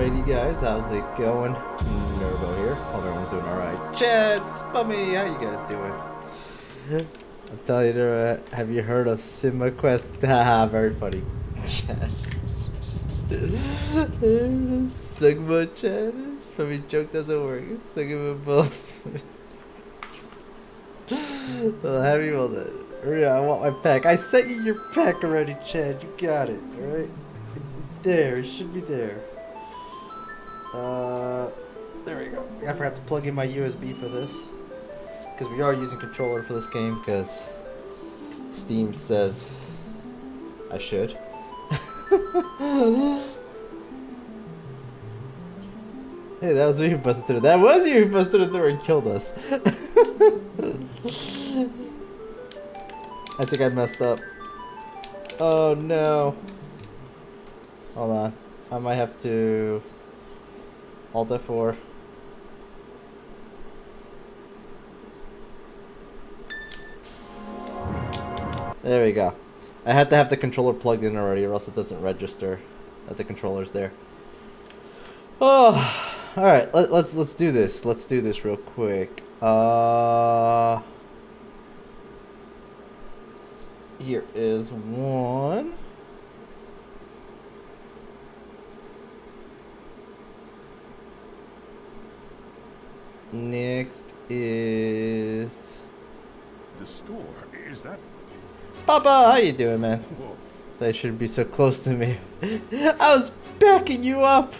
Alrighty guys, how's it going? Nurbo here. Hope everyone's doing alright. Chad, Spummy, how you guys doing? I'll tell you, have you heard of Sigma Quest? Haha, very funny. Chad. Sigma Chad. Spummy joke doesn't work. Sigma Bulls. Well, happy well then. Yeah, I want my pack. I sent you your pack already, Chad. You got it, alright? It's there. It should be there. There we go. I forgot to plug in my USB for this. Because we are using controller for this game, because Steam says I should. Hey, that was me who busted through. That was you who busted through and killed us. I think I messed up. Oh no. Hold on. I might have to Alt F4. There we go. I had to have the controller plugged in already, or else it doesn't register that the controller's there. Oh, all right. Let's do this. Let's do this real quick. Here is one. Next is the store. Is that Papa? How you doing, man? Whoa. They shouldn't be so close to me. I was backing you up.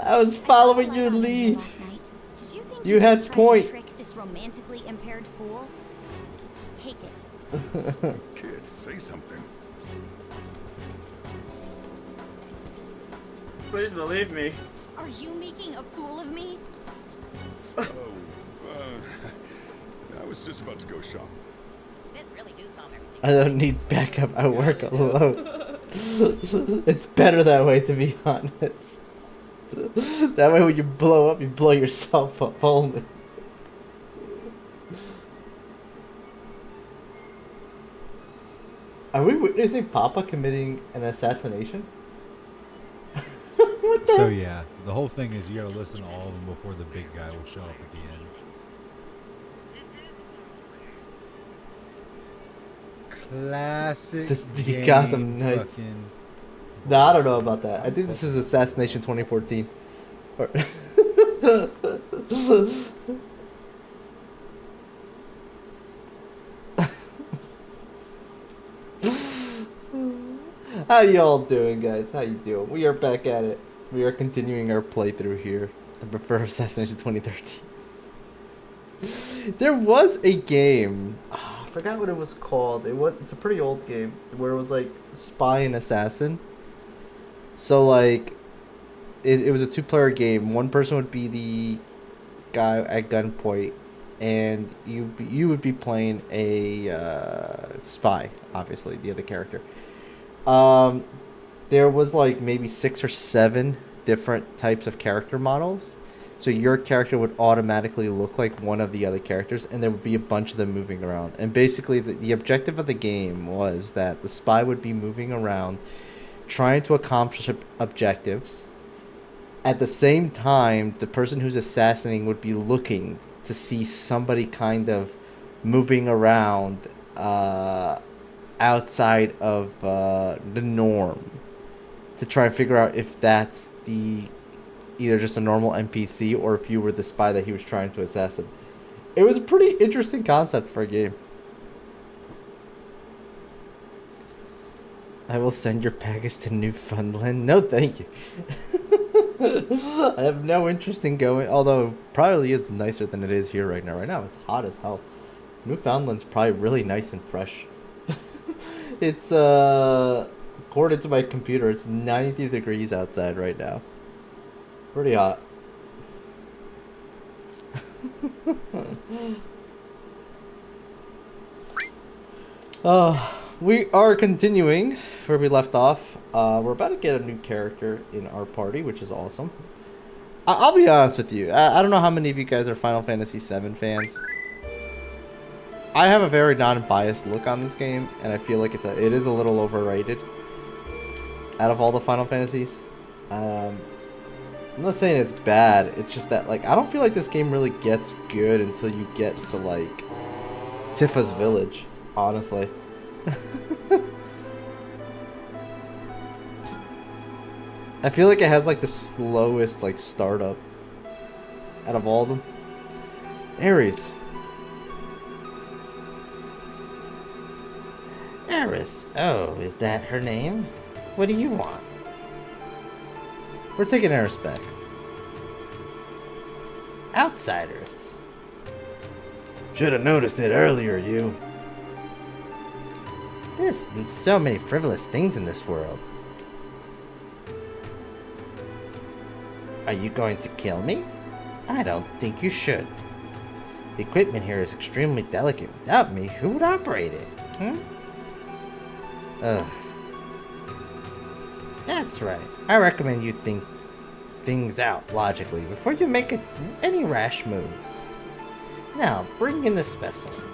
I was following your lead. You had point. Trick this romantically impaired fool? Take it. Kid, say something. Please believe me. Are you making a fool of me? Oh, I was just about to go shop. This really do solve everything. I don't need backup. I work alone. It's better that way, to be honest. That way when you blow up, you blow yourself up only. Are we witnessing Papa committing an assassination? What the? So yeah, the whole thing is you gotta listen to all of them before the big guy will show up at the end. Classic. This is the game Gotham Knights. fucking- No, I don't know about that. I think this is Assassination 2014. Or How y'all doing, guys? How you doing? We are back at it. We are continuing our playthrough here. I prefer Assassination 2013. There was a game. I forgot what it was called. It's a pretty old game where it was like spy and assassin. So like, it was a two-player game. One person would be the guy at gunpoint, and you would be playing a spy. Obviously, the other character. There was like maybe 6 or 7 different types of character models. So your character would automatically look like one of the other characters, and there would be a bunch of them moving around. And basically, the objective of the game was that the spy would be moving around, trying to accomplish objectives. At the same time, the person who's assassinating would be looking to see somebody kind of moving around outside of the norm, to try and figure out if that's either just a normal NPC or if you were the spy that he was trying to assassinate. It was a pretty interesting concept for a game. I will send your package to Newfoundland. No, thank you. I have no interest in going, although it probably is nicer than it is here right now. Right now, it's hot as hell. Newfoundland's probably really nice and fresh. It's, according to my computer, it's 90 degrees outside right now. Pretty hot. We are continuing where we left off. We're about to get a new character in our party, which is awesome. I'll be honest with you. I don't know how many of you guys are Final Fantasy VII fans. I have a very non-biased look on this game, and I feel like it is a little overrated out of all the Final Fantasies. I'm not saying it's bad. It's just that, like, I don't feel like this game really gets good until you get to, like, Tifa's village, honestly. I feel like it has, like, the slowest, like, startup out of all of them. Ares. Ares. Oh, is that her name? What do you want? We're taking Ares back. Outsiders. Should have noticed it earlier, you. There's so many frivolous things in this world. Are you going to kill me? I don't think you should. The equipment here is extremely delicate. Without me, who would operate it? Ugh. That's right. I recommend you think things out logically before you make any rash moves. Now, bring in the specimen.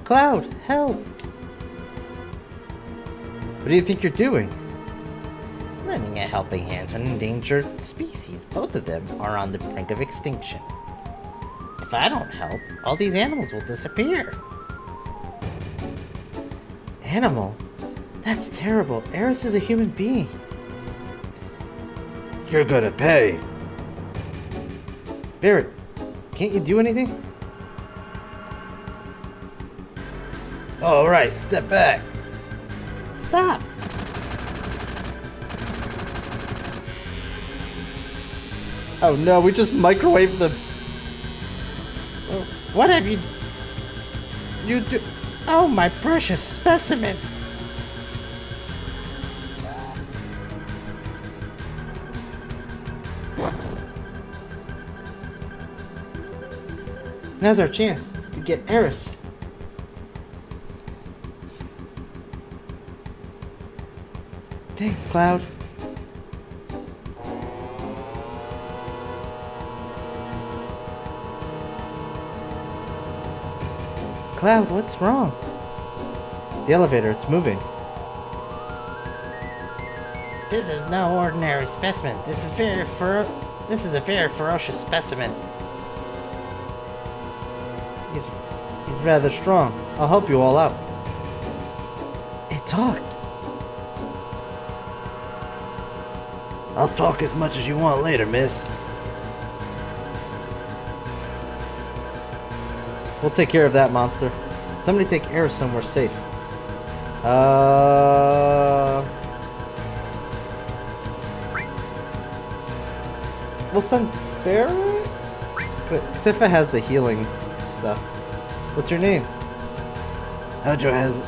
Cloud, help! What do you think you're doing? Lending a helping hand to an endangered species. Both of them are on the brink of extinction. If I don't help, all these animals will disappear. Animal? That's terrible. Ares is a human being. You're gonna pay. Barrett, can't you do anything? Alright, step back. Stop! Oh no, we just microwaved the... What have you... You do... Oh, my precious specimens! Now's our chance to get Ares. Thanks, Cloud. Cloud, what's wrong? The elevator, it's moving. This is no ordinary specimen. This is a very ferocious specimen. He's rather strong. I'll help you all out. It talked. I'll talk as much as you want later, miss. We'll take care of that monster. Somebody take Ares somewhere safe. We'll send Barrett? Tifa has the healing stuff. What's your name? Hojo has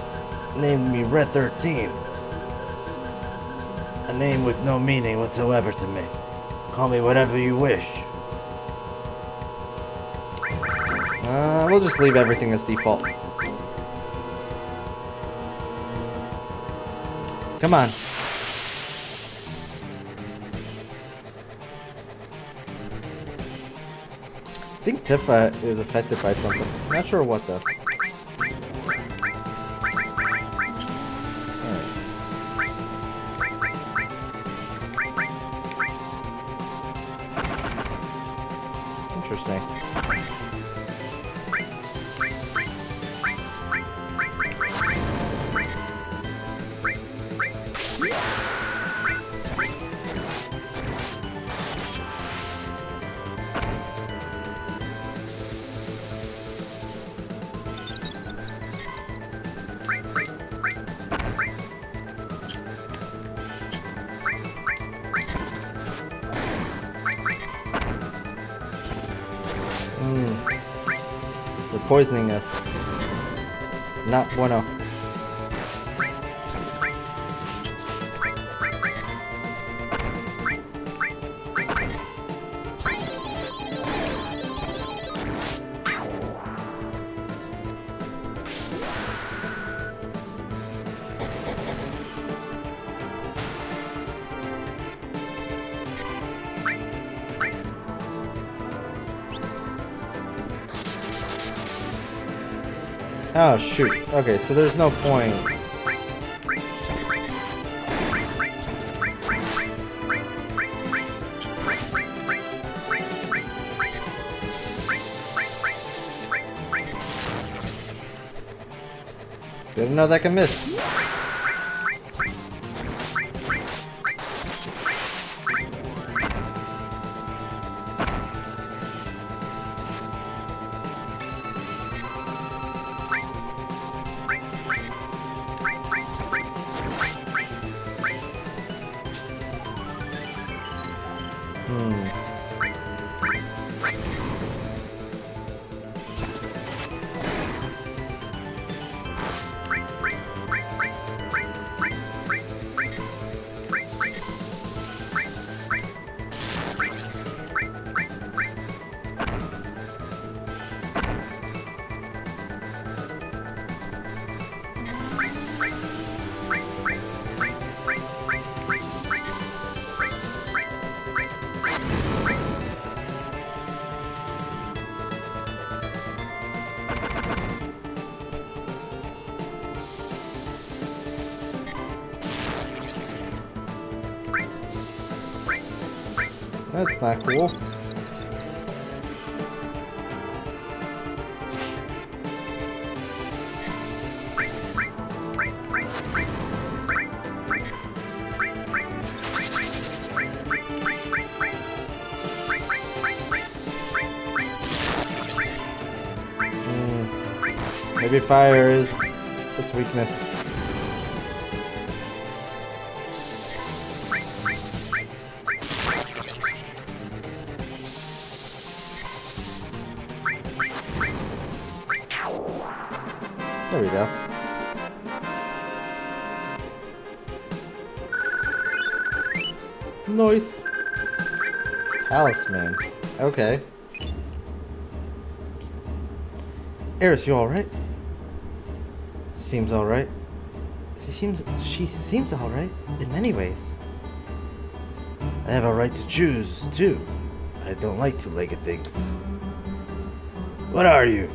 named me Red 13. A name with no meaning whatsoever to me. Call me whatever you wish. We'll just leave everything as default. Come on. I think Tifa is affected by something. Not sure what though. Interesting. They're poisoning us. Not bueno. Oh, shoot. Okay, so there's no point. Didn't know that can miss. That's not cool. Maybe fire is its weakness. There we go. Nice. Talisman. Okay. Eris, you alright? Seems alright. She seems alright in many ways. I have a right to choose, too. I don't like two-legged things. What are you?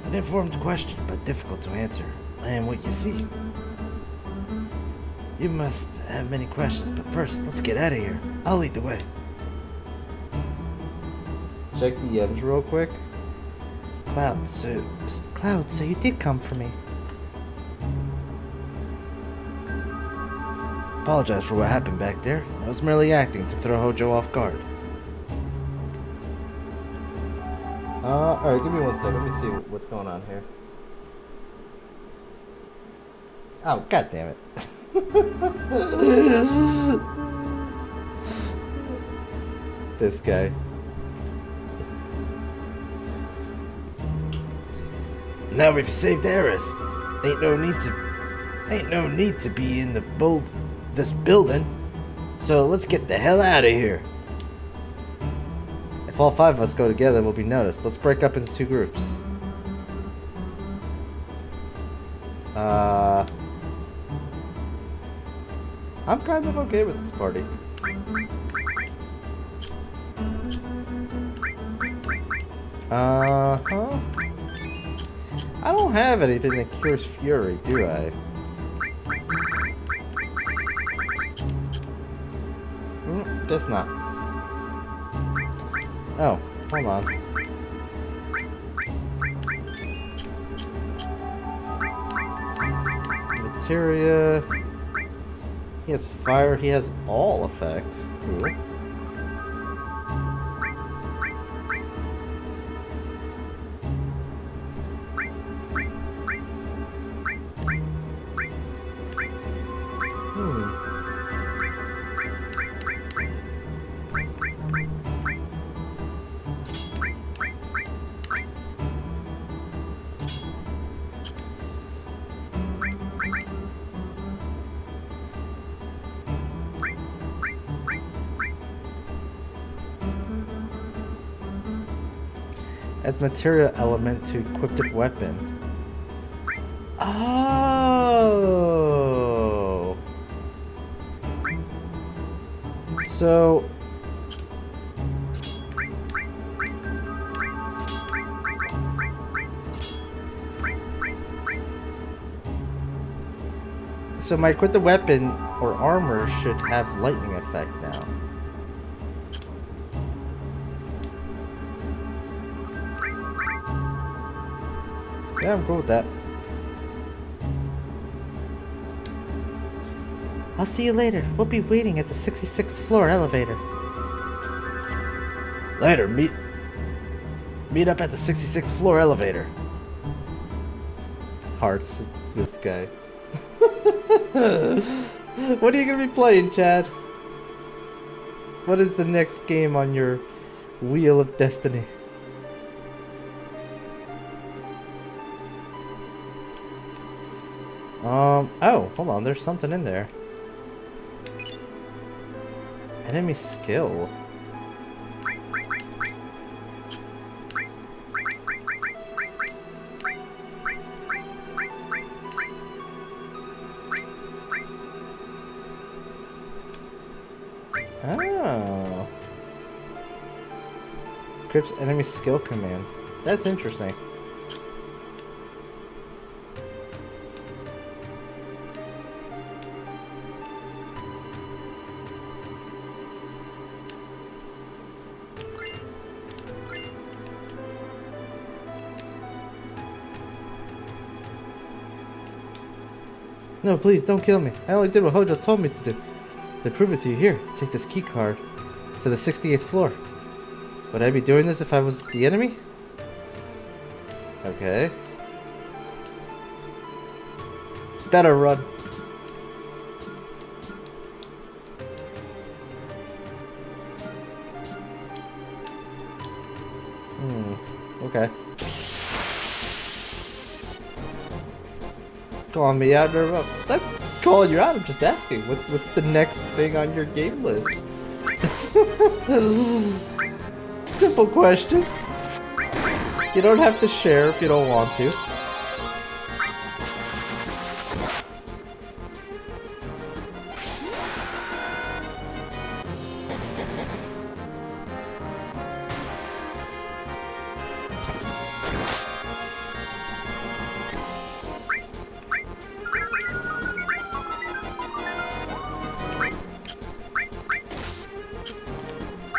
An informed question, but difficult to answer. I am what you see. You must have many questions, but first, let's get out of here. I'll lead the way. Check the M's real quick. Cloud, so you did come for me. Apologize for what happened back there. I was merely acting to throw Hojo off guard. Alright, give me 1 second. Let me see what's going on here. Oh, god damn it. This guy. Now we've saved Eris. Ain't no need to be in this building. So let's get the hell out of here. If all 5 of us go together, we'll be noticed. Let's break up into 2 groups. I'm kind of okay with this party. Huh? I don't have anything that cures fury, do I? Guess not. Oh, hold on. Materia. He has fire, he has all effect. Cool. As material element to equipped weapon. Oh. So So my equipped weapon or armor should have lightning effect now. Yeah, I'm cool with that. I'll see you later. We'll be waiting at the 66th floor elevator. Later, meet up at the 66th floor elevator. Hearts, this guy. What are you gonna be playing, Chad? What is the next game on your Wheel of Destiny? Oh, hold on, there's something in there. Enemy skill. Oh. Equips enemy skill command. That's interesting. No, please, don't kill me. I only did what Hojo told me to do. To prove it to you, here, take this key card to the 68th floor. Would I be doing this if I was the enemy? Okay. Better run. Okay. Calling me out, Nurbo. I'm calling you out, I'm just asking. What's the next thing on your game list? Simple question. You don't have to share if you don't want to.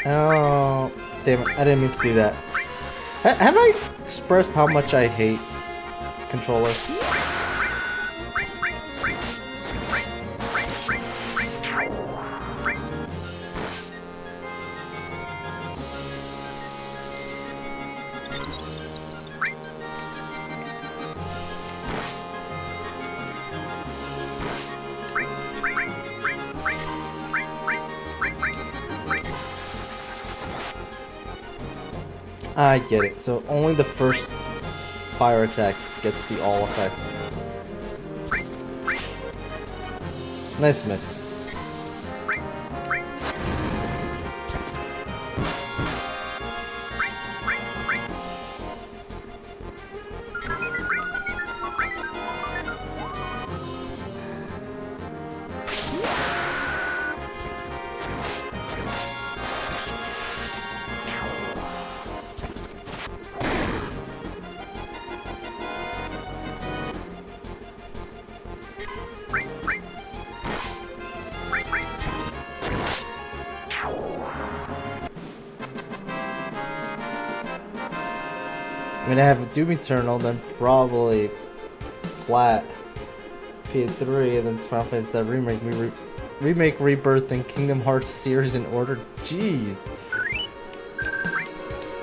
Oh, damn it. I didn't mean to do that. Have I expressed how much I hate controllers? I get it. So only the first fire attack gets the all effect. Nice miss. I'm gonna have a Doom Eternal, then probably Plat, P3, and then Final Fantasy VII Remake, Rebirth, and Kingdom Hearts series in order. Jeez.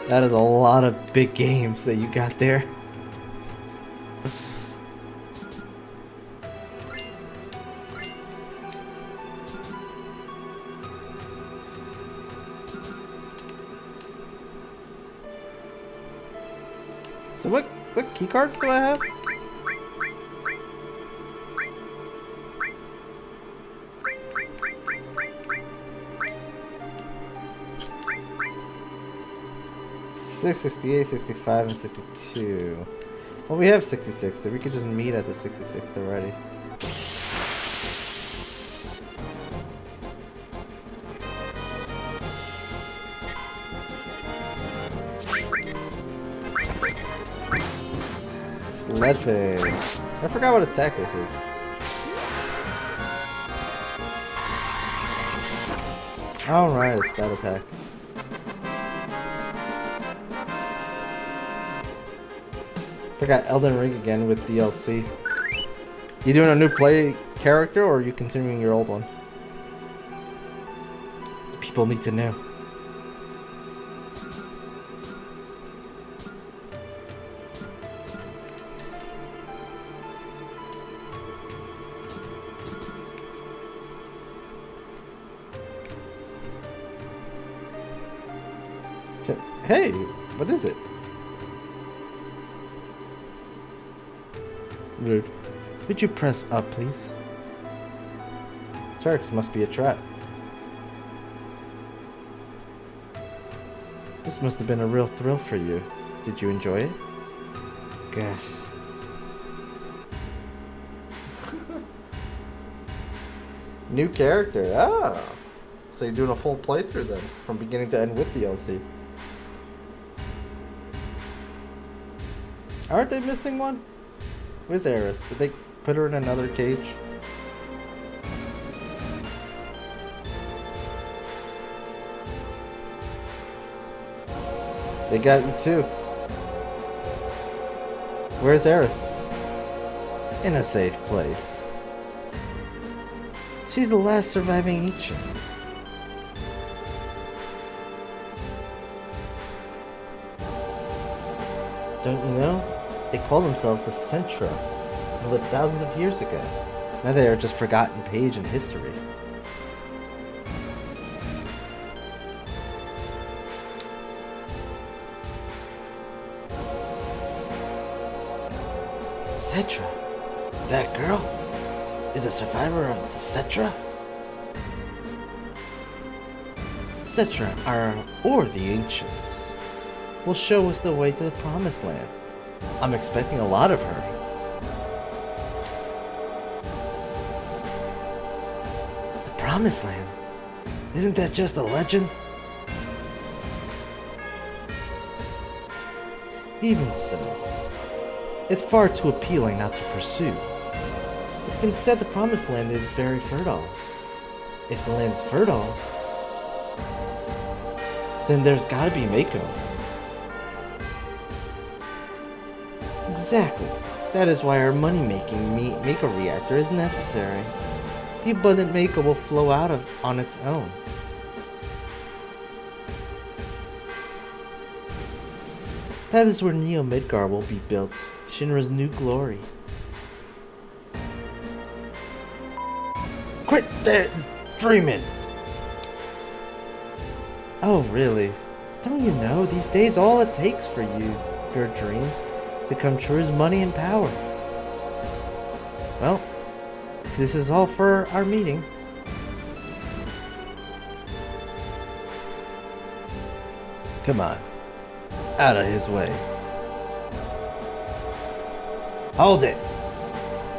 That is a lot of big games that you got there. So what keycards do I have? Six, 68, 65, and 62. Well, we have 66, so we could just meet at the 66th already. Sledgefish. I forgot what attack this is. Alright, it's that attack. Forgot Elden Ring again with DLC. You doing a new play character or are you continuing your old one? People need to know. Hey, what is it? Rude. Could you press up, please? Turks must be a trap. This must have been a real thrill for you. Did you enjoy it? Gosh. New character. Ah. So you're doing a full playthrough then, from beginning to end with DLC. Aren't they missing one? Where's Eris? Did they put her in another cage? They got you too. Where's Eris? In a safe place. She's the last surviving ancient. Don't you know? They call themselves the Sentra and lived thousands of years ago. Now they are just forgotten page in history. Cetra? That girl? Is a survivor of the Cetra? Cetra or the ancients will show us the way to the promised land. I'm expecting a lot of her. The promised land? Isn't that just a legend? Even so, it's far too appealing not to pursue. It's been said the promised land is very fertile. If the land is fertile, then there's gotta be Mako. Exactly. That is why our money-making Mako reactor is necessary. The abundant Mako will flow out on its own. That is where Neo Midgar will be built, Shinra's new glory. Quit that dreaming! Oh, really? Don't you know, these days all it takes for your dreams to come true is money and power. Well, this is all for our meeting. Come on. Out of his way. Hold it.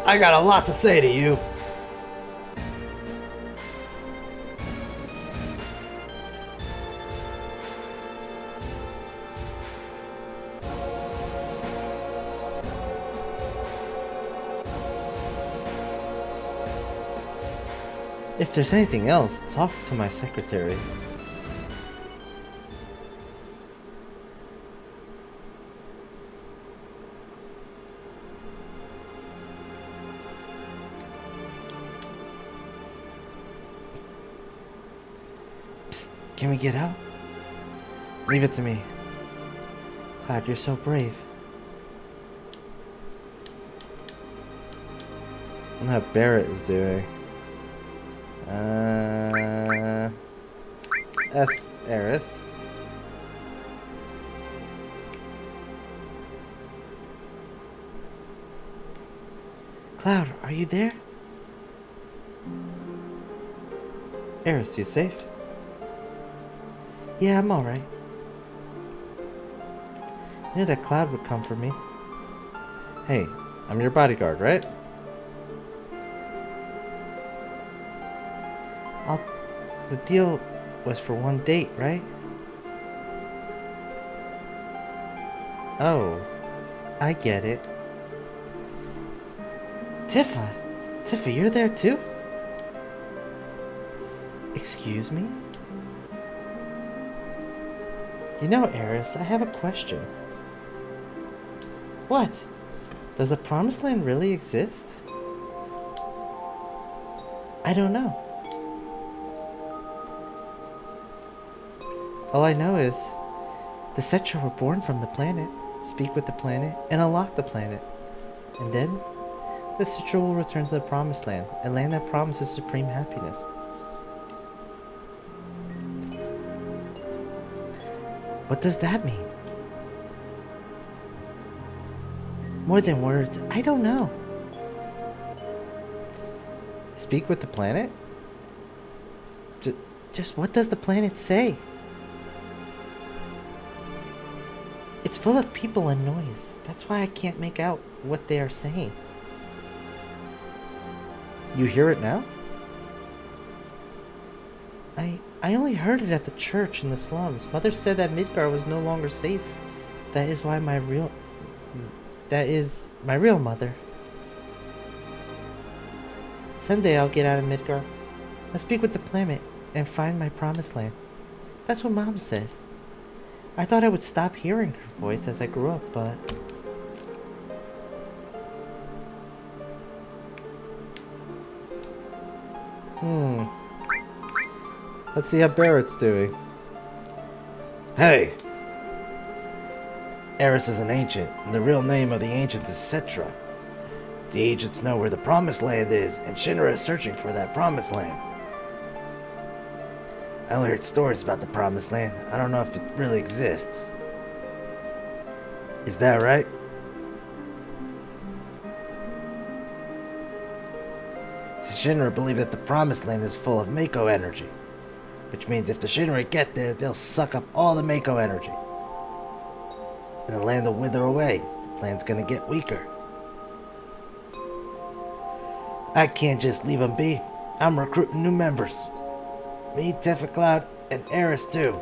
I got a lot to say to you. If there's anything else, talk to my secretary. Psst, can we get out? Leave it to me. Cloud, you're so brave. I don't know how Barrett is doing. Eris. Cloud, are you there? Eris, you safe? Yeah, I'm alright. I knew that Cloud would come for me. Hey, I'm your bodyguard, right? The deal was for one date, right? Oh, I get it. Tifa, you're there too? Excuse me? You know, Eris, I have a question. What? Does the Promised Land really exist? I don't know. All I know is the Cetra were born from the planet, speak with the planet, and unlock the planet. And then the Cetra will return to the Promised Land, a land that promises supreme happiness. What does that mean? More than words, I don't know. Speak with the planet? Just what does the planet say? It's full of people and noise. That's why I can't make out what they are saying. You hear it now? I only heard it at the church in the slums. Mother said that Midgar was no longer safe. That is my real mother. Someday I'll get out of Midgar. I'll speak with the planet and find my promised land. That's what Mom said. I thought I would stop hearing her voice as I grew up, but... Let's see how Barrett's doing. Hey! Eris is an ancient, and the real name of the ancients is Cetra. The ancients know where the Promised Land is, and Shinra is searching for that Promised Land. I only heard stories about the Promised Land. I don't know if it really exists. Is that right? Shinra believe that the Promised Land is full of Mako energy, which means if the Shinra get there, they'll suck up all the Mako energy. And the land will wither away. The land's gonna get weaker. I can't just leave them be. I'm recruiting new members. Me, Tifa Cloud, and Eris too.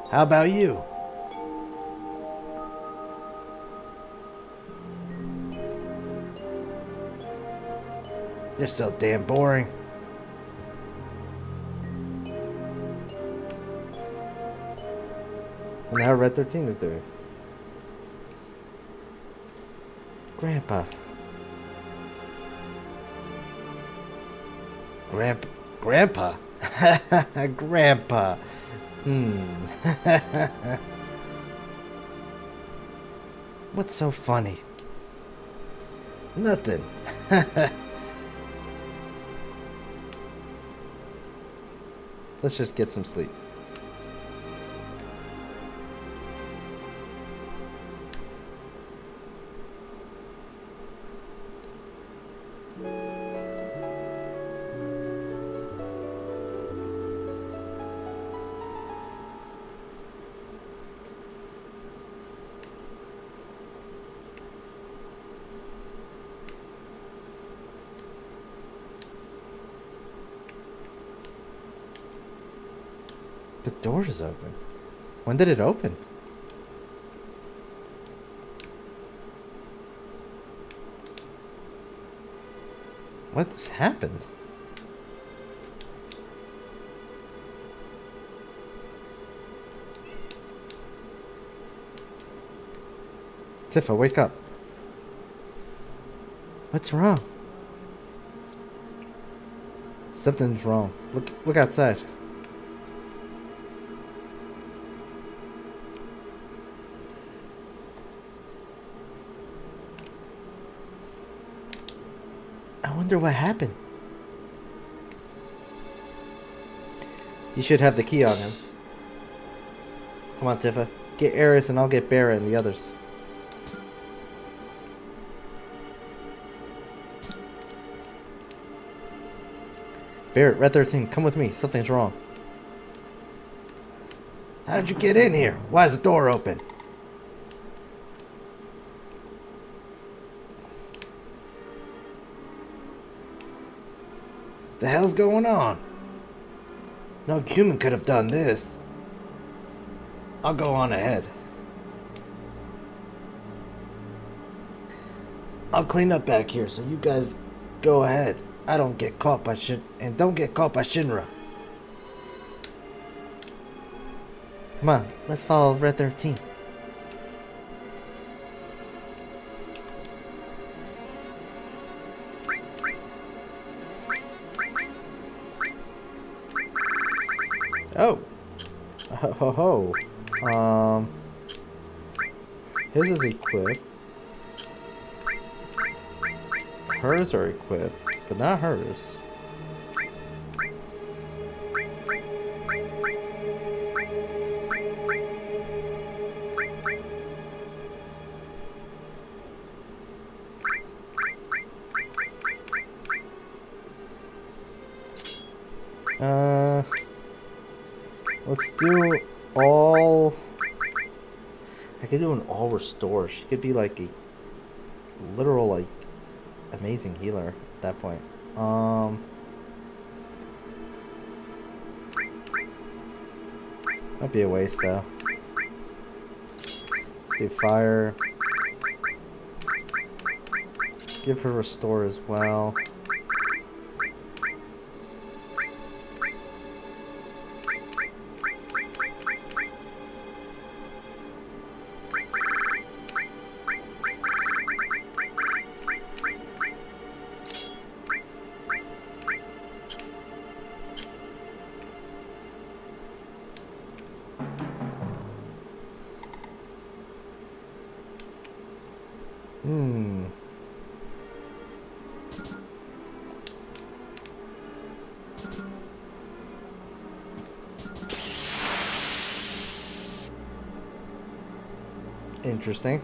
How about you? You're so damn boring. And how Red 13 is doing. Grandpa. Grandpa? Grandpa. What's so funny? Nothing. Let's just get some sleep. The door is open. When did it open? What's happened? Tifa, wake up. What's wrong? Something's wrong. Look outside. I wonder what happened. You should have the key on him. Come on, Tifa. Get Eris and I'll get Barra and the others. Barrett, Red 13, come with me. Something's wrong. How'd you get in here? Why's the door open? The hell's going on? No human could have done this. I'll go on ahead. I'll clean up back here, so you guys go ahead. I don't get caught by don't get caught by Shinra. Come on, let's follow Red 13. Oh. Ho ho ho. His is equipped. Hers are equipped, but not hers. Let's do all. I could do an all restore. She could be like a literal like amazing healer at that point. Might be a waste though. Let's do fire. Give her restore as well. Interesting.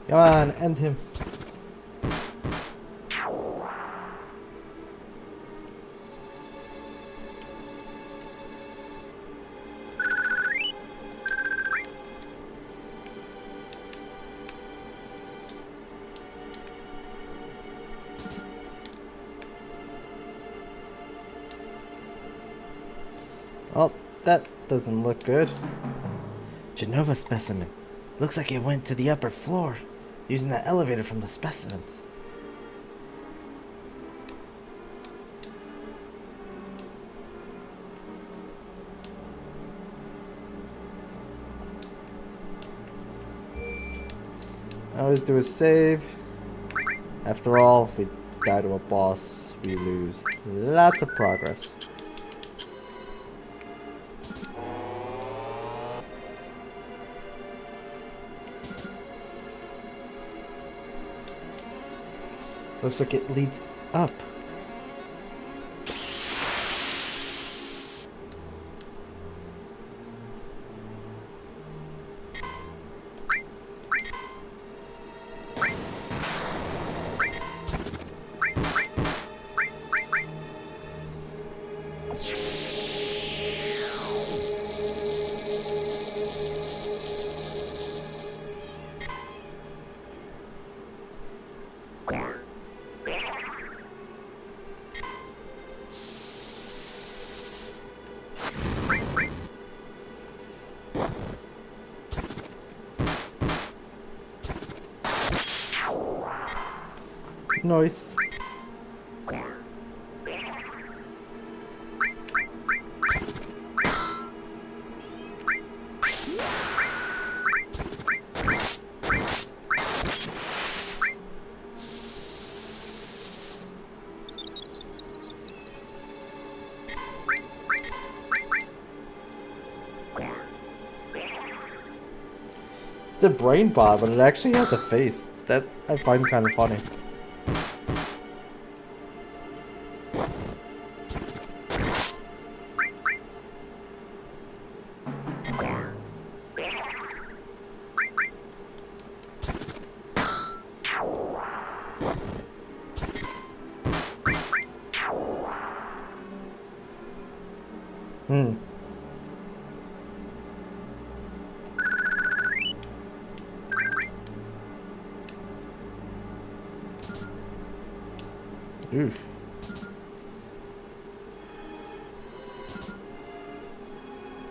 Come on, end him. Well, that doesn't look good. Genova specimen. Looks like it went to the upper floor, using that elevator from the specimens. I always do a save. After all, if we die to a boss, we lose lots of progress. Looks like it leads up. Nice. It's a brain pod, but it actually has a face. That I find kind of funny. Hmm. Oof.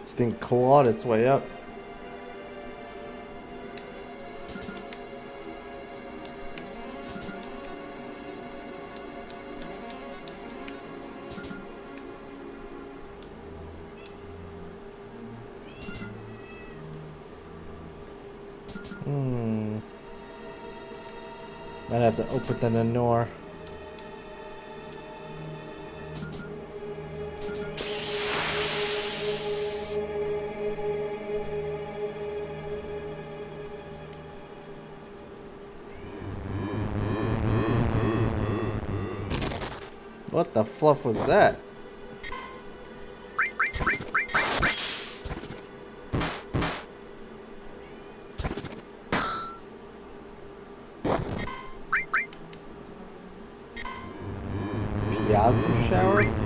This thing clawed its way up. Hmm. Might have to open the door. What the fluff was that? Piazza shower?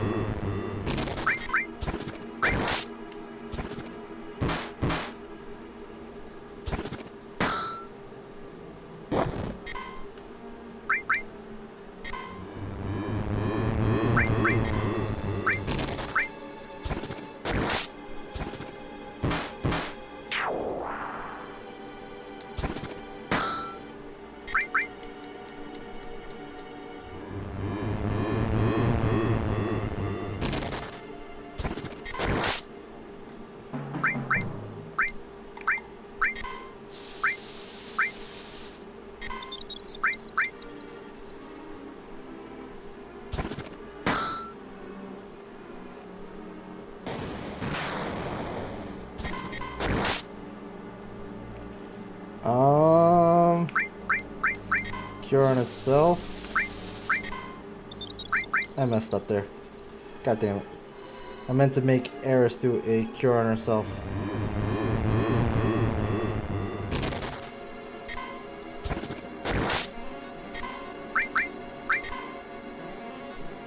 Cure on itself. I messed up there. God damn it. I meant to make Eris do a cure on herself.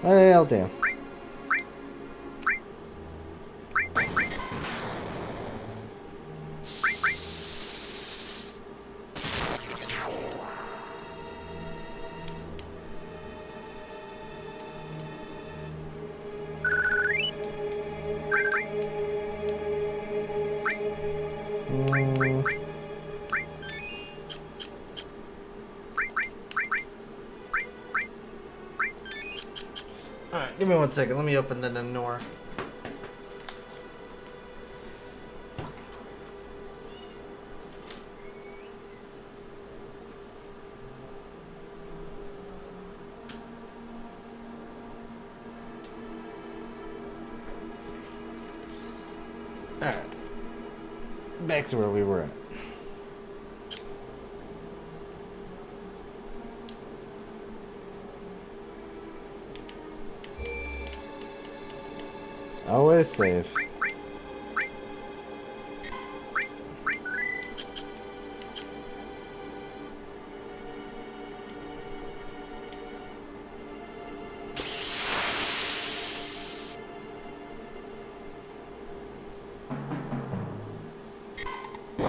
Well, damn. Alright, give me 1 second. Let me open the door. Alright. Back to where we were at. Always save.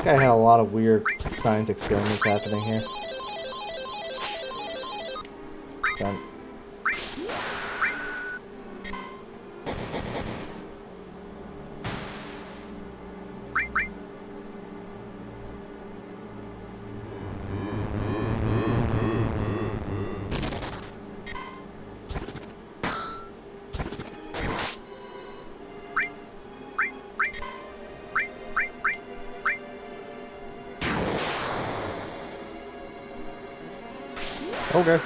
Guy had a lot of weird science experiments happening here. Done. Okay.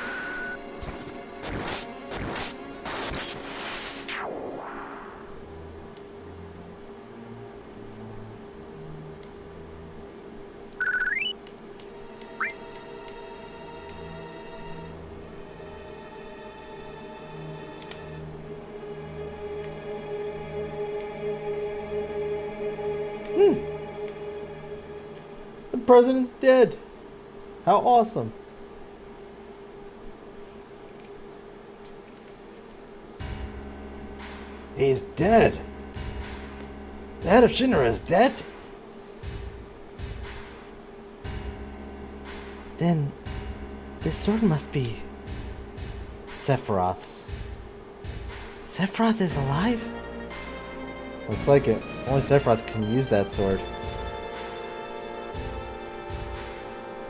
president's dead. How awesome. He's dead. The head of Shinra is dead? Then this sword must be Sephiroth's. Sephiroth is alive? Looks like it. Only Sephiroth can use that sword.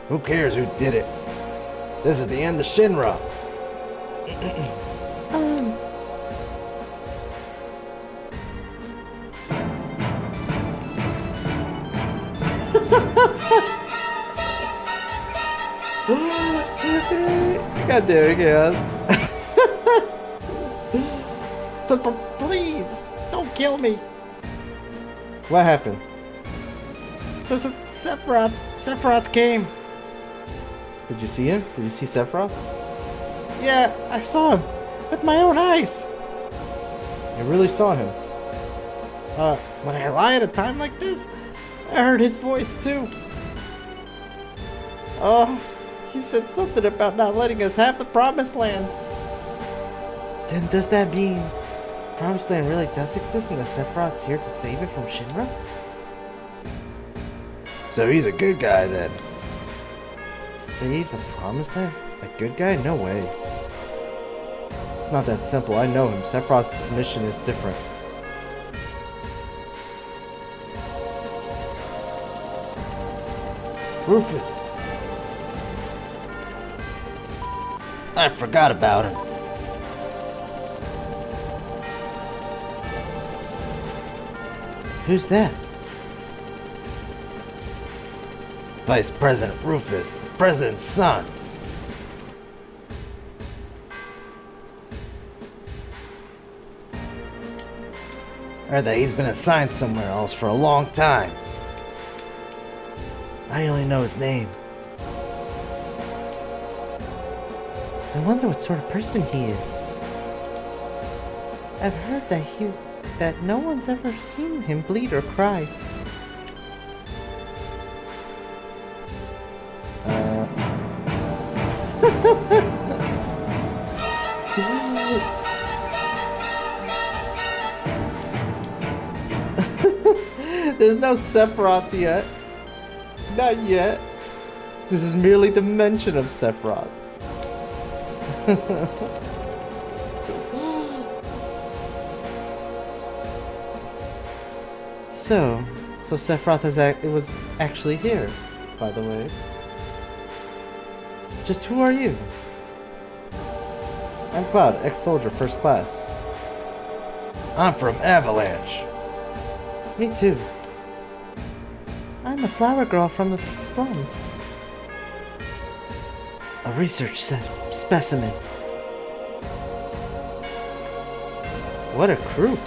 Who cares who did it? This is the end of Shinra. God damn it, Chaos. Please, don't kill me. What happened? Sephiroth came. Did you see him? Did you see Sephiroth? Yeah, I saw him with my own eyes. You really saw him. When I lie at a time like this, I heard his voice too. He said something about not letting us have the promised land. Then does that mean Promised Land really does exist and the Sephiroth's here to save it from Shinra? So he's a good guy then. Save the Promised Land? A good guy? No way. It's not that simple. I know him. Sephiroth's mission is different. Rufus! I forgot about him. Who's that? Vice President Rufus, the president's son. Heard that he's been assigned somewhere else for a long time. I only know his name. I wonder what sort of person he is. I've heard that no one's ever seen him bleed or cry. There's no Sephiroth yet. Not yet. This is merely the mention of Sephiroth. So Sephiroth was actually here, by the way. Just who are you? I'm Cloud, ex-soldier, first class. I'm from Avalanche. Me too. I'm a flower girl from the slums. A research specimen. What a crew.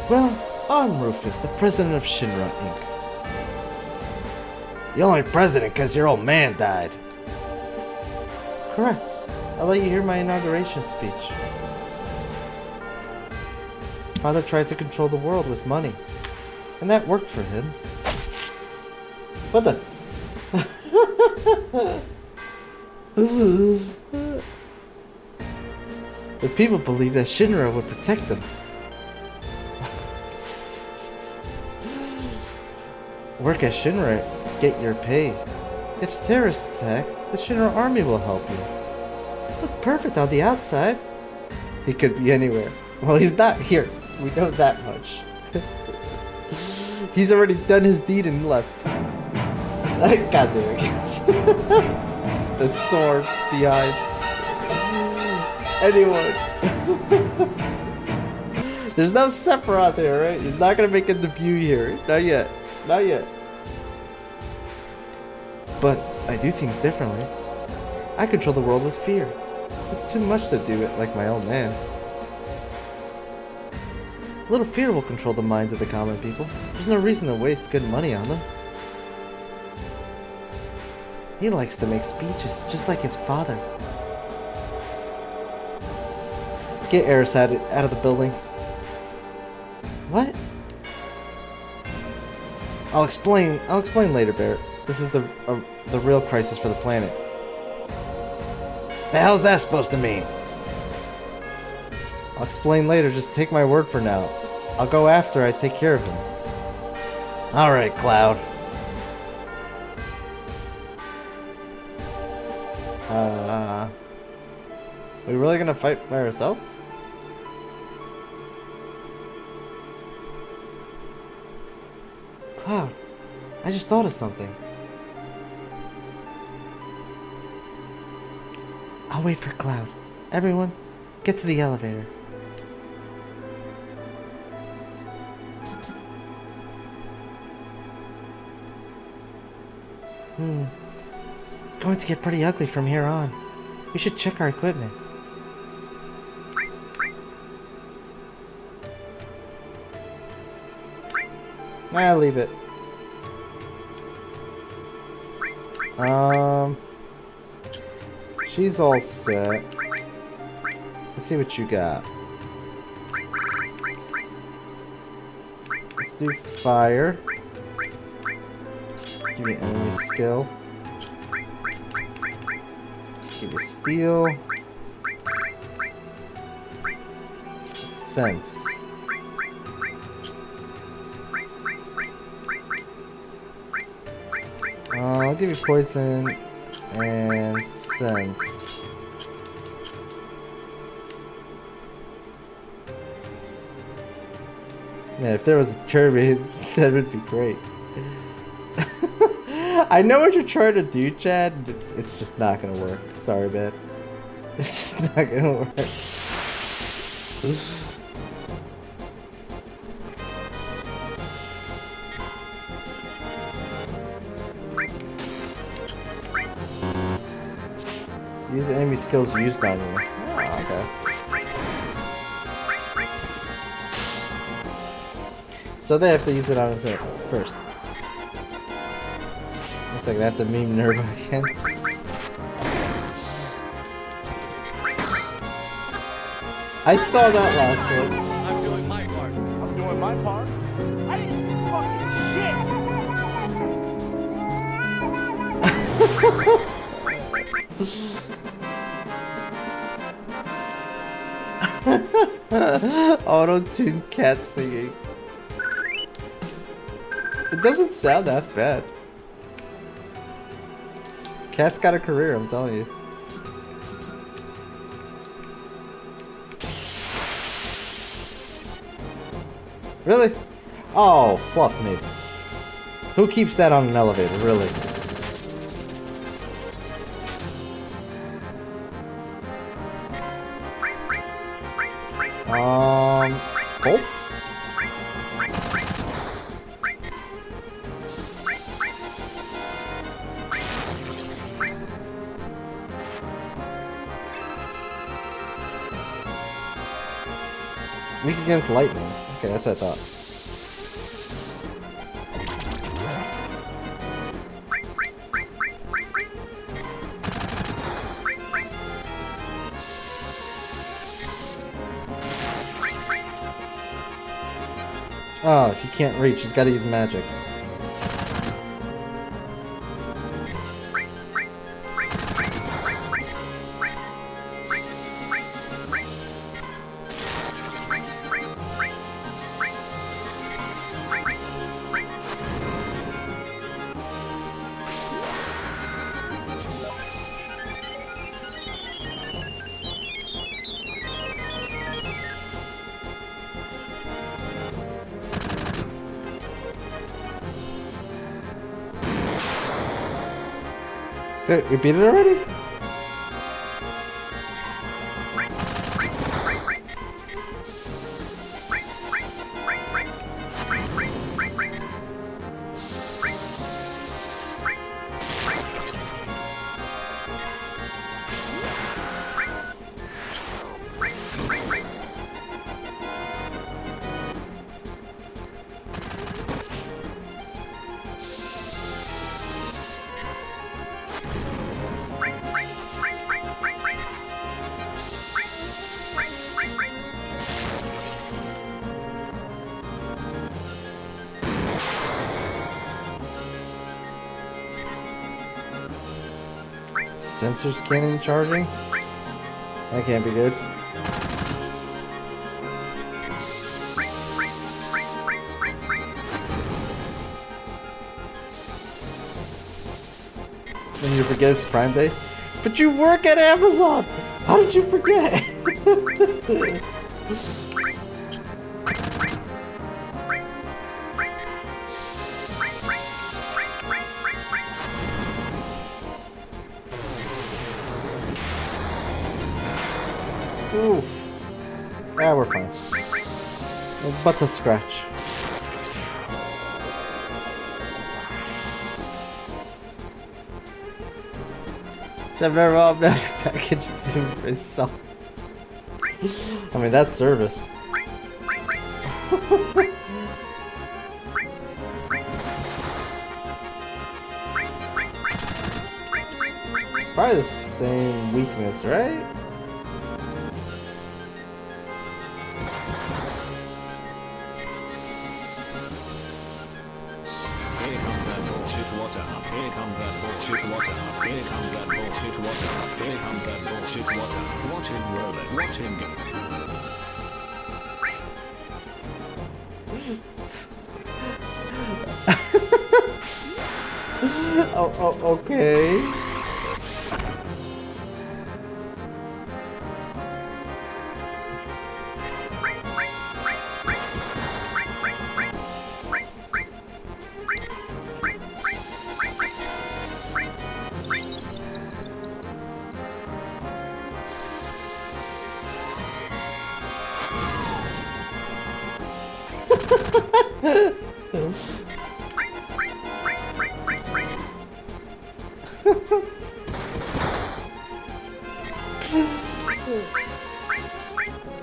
Well, I'm Rufus, the president of Shinra, Inc. The only president because your old man died. Correct. I'll let you hear my inauguration speech. Father tried to control the world with money, and that worked for him. What the? The people believed that Shinra would protect them. Work at Shinra, get your pay. If terrorists attack, the Shinra army will help you. Look perfect on the outside. He could be anywhere. Well, he's not here. We know that much. He's already done his deed and left. God damn it. The sword behind. Anyone. There's no Sephiroth here, right? He's not gonna make a debut here. Not yet. Not yet. But I do things differently. I control the world with fear. It's too much to do it like my old man. A little fear will control the minds of the common people. There's no reason to waste good money on them. He likes to make speeches, just like his father. Get Eris out of the building. What? I'll explain later, Barrett. This is the real crisis for the planet. The hell's that supposed to mean? I'll explain later, just take my word for now. I'll go after I take care of him. Alright, Cloud. We really gonna fight by ourselves? Cloud, I just thought of something. I'll wait for Cloud. Everyone, get to the elevator. It's going to get pretty ugly from here on. We should check our equipment. Nah, leave it. She's all set. Let's see what you got. Let's do fire. Give me enemy skill. Give you steel. Sense. I'll give you poison and sense. Man, if there was a Kirby, that would be great. I know what you're trying to do, Chad, but it's just not gonna work. Sorry, man. It's just not gonna work. Use the enemy skills used on you. Oh, okay. So they have to use it on us first. Looks like they have to meme Nurbo again. I saw that last one. I'm doing my part. I'm doing my part? I didn't do fucking shit. Auto-tune cat singing. It doesn't sound that bad. Cat's got a career, I'm telling you. Really? Oh, fluff me. Who keeps that on an elevator, really? Bolts? Weak against lightning. Okay, that's what I thought. Oh, he can't reach. He's got to use magic. You beat it already? Sensors cannon charging? That can't be good. Then you forget it's Prime Day? But you work at Amazon! How did you forget? Ooh. Yeah, we're fine. But to scratch. So I've never bought better packages for myself. I mean, that's service. Probably the same weakness, right? Here comes that bullshit water. Here comes that bullshit water. Here comes that bullshit water. Here comes that bullshit water. Watch him roll it. Watch him go. Oh, okay.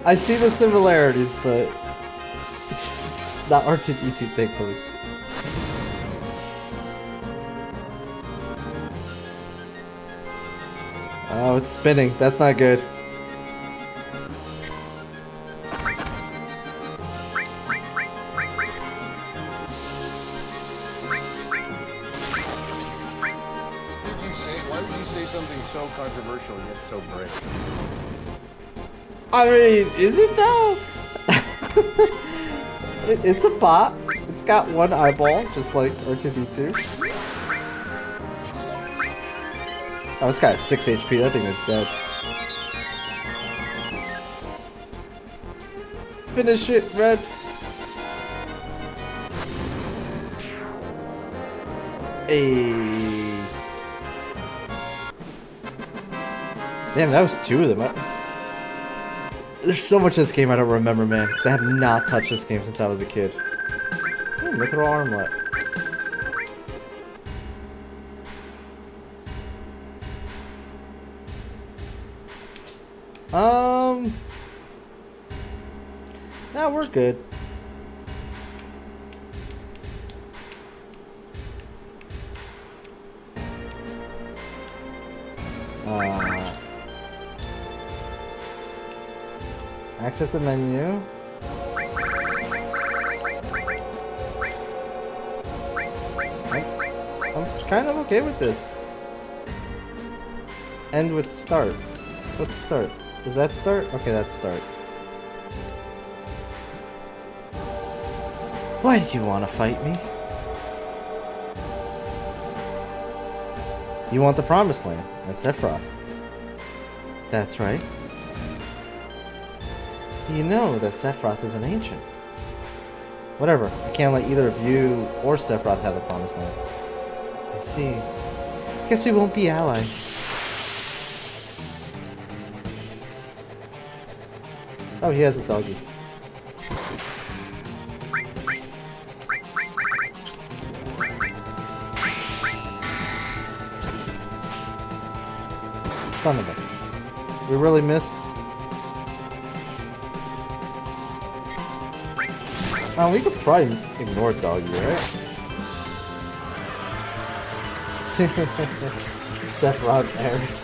I see the similarities, but it's not R2D2 thankfully. Oh, it's spinning. That's not good. Why would you say something so controversial yet so brave? I mean, is it though? It's a bot. It's got one eyeball, just like R2D2. Oh, it's got 6 HP. That thing is dead. Finish it, Red. Hey. Damn, that was 2 of them. There's so much of this game I don't remember, man, because I have not touched this game since I was a kid. Ooh, mithril armlet. No, we're good. Access the menu. I'm kind of okay with this. End with start. Let's start. Is that start? Okay, that's start. Why do you want to fight me? You want the Promised Land and Sephiroth. That's right. Do you know that Sephiroth is an ancient? Whatever, I can't let either of you or Sephiroth have the Promised Land. I see. Guess we won't be allies. Oh, he has a doggy. Son of a... We really missed. Oh, we could probably ignore doggy, right? Sephiroth Ares.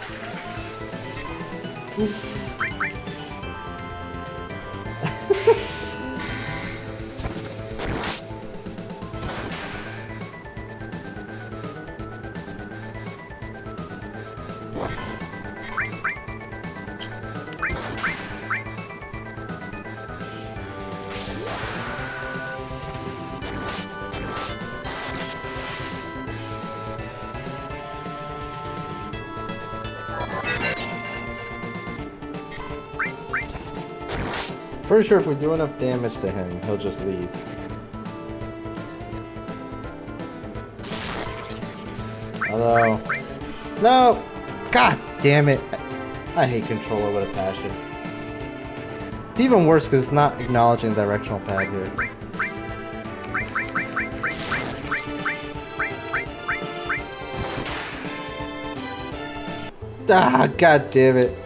Pretty sure if we do enough damage to him, he'll just leave. Hello. No! God damn it! I hate controller with a passion. It's even worse because it's not acknowledging the directional pad here. Ah, god damn it.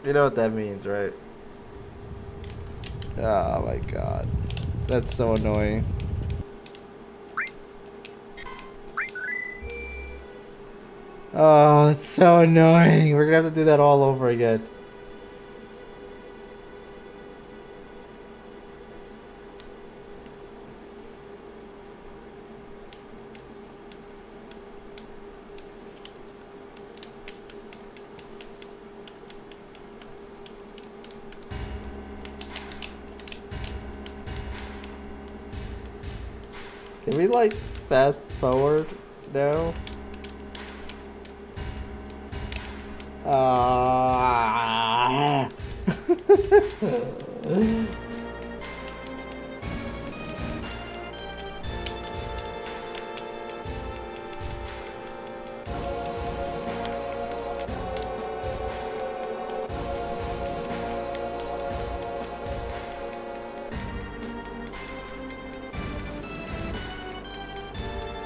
You know what that means, right? Oh my god. That's so annoying. Oh, it's so annoying. We're gonna have to do that all over again. Can we like fast forward now?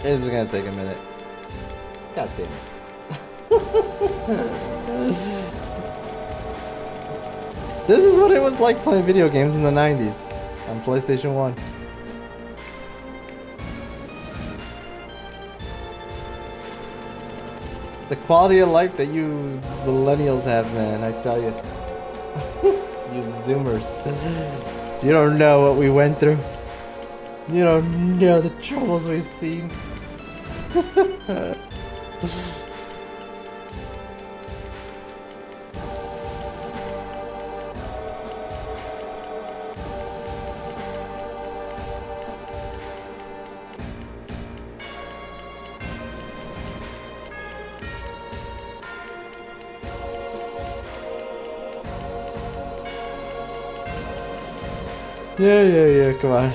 This is gonna take a minute. God damn it. This is what it was like playing video games in the 90s on PlayStation 1. The quality of life that you millennials have, man, I tell you. You zoomers. You don't know what we went through. You don't know the troubles we've seen. Yeah, come on.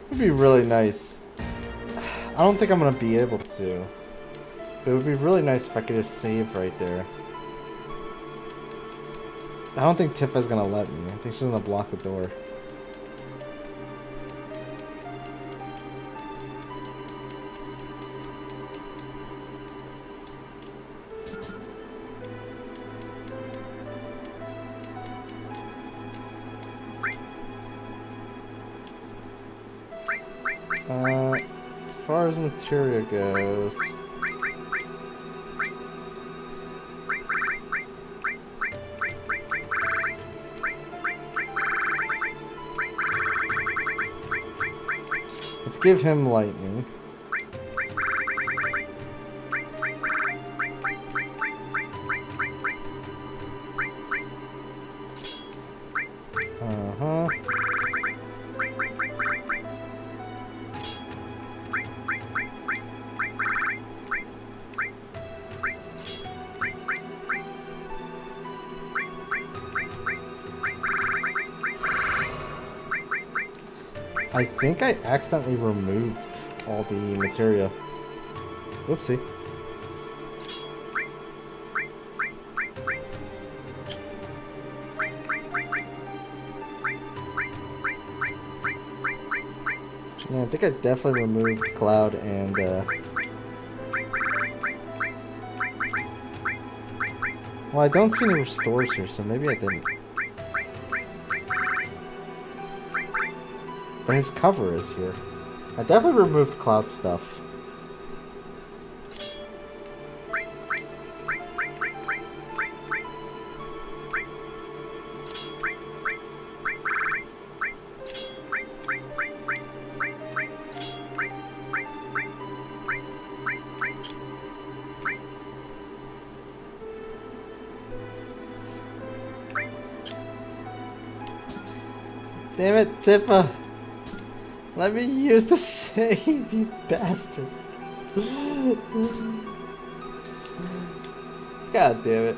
It'd be really nice. I don't think I'm gonna be able to. But it would be really nice if I could just save right there. I don't think Tifa's gonna let me. I think she's gonna block the door. As far as materia goes, let's give him lightning. I think I accidentally removed all the materia. Whoopsie. Yeah, I think I definitely removed Cloud and well, I don't see any restores here, so maybe I didn't. But his cover is here. I definitely removed Cloud stuff. Damn it, Tippa. Let me use the save, you bastard. God damn it.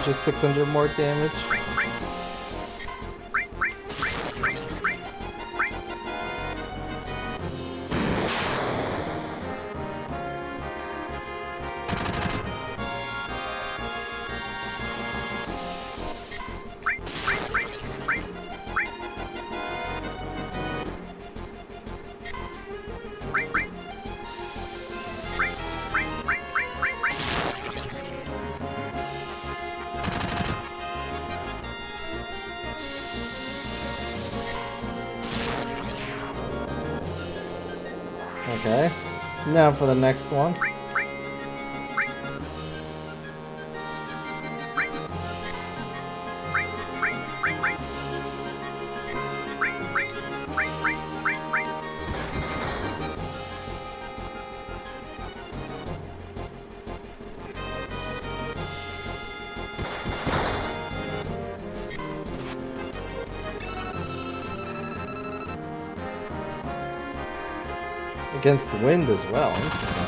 Just 600 more damage. Okay, now for the next one. Against wind as well. Interesting.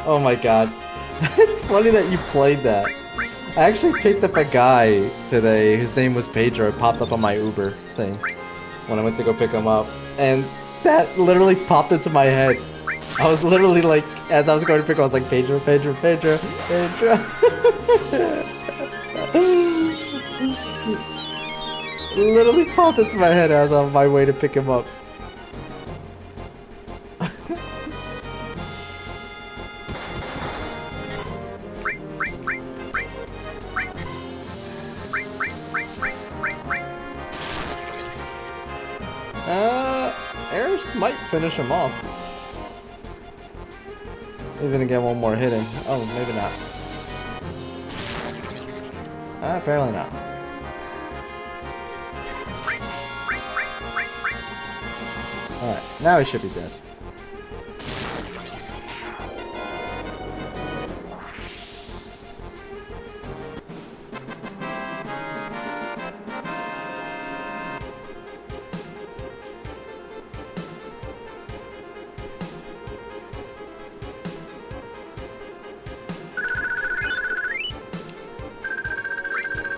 Oh my god. It's funny that you played that. I actually picked up a guy today, his name was Pedro. It popped up on my Uber thing when I went to go pick him up. And that literally popped into my head. I was literally like, as I was going to pick him, I was like, Pedro, Pedro, Pedro, Pedro. Literally popped into my head as I was on my way to pick him up. Eris might finish him off. He's gonna get one more hitting. Oh, maybe not. Apparently not. Alright, now he should be dead.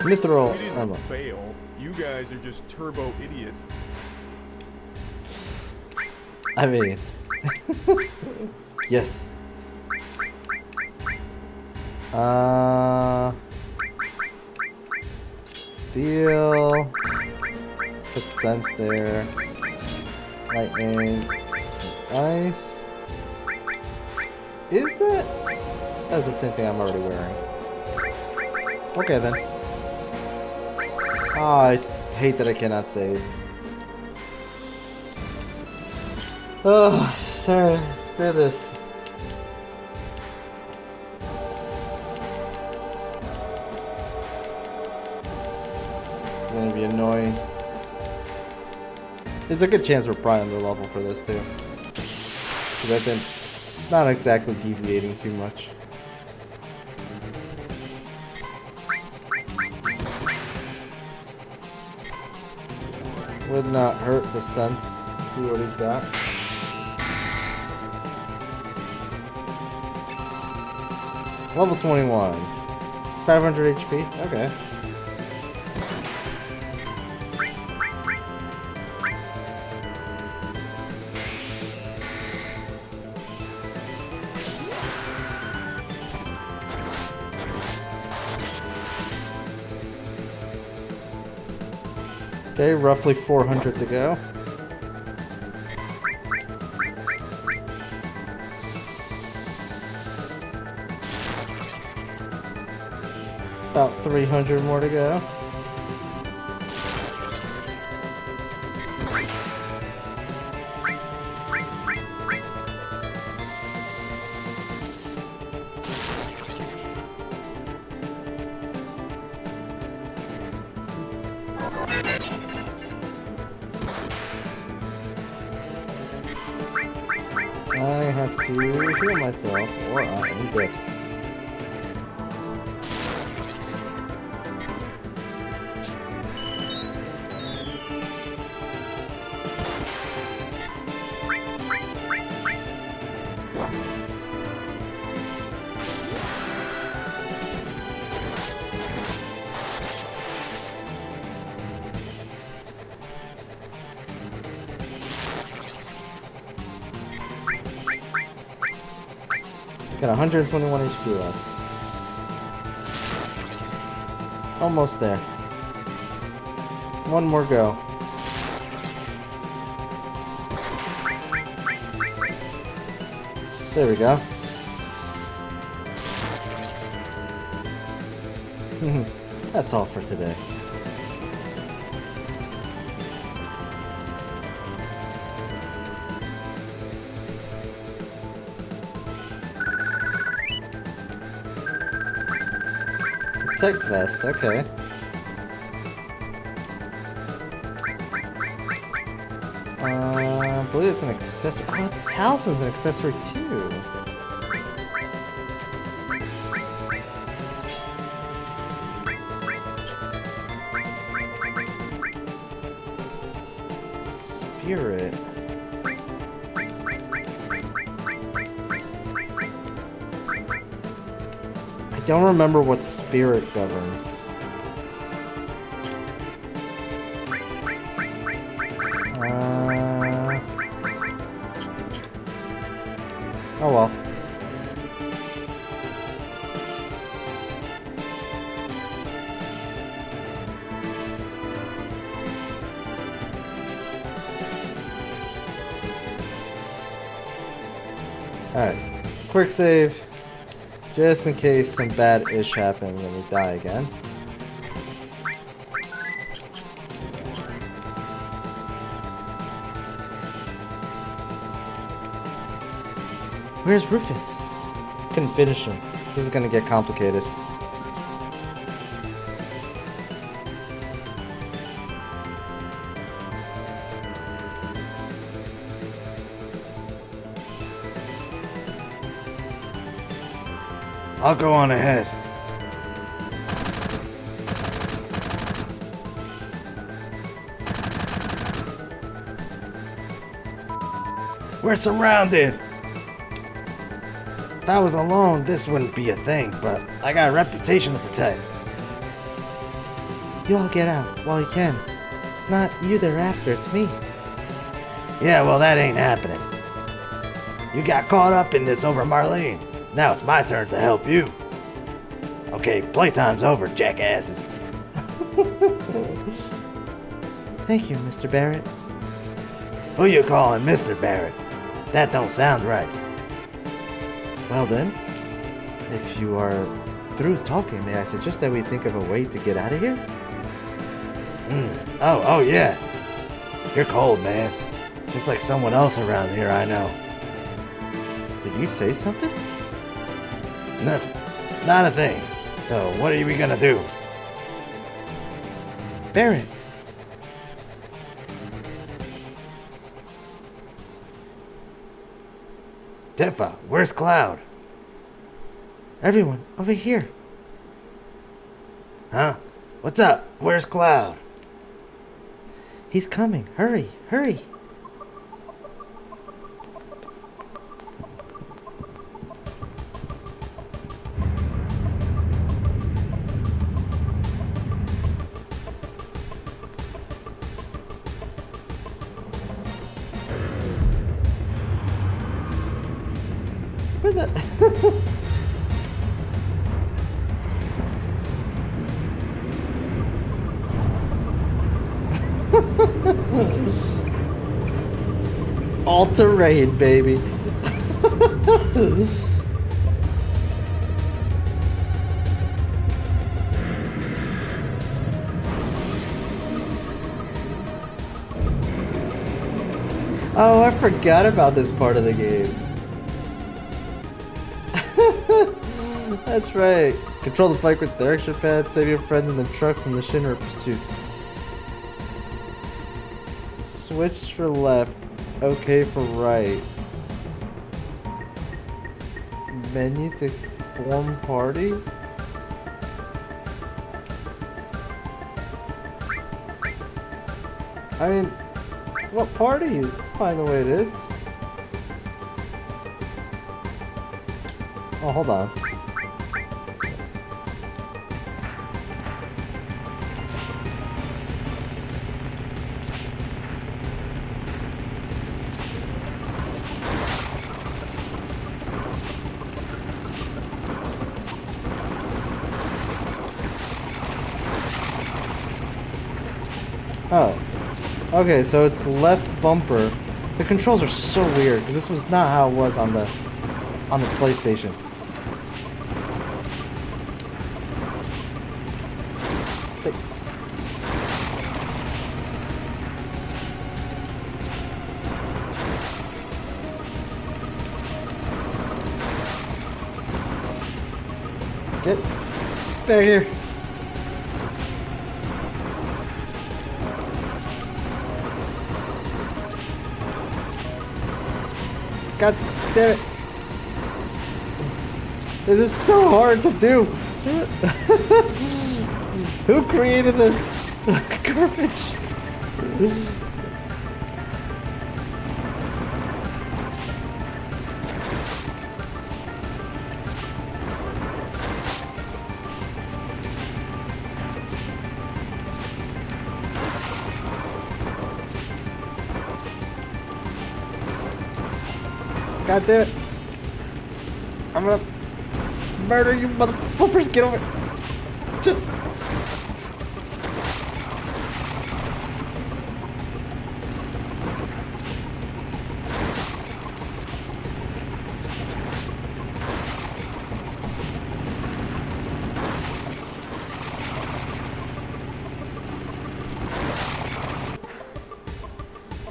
Mithril We didn't ammo. fail. You guys are just turbo idiots. I mean, yes. Steel. Put sense there. Lightning. Ice. Is that? That's the same thing I'm already wearing. Okay then. Oh, I hate that I cannot save. Oh, sorry. Let's do this. It's gonna be annoying. There's a good chance we're probably under level for this too. Because I've been not exactly deviating too much. Would not hurt to sense, see what he's got. Level 21. 500 HP, okay. Okay, roughly 400 to go. About 300 more to go. I have to heal myself, or I am dead. Got 121 HP left. Almost there. One more go. There we go. That's all for today. Protect vest, okay. I believe it's an accessory. Oh, the talisman's an accessory too. Spirit. I don't remember what spirit governs. Oh well. Alright. Quick save. Just in case some bad ish happens and we die again. Where's Rufus? Couldn't finish him. This is gonna get complicated. I'll go on ahead. We're surrounded! If I was alone, this wouldn't be a thing, but I got a reputation to protect. You all get out while you can. It's not you they're after, it's me. Yeah, well, that ain't happening. You got caught up in this over Marlene. Now it's my turn to help you. Okay, playtime's over, jackasses. Thank you, Mr. Barrett. Who you calling Mr. Barrett? That don't sound right. Well then, if you are through talking, may I suggest that we think of a way to get out of here? Oh yeah. You're cold, man. Just like someone else around here I know. Did you say something? Nothing. Not a thing. So what are we gonna do? Barrett! Tifa, where's Cloud? Everyone, over here. Huh? What's up? Where's Cloud? He's coming. Hurry, hurry. Where the... All terrain, baby. Oh, I forgot about this part of the game. That's right. Control the bike with direction pad, save your friends in the truck from the Shinra pursuits. Switch for left, okay for right. Menu to form party? I mean, what party? It's fine the way it is. Oh, hold on. Oh. Okay, so it's left bumper. The controls are so weird because this was not how it was on the PlayStation. Get back here. God damn it. This is so hard to do. Who created this garbage? God damn it. I'm gonna murder you motherfuckers. Get over it. Just...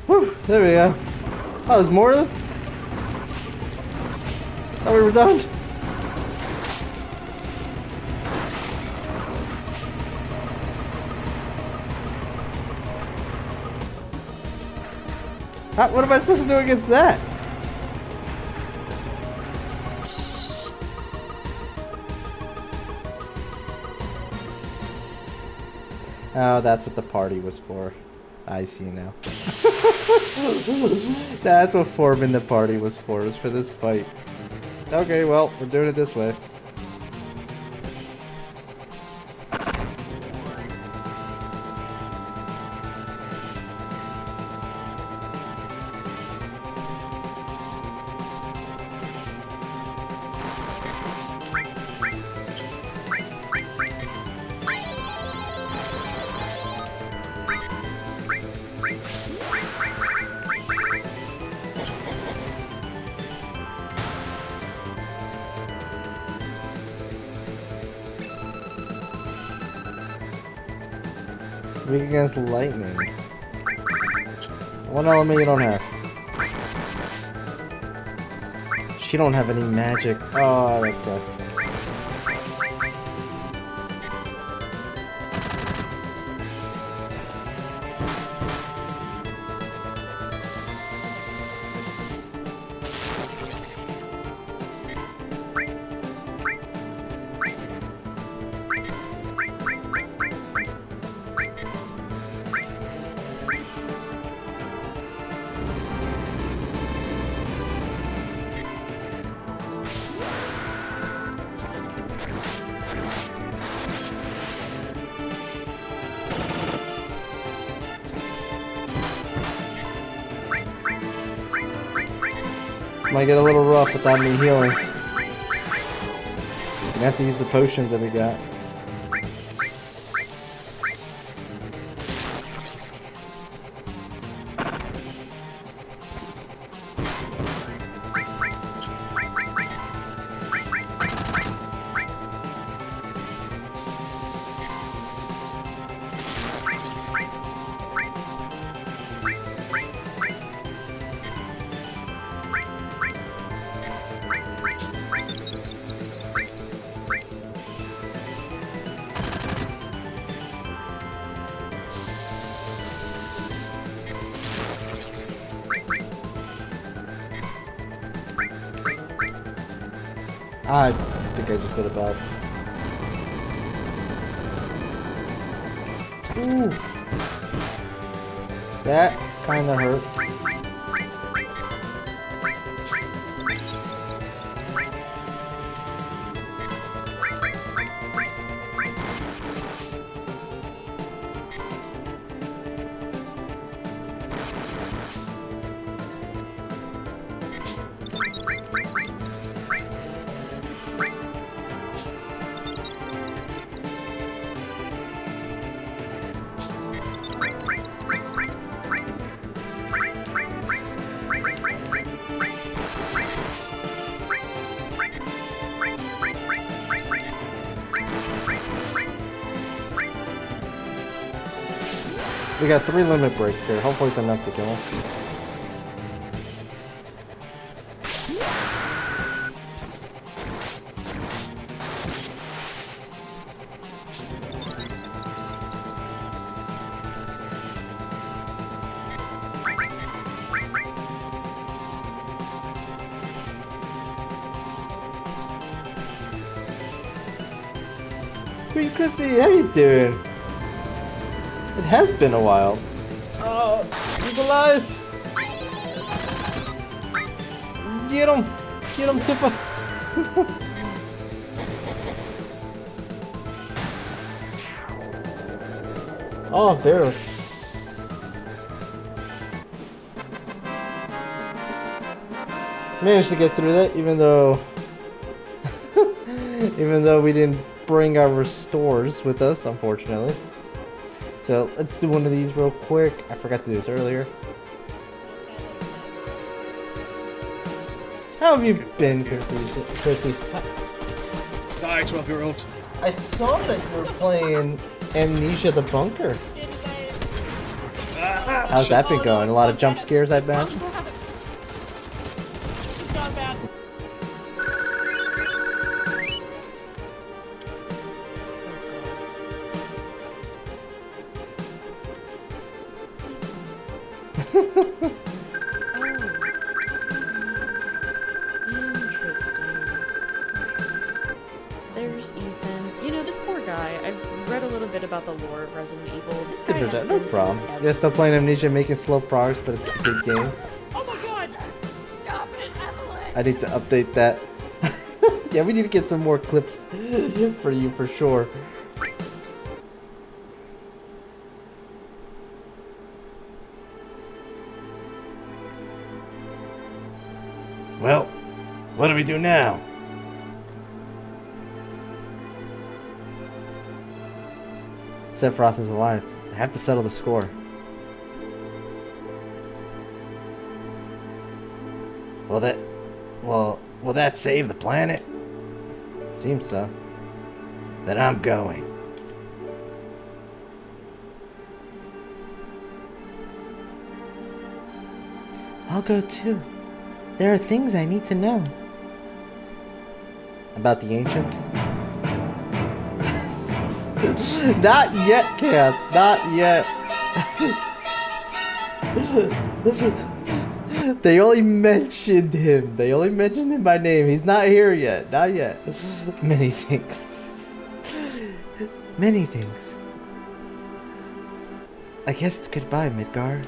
Whew, there we go. Oh, there's more of them? Thought we were done. What am I supposed to do against that? Oh, that's what the party was for. I see now. That's what forming the party was for this fight. Okay, well, we're doing it this way. Weak against lightning. One element you don't have. She don't have any magic. Oh, that sucks. Might get a little rough without me healing. Gonna have to use the potions that we got. I think I just did it bad. Ooh. That kinda hurt. We got 3 limit breaks here. Hopefully it's enough to kill him. Queen Chrissy, how you doing? It has been a while. Oh, he's alive! Get him! Get him, Tippa! Oh, barely. Managed to get through that, even though we didn't bring our restores with us, unfortunately. So let's do one of these real quick. I forgot to do this earlier. How have you been, Chrissy? Die, 12-year-olds. I saw that you were playing Amnesia the Bunker. How's that been going? A lot of jump scares, I imagine? There's Ethan. You know, this poor guy. I've read a little bit about the lore of Resident Evil. This guy has No been problem. through Yeah, still playing Amnesia, making slow progress, but it's a good game. Oh my god! Stop it, Evelyn! I need to update that. Yeah, we need to get some more clips for you for sure. Well, what do we do now? Sephiroth is alive. I have to settle the score. Will that save the planet? Seems so. Then I'm going. I'll go too. There are things I need to know. About the ancients? Not yet, Cass. Not yet. They only mentioned him. They only mentioned him by name. He's not here yet. Not yet. Many things. Many things. I guess it's goodbye, Midgar.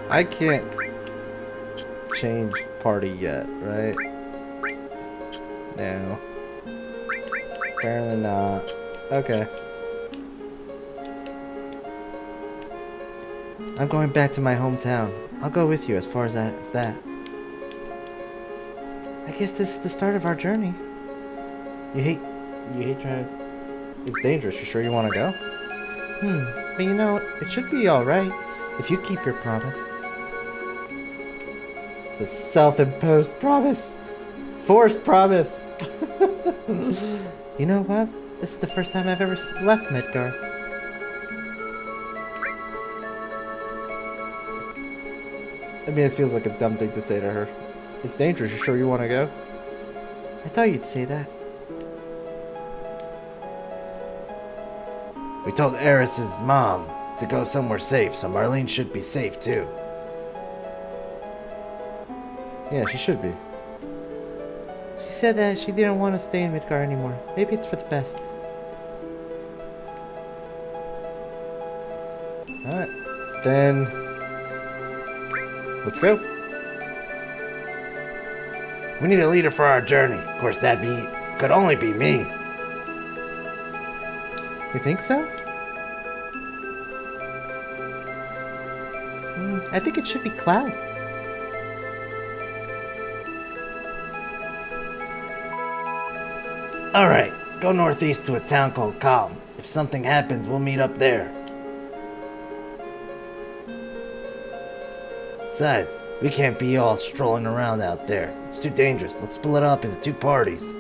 I can't change party yet, right? No. Apparently not. Okay. I'm going back to my hometown. I'll go with you as far as that. I guess this is the start of our journey. You hate trying to... It's dangerous. You sure you want to go? But you know, it should be alright if you keep your promise. It's a self-imposed promise. Forced promise. You know what? This is the first time I've ever left Midgar. I mean, it feels like a dumb thing to say to her. It's dangerous. You sure you want to go? I thought you'd say that. We told Eris's mom to go somewhere safe, so Marlene should be safe too. Yeah, she should be. She said that she didn't want to stay in Midgar anymore. Maybe it's for the best. Alright. Then... let's go. We need a leader for our journey. Of course, could only be me. You think so? I think it should be Cloud. Alright, go northeast to a town called Calm. If something happens, we'll meet up there. Besides, we can't be all strolling around out there. It's too dangerous. Let's split up into 2 parties.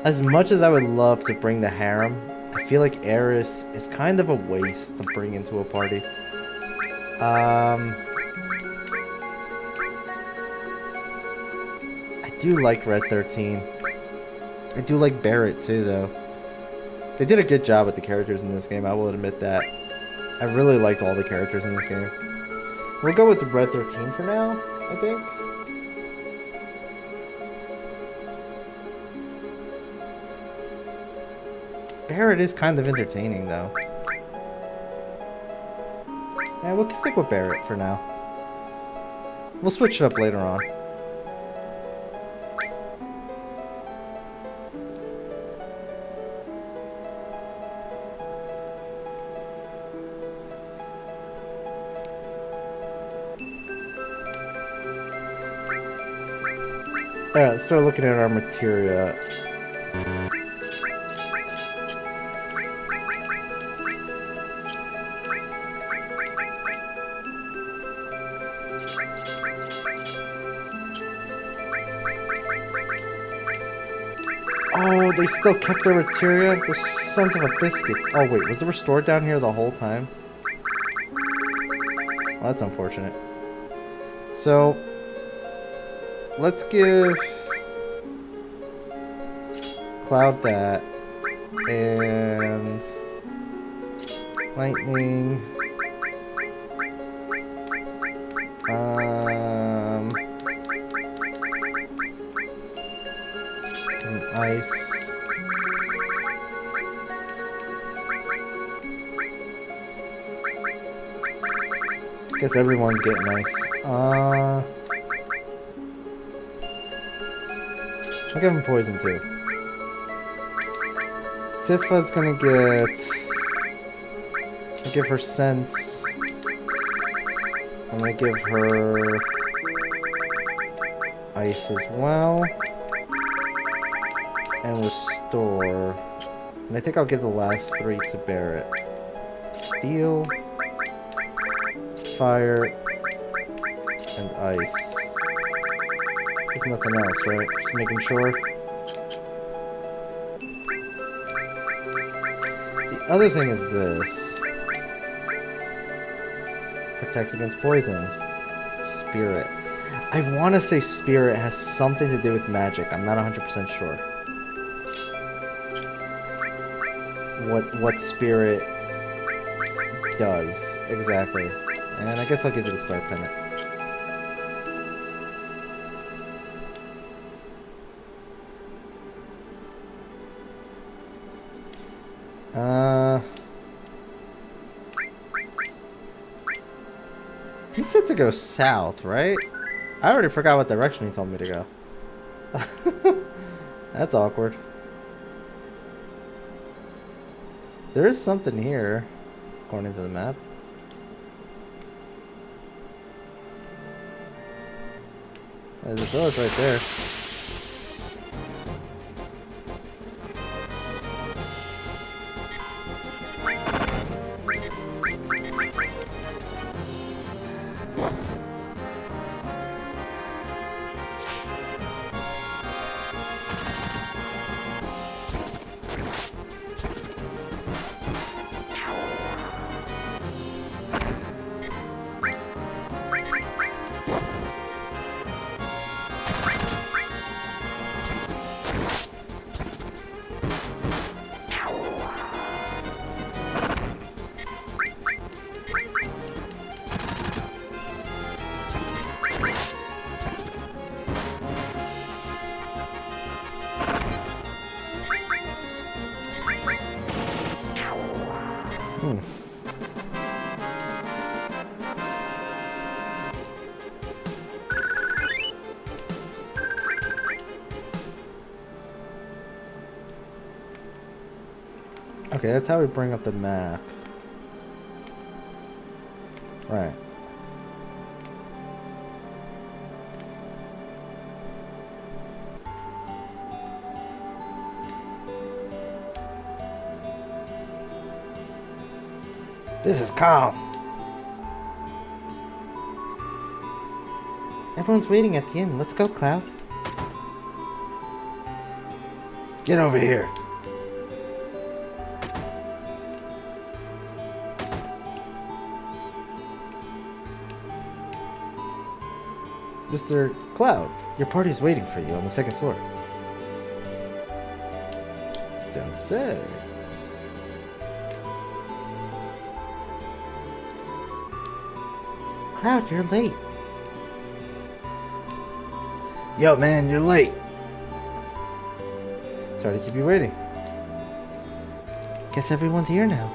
As much as I would love to bring the harem, I feel like Eris is kind of a waste to bring into a party. I do like Red 13. I do like Barrett too, though. They did a good job with the characters in this game, I will admit that. I really liked all the characters in this game. We'll go with the Red 13 for now, I think. Barrett is kind of entertaining, though. Yeah, we'll stick with Barrett for now. We'll switch it up later on. Alright, let's start looking at our materia. Oh, they still kept their materia? Those sons of a biscuits. Oh wait, was the restore down here the whole time? Well, that's unfortunate. So, let's give Cloud that, and Lightning, and Ice. Guess everyone's getting ice. I'll give him poison too. Tifa's gonna get... I'll give her sense. I'm gonna give her ice as well. and restore. And I think I'll give the last 3 to Barrett. Steel, fire, and ice. There's nothing else, right? Just making sure. The other thing is this. Protects against poison. Spirit. I want to say spirit has something to do with magic. I'm not 100% sure. What spirit does exactly. And I guess I'll give you the star pennant. He said to go south, right? I already forgot what direction he told me to go. That's awkward. There is something here, according to the map. There's a village right there. Okay, that's how we bring up the map. Right. This is calm. Everyone's waiting at the inn. Let's go, Cloud. Get over here. Mr. Cloud, your party's waiting for you on the 2nd floor. Don't say. Cloud, you're late. Yo, man, you're late. Sorry to keep you waiting. Guess everyone's here now.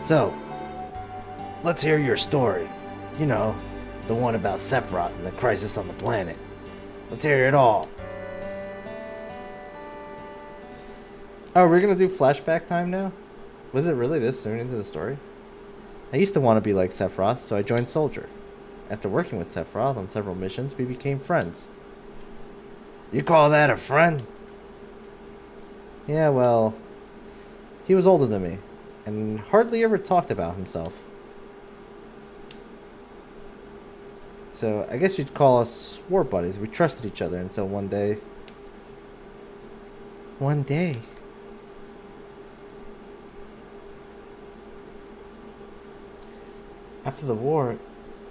So, let's hear your story. You know, the one about Sephiroth and the crisis on the planet. Let's hear it all. Oh, we're gonna do flashback time now? Was it really this soon into the story? I used to want to be like Sephiroth, so I joined Soldier. After working with Sephiroth on several missions, we became friends. You call that a friend? Yeah, well, he was older than me, and hardly ever talked about himself. So, I guess you'd call us war buddies. We trusted each other until one day... One day? After the war,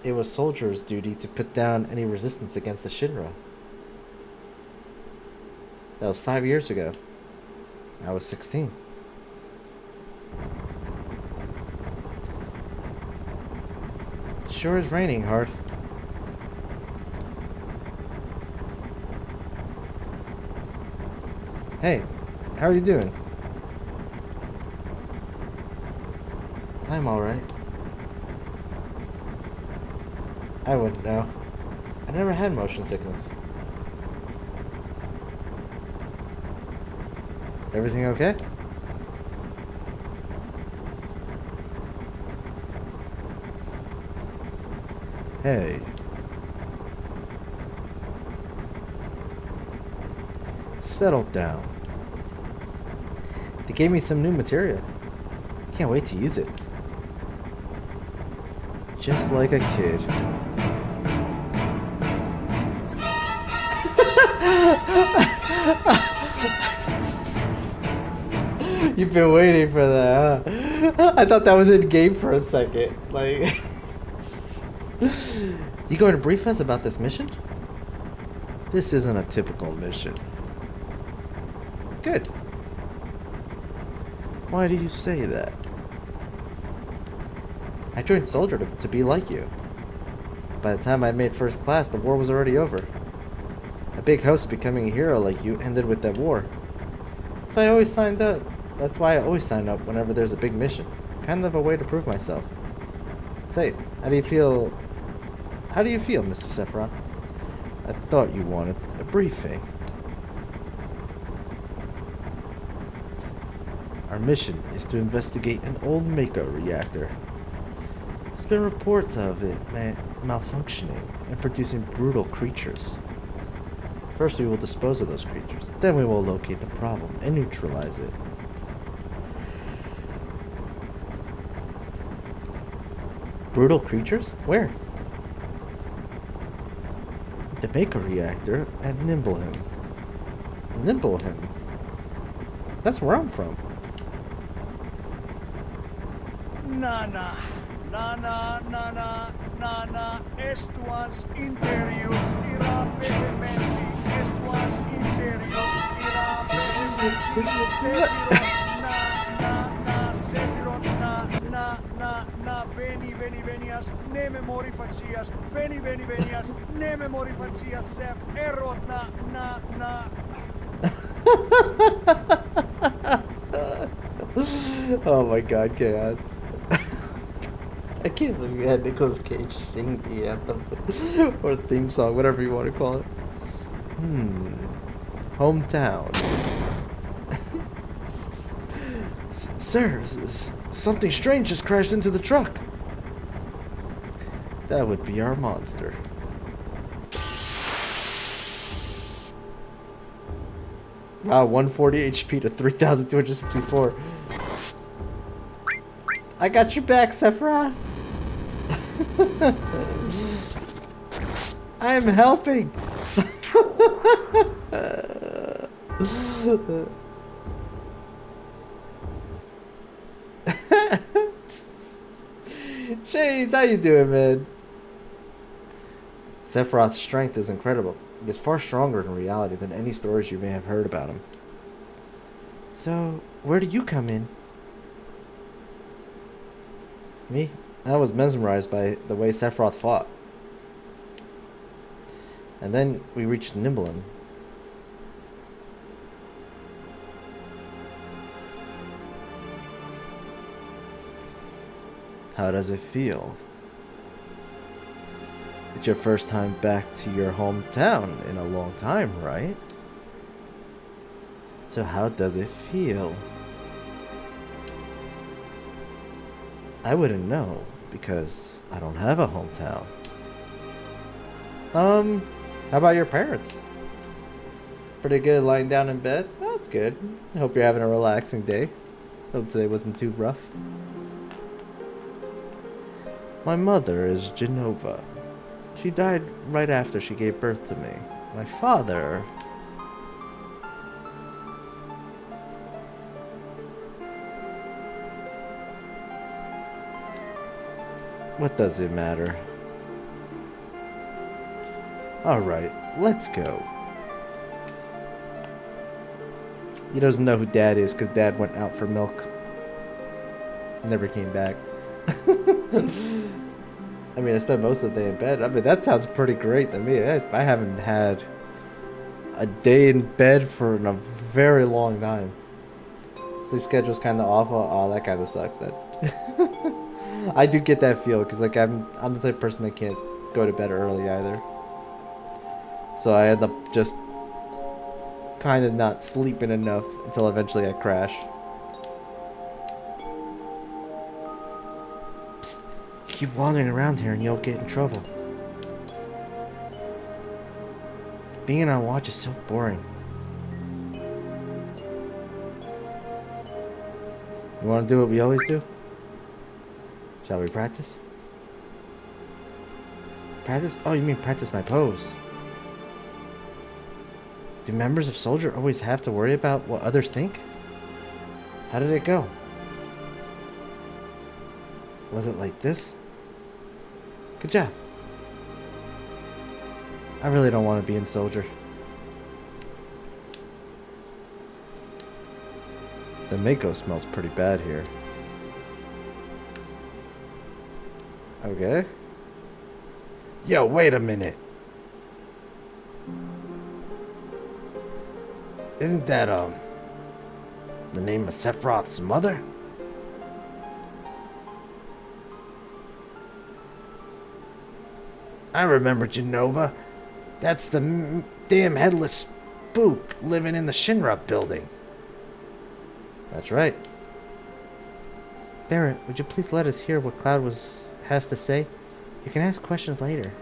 it was Soldier's duty to put down any resistance against the Shinra. That was 5 years ago. I was 16. It sure is raining hard. Hey, how are you doing? I'm alright. I wouldn't know. I never had motion sickness. Everything okay? Hey. settle down. They gave me some new material. Can't wait to use it. Just like a kid. You've been waiting for that, huh? I thought that was in game for a second. Like, you going to brief us about this mission? This isn't a typical mission. Good. Why do you say that? I joined soldier to be like you. By the time I made first class, the war was already over. A big host of becoming a hero like you ended with that war. So I always signed up. That's why I always sign up whenever there's a big mission. Kind of a way to prove myself. Say, how do you feel? How do you feel, Mr. Sephiroth? I thought you wanted a briefing. Our mission is to investigate an old Mako reactor. There's been reports of it malfunctioning and producing brutal creatures. First, we will dispose of those creatures. Then we will locate the problem and neutralize it. Brutal creatures? Where? The Mako reactor at Nimbleham. Nimbleham? That's where I'm from. Nana, estuans interius ira pehementi, estuans interius ira pehementi, Sephiroth, venias, ne memori facias, venias, ne memori facias, Sef, erot, Oh my god, Chaos. I can't believe you had Nicolas Cage sing the anthem or theme song, whatever you want to call it. Hometown. Sir, something strange just crashed into the truck. That would be our monster. Wow, 140 HP to 3,264. I got your back, Sephiroth. I'm helping. Shades, how you doing, man? Sephiroth's strength is incredible. He is far stronger in reality than any stories you may have heard about him. So, where do you come in? Me? I was mesmerized by the way Sephiroth fought. And then we reached Nimbleham. How does it feel? It's your first time back to your hometown in a long time, right? So how does it feel? I wouldn't know, because I don't have a hometown. How about your parents? Pretty good lying down in bed? Oh, that's good. I hope you're having a relaxing day. Hope today wasn't too rough. My mother is Genova. She died right after she gave birth to me. My father... What does it matter? Alright, let's go. He doesn't know who Dad is because Dad went out for milk. Never came back. I mean, I spent most of the day in bed. I mean, that sounds pretty great to me. I haven't had a day in bed for a very long time. Sleep schedule's kind of awful. Oh, that kind of sucks. That I do get that feel because like I'm the type of person that can't go to bed early either. So I end up just kind of not sleeping enough until eventually I crash. Psst, you keep wandering around here and you'll get in trouble. Being on watch is so boring. You want to do what we always do? Shall we practice? Practice? Oh, you mean practice my pose. Do members of Soldier always have to worry about what others think? How did it go? Was it like this? Good job. I really don't want to be in Soldier. The Mako smells pretty bad here. Okay. Yo, wait a minute. Isn't that, the name of Sephiroth's mother? I remember Genova. That's the damn headless spook living in the Shinra building. That's right. Barrett, would you please let us hear what Cloud has to say? You can ask questions later.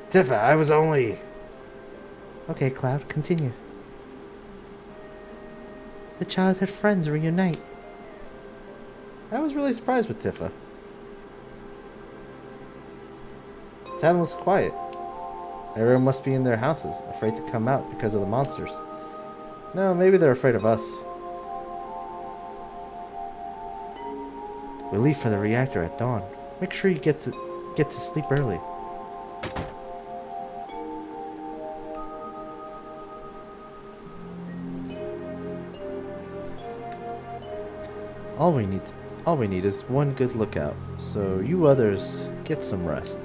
Tifa, I was only... Okay, Cloud, continue. The childhood friends reunite. I was really surprised with Tifa. Town was quiet. Everyone must be in their houses, afraid to come out because of the monsters. No, maybe they're afraid of us. We leave for the reactor at dawn. Make sure you get to sleep early. All we need is one good lookout. So you others get some rest.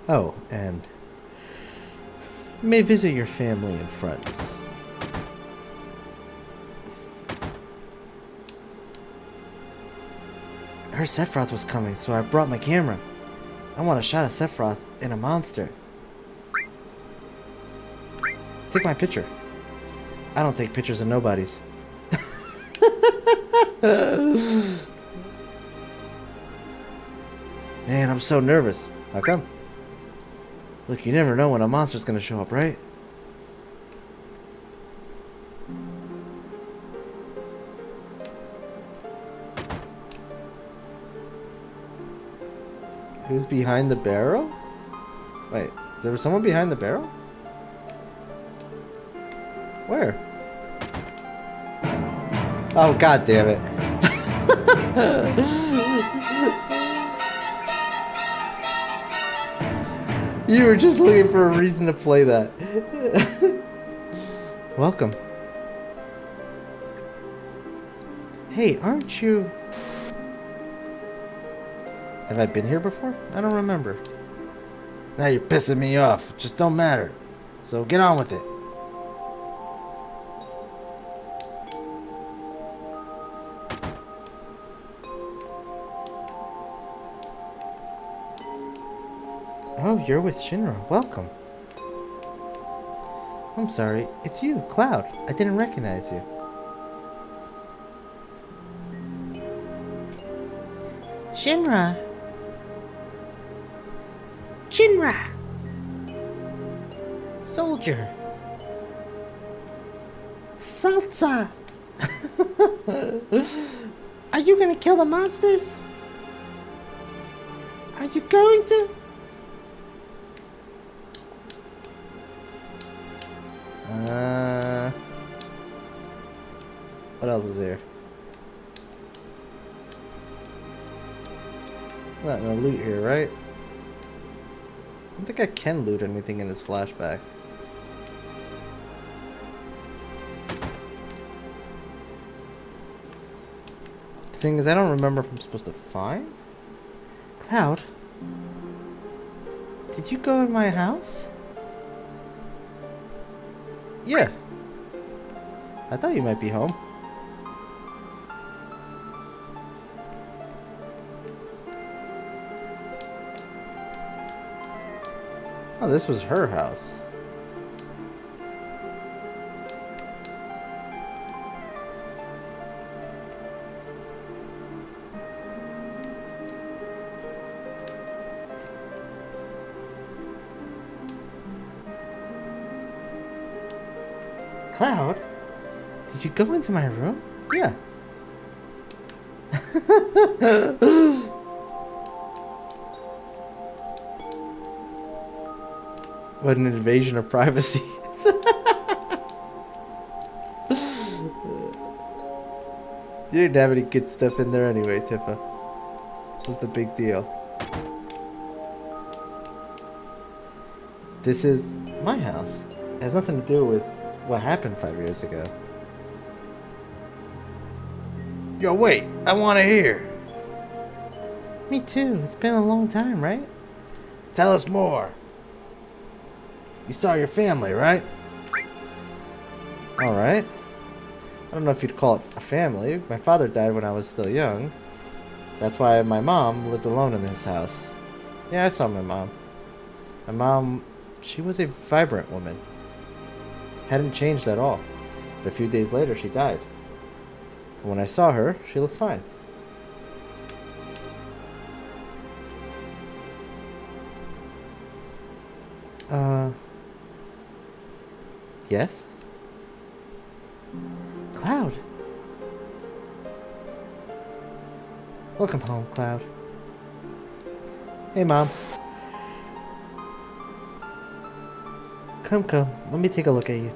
Oh, and you may visit your family and friends. I heard Sephiroth was coming, so I brought my camera. I want a shot of Sephiroth and a monster. Take my picture. I don't take pictures of nobodies. Man, I'm so nervous. How come? Look, you never know when a monster's gonna show up, right? Who's behind the barrel? Wait, there was someone behind the barrel? Where? Oh, god damn it. You were just looking for a reason to play that. Welcome. Hey, aren't you... Have I been here before? I don't remember. Now you're pissing me off. It just don't matter. So get on with it. Oh, you're with Shinra. Welcome. I'm sorry. It's you, Cloud. I didn't recognize you. Shinra. Shinra. Soldier. Salsa. Are you gonna kill the monsters? Are you going to? What else is here? Not no loot here, right? I don't think I can loot anything in this flashback. The thing is, I don't remember if I'm supposed to find. Cloud, did you go in my house? Yeah. I thought you might be home. Oh, this was her house. Cloud? Did you go into my room? Yeah. What an invasion of privacy. You didn't have any good stuff in there anyway, Tifa. What's the big deal? This is my house. It has nothing to do with what happened 5 years ago. Yo, wait, I want to hear. Me too. It's been a long time, right? Tell us more. You saw your family, right? Alright. I don't know if you'd call it a family. My father died when I was still young. That's why my mom lived alone in this house. Yeah, I saw my mom. My mom, she was a vibrant woman. Hadn't changed at all. But a few days later, she died. And when I saw her, she looked fine. Yes? Cloud. Welcome home, Cloud. Hey, Mom. Come. Let me take a look at you.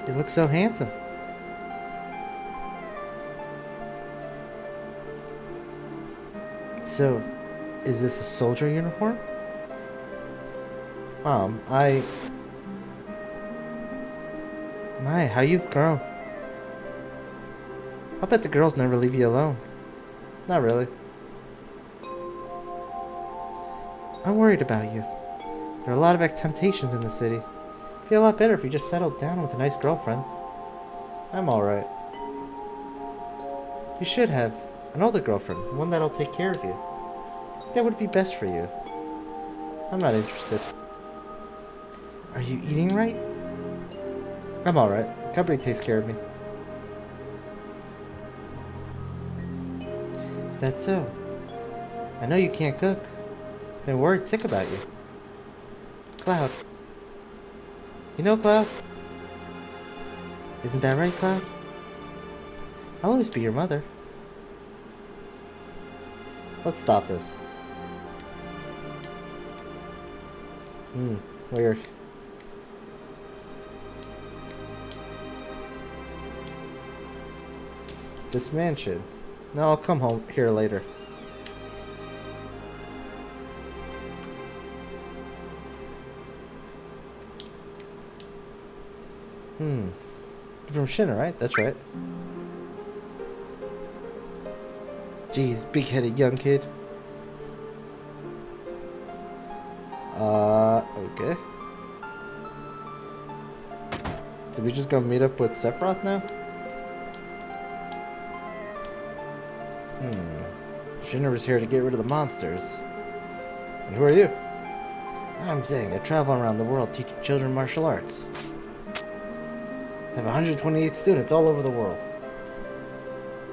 You look so handsome. So, is this a soldier uniform? Mom, My, how you've grown. I'll bet the girls never leave you alone. Not really. I'm worried about you. There are a lot of temptations in the city. It'd be a lot better if you just settled down with a nice girlfriend. I'm alright. You should have an older girlfriend, one that'll take care of you. That would be best for you. I'm not interested. Are you eating right? I'm alright. The company takes care of me. Is that so? I know you can't cook. I've been worried sick about you. Cloud. You know, Cloud? Isn't that right, Cloud? I'll always be your mother. Let's stop this. Weird. This mansion. No, I'll come home here later. You're from Shinra, right? That's right. Jeez, big-headed young kid. Okay. Did we just go meet up with Sephiroth now? Shinra's here to get rid of the monsters. And who are you? I'm Zhang. I travel around the world teaching children martial arts. I have 128 students all over the world.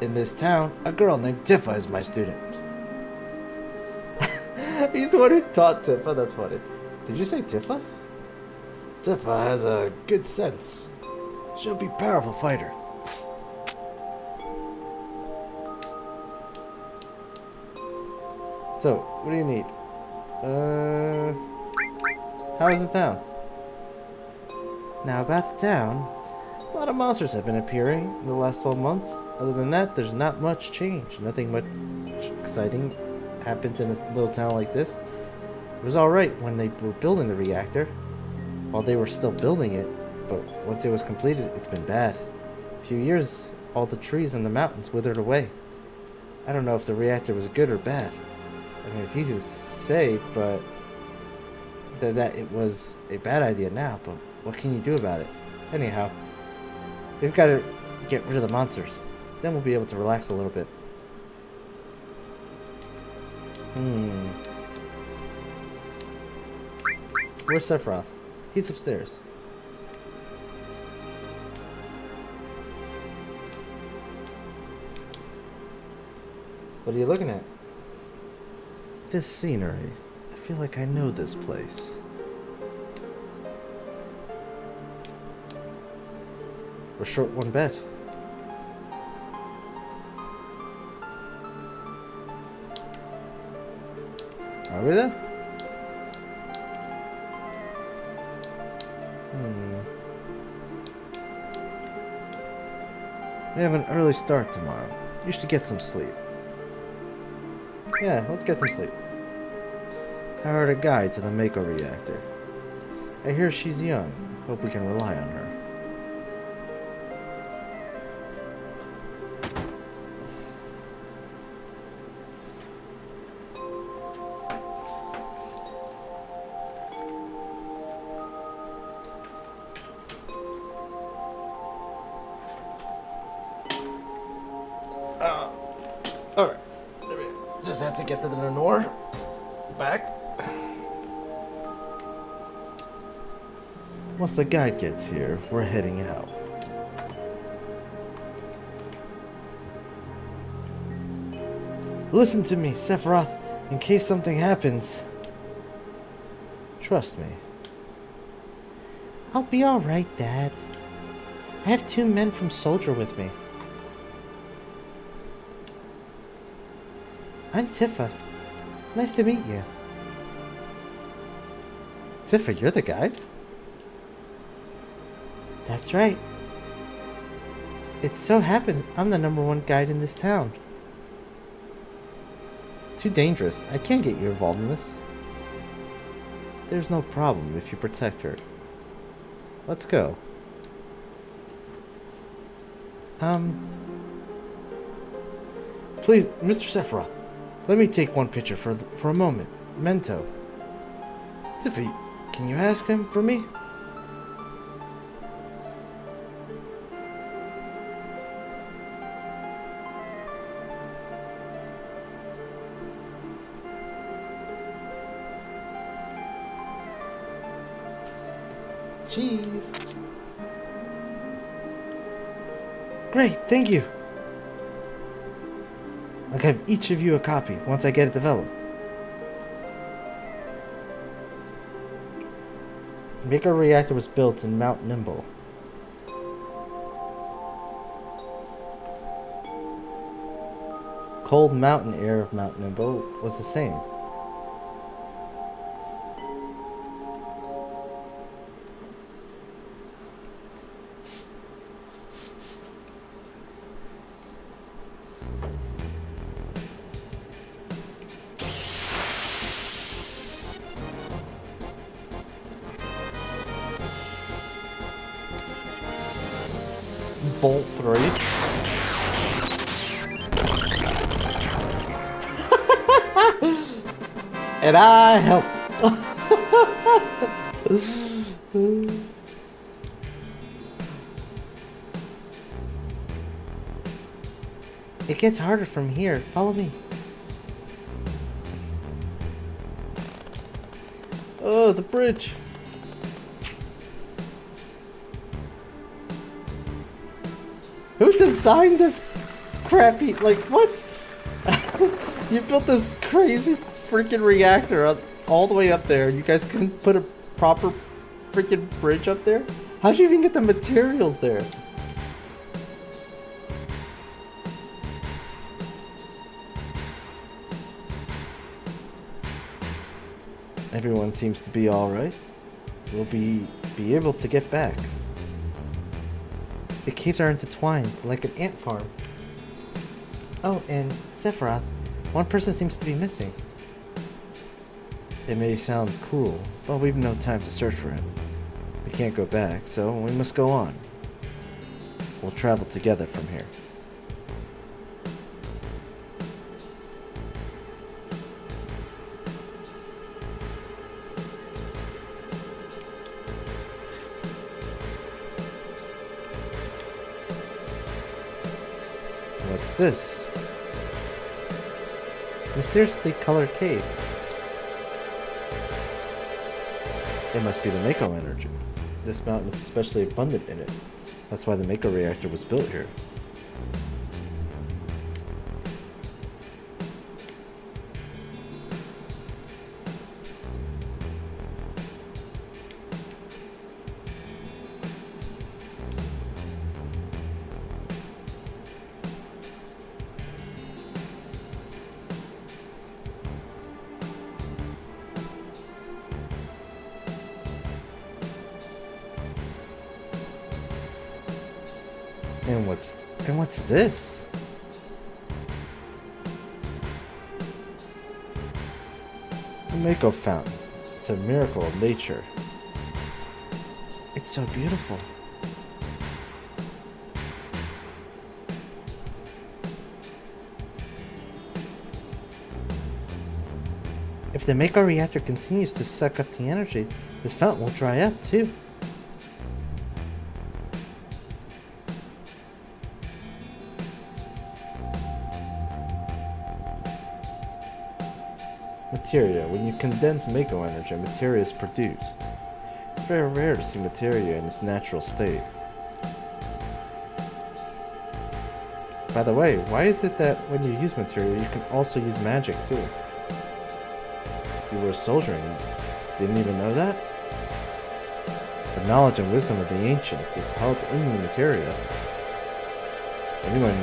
In this town, a girl named Tifa is my student. He's the one who taught Tifa. That's funny. Did you say Tifa? Tifa has a good sense. She'll be a powerful fighter. So, what do you need? How is the town? Now, about the town, a lot of monsters have been appearing in the last 12 months. Other than that, there's not much change. Nothing much exciting happens in a little town like this. It was alright when they were building the reactor, while they were still building it, but once it was completed, it's been bad. A few years, all the trees in the mountains withered away. I don't know if the reactor was good or bad. I mean, it's easy to say, but that it was a bad idea now, but what can you do about it? Anyhow, we've got to get rid of the monsters. Then we'll be able to relax a little bit. Where's Sephiroth? He's upstairs. What are you looking at? This scenery. I feel like I know this place. We're short one bed. Are we there? We have an early start tomorrow. You should get some sleep. Yeah, let's get some sleep. I heard a guide to the Mako reactor. I hear she's young. Hope we can rely on her. Alright. There we go. Just had to get to the Lenore. Back. Once the guide gets here, we're heading out. Listen to me, Sephiroth, in case something happens. Trust me. I'll be alright, Dad. I have 2 men from Soldier with me. I'm Tifa. Nice to meet you. Tifa, you're the guide? That's right. It so happens I'm the #1 guide in this town. It's too dangerous. I can't get you involved in this. There's no problem if you protect her. Let's go. Please, Mr. Sephiroth, let me take one picture for a moment. Mento. Tiffy, can you ask him for me? Cheese. Great, thank you. I'll give each of you a copy once I get it developed. The Mako reactor was built in Mount Nimble. Cold mountain air of Mount Nimble was the same. Bolt 3. And I help. It gets harder from here. Follow me. Oh, the bridge. Who designed this crappy, like, what? You built this crazy freaking reactor up, all the way up there. You guys couldn't put a proper freaking bridge up there? How'd you even get the materials there? Everyone seems to be alright. We'll be able to get back. The caves are intertwined, like an ant farm. Oh, and Sephiroth, one person seems to be missing. It may sound cruel, but we've no time to search for him. We can't go back, so we must go on. We'll travel together from here. What's this? Mysteriously colored cave. It must be the Mako energy. This mountain is especially abundant in it. That's why the Mako reactor was built here. And what's this? A Mako fountain. It's a miracle of nature. It's so beautiful. If the Mako reactor continues to suck up the energy, this fountain will dry up too. Materia. When you condense Mako energy, materia is produced. It's very rare to see materia in its natural state. By the way, why is it that when you use materia, you can also use magic too? You were a soldier and didn't even know that? The knowledge and wisdom of the ancients is held in the materia. Anyone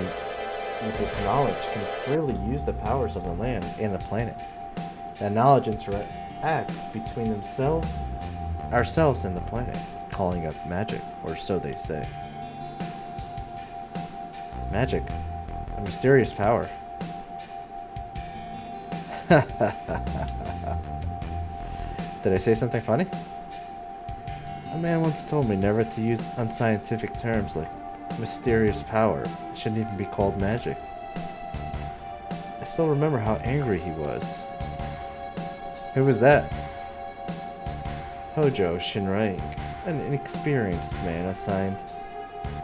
with this knowledge can freely use the powers of the land and the planet. That knowledge interacts between ourselves and the planet, calling up magic, or so they say. Magic, a mysterious power. Did I say something funny? A man once told me never to use unscientific terms like mysterious power. It shouldn't even be called magic. I still remember how angry he was. Who was that? Hojo Shinrai, an inexperienced man assigned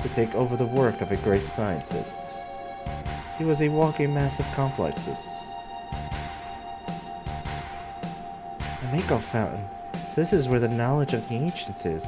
to take over the work of a great scientist. He was a walking mass of complexes. A Mako fountain. This is where the knowledge of the ancients is.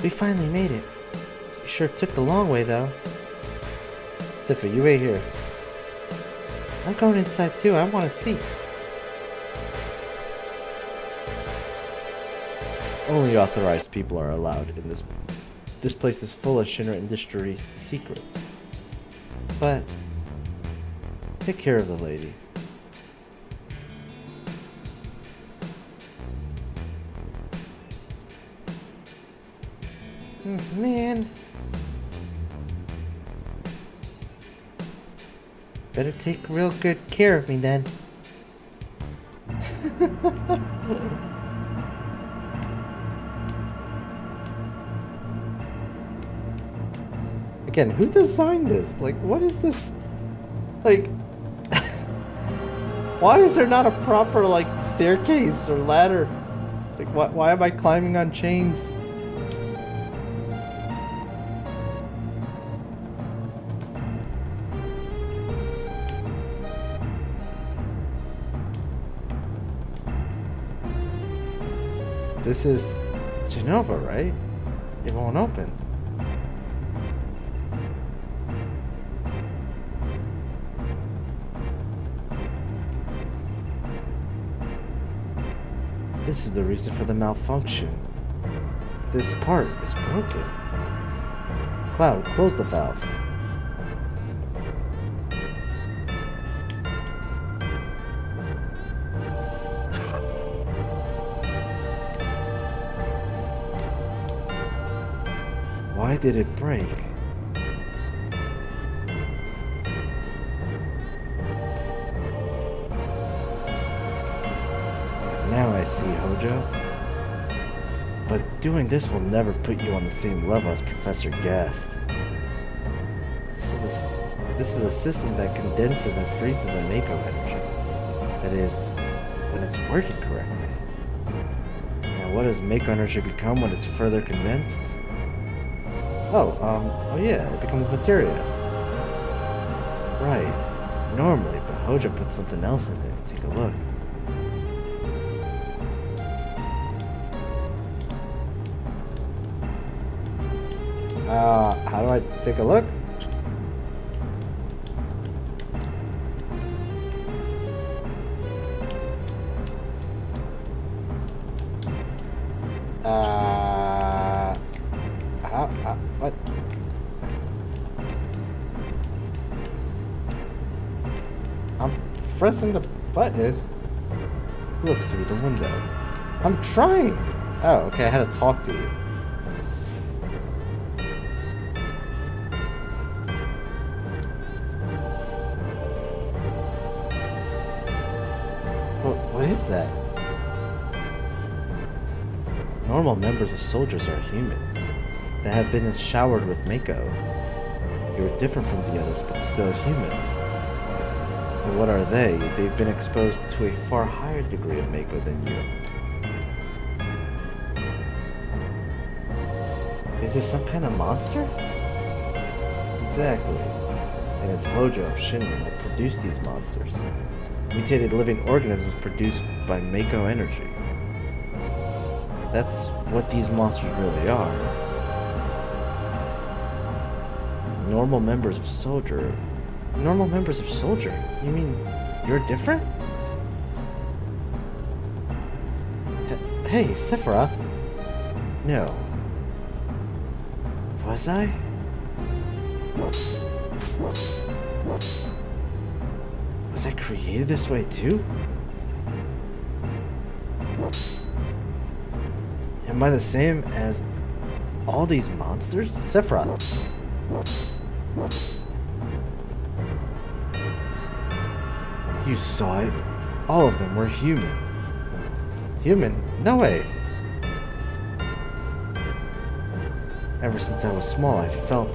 We finally made it. It sure took the long way, though. Tifa, you wait here. I'm going inside too. I want to see. Only authorized people are allowed in this. This place is full of Shinra Industries secrets. But take care of the lady. Man. Better take real good care of me then. Again, who designed this? Like, what is this? Like, why is there not a proper, like, staircase or ladder? Like, why am I climbing on chains? This is Genova, right? It won't open. This is the reason for the malfunction. This part is broken. Cloud, close the valve. Why did it break? Now I see, Hojo. But doing this will never put you on the same level as Professor Gast. This is a system that condenses and freezes the Mako energy. That is, when it's working correctly. Now what does Mako energy become when it's further condensed? Oh yeah, it becomes materia. Right. Normally, but Hojo put something else in there. Take a look. How do I take a look? What? I'm pressing the button. Look through the window. I'm trying. Oh, okay, I had to talk to you. What is that? Normal members of soldiers are humans that have been showered with Mako. You're different from the others, but still human. And what are they? They've been exposed to a far higher degree of Mako than you. Is this some kind of monster? Exactly. And it's Hojo of Shinra that produced these monsters. Mutated living organisms produced by Mako energy. That's what these monsters really are. Normal members of Soldier. Normal members of Soldier? You mean you're different? Hey, Sephiroth. No. Was I? Was I created this way too? Am I the same as all these monsters? Sephiroth. You saw it. All of them were human. Human? No way. Ever since I was small, I felt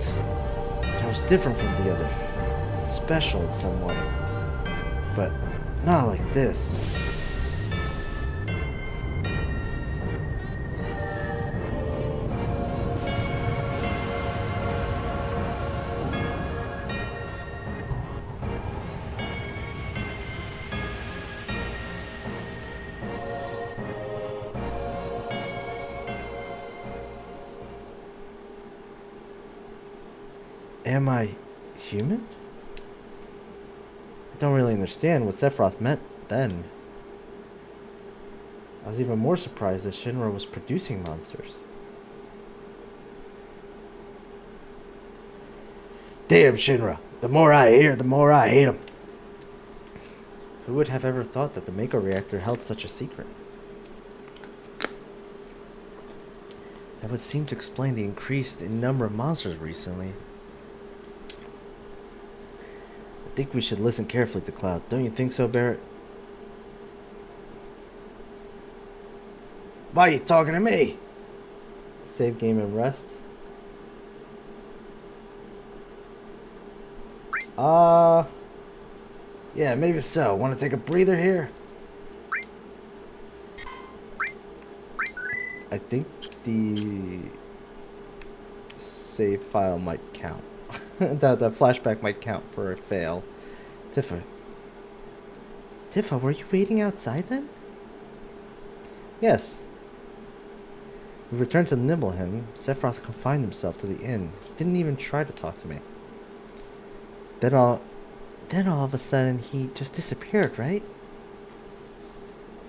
that I was different from the others. Special in some way. But not like this. Am I human? I don't really understand what Sephiroth meant then. I was even more surprised that Shinra was producing monsters. Damn Shinra! The more I hear, the more I hate him. Who would have ever thought that the Mako reactor held such a secret? That would seem to explain the increase in number of monsters recently. I think we should listen carefully to Cloud. Don't you think so, Barrett? Why are you talking to me? Save game and rest. Yeah, maybe so. Want to take a breather here? I think the save file might count. the flashback might count for a fail. Tifa, were you waiting outside then? Yes. We returned to Nibelheim. Sephiroth confined himself to the inn. He didn't even try to talk to me. Then all of a sudden he just disappeared, right?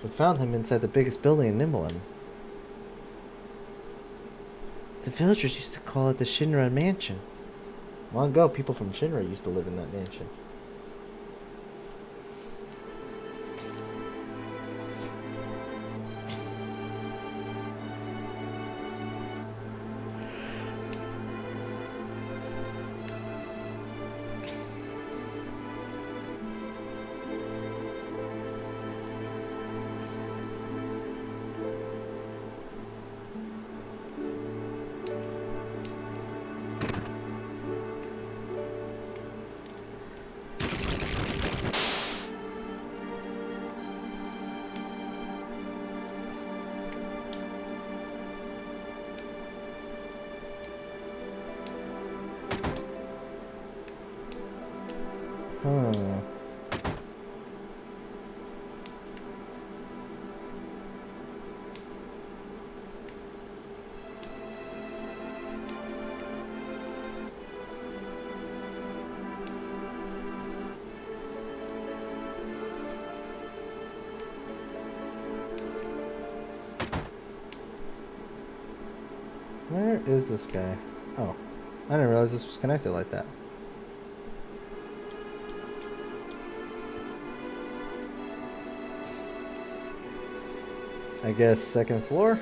We found him inside the biggest building in Nibelheim. The villagers used to call it the Shinra Mansion. Long ago, people from Shinra used to live in that mansion. Where is this guy? Oh, I didn't realize this was connected like that. I guess second floor?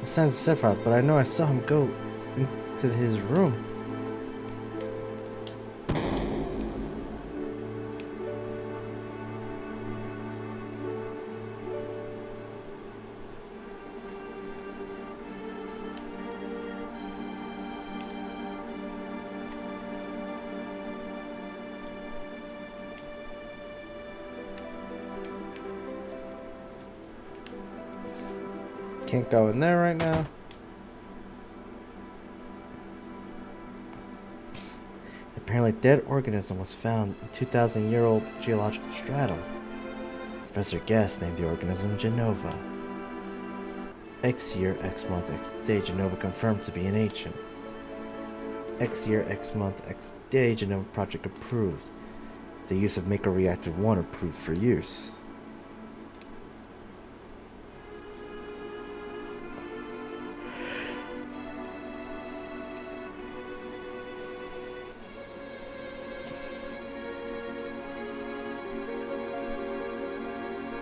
Sounds Sephiroth, but I know I saw him go into his room. Can't go in there right now. Apparently, dead organism was found in 2,000-year-old geological stratum. Professor Guest named the organism Genova. X year, X month, X day, Genova confirmed to be an ancient. X year, X month, X day, Genova project approved. The use of Mako Reactor 1 approved for use.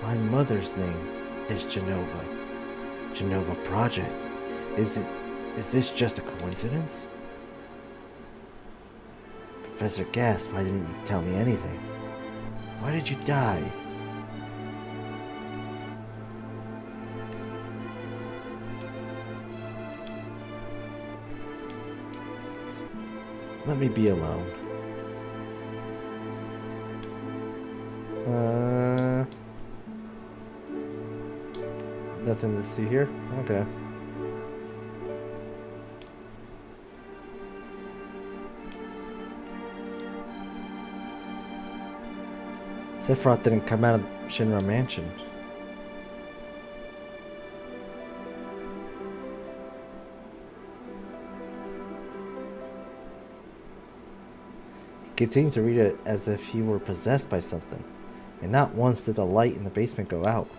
My mother's name is Genova. Genova Project. Is this just a coincidence? Professor Gast, why didn't you tell me anything? Why did you die? Let me be alone. Nothing to see here? Okay. Sephiroth didn't come out of Shinra Mansion. He continued to read it as if he were possessed by something, and not once did the light in the basement go out.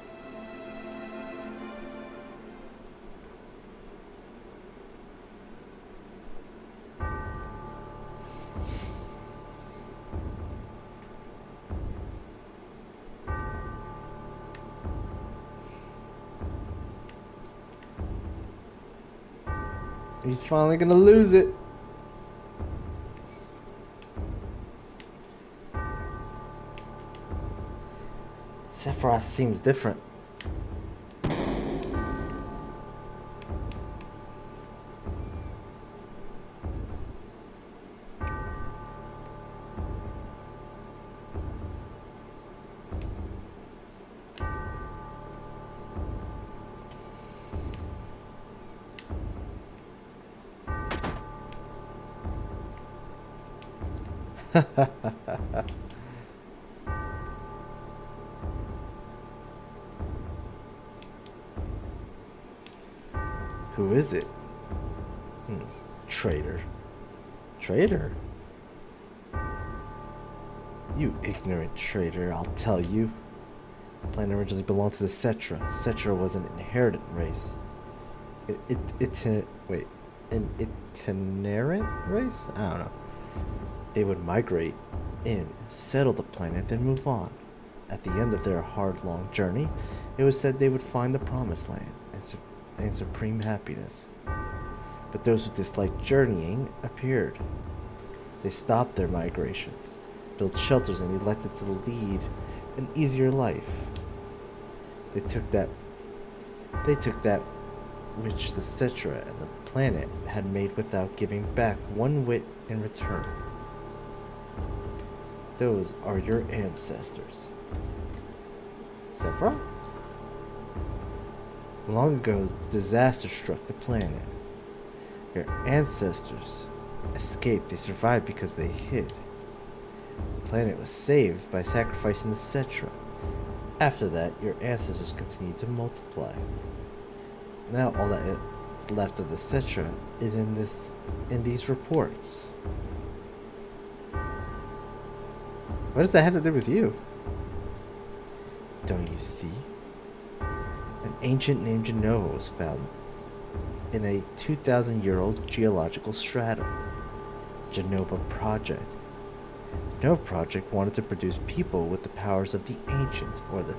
He's finally gonna lose it. Sephiroth seems different. Who is it? Traitor. Traitor? You ignorant traitor, I'll tell you. The planet originally belonged to the Cetra. Cetra was an inheritant race. An itinerant race? I don't know. They would migrate in, settle the planet, then move on. At the end of their hard, long journey, it was said they would find the Promised Land and supreme happiness. But those who disliked journeying appeared. They stopped their migrations, built shelters, and elected to lead an easier life. They took that which the Cetra and the planet had made without giving back one whit in return. Those are your ancestors. Sephiroth? Long ago, disaster struck the planet. Your ancestors escaped, they survived because they hid. The planet was saved by sacrificing the Cetra. After that, your ancestors continued to multiply. Now all that is left of the Cetra is in these reports. What does that have to do with you? Don't you see? An ancient named Genova was found in a 2,000-year-old geological stratum. The Genova Project. The Genova Project wanted to produce people with the powers of the ancients, or the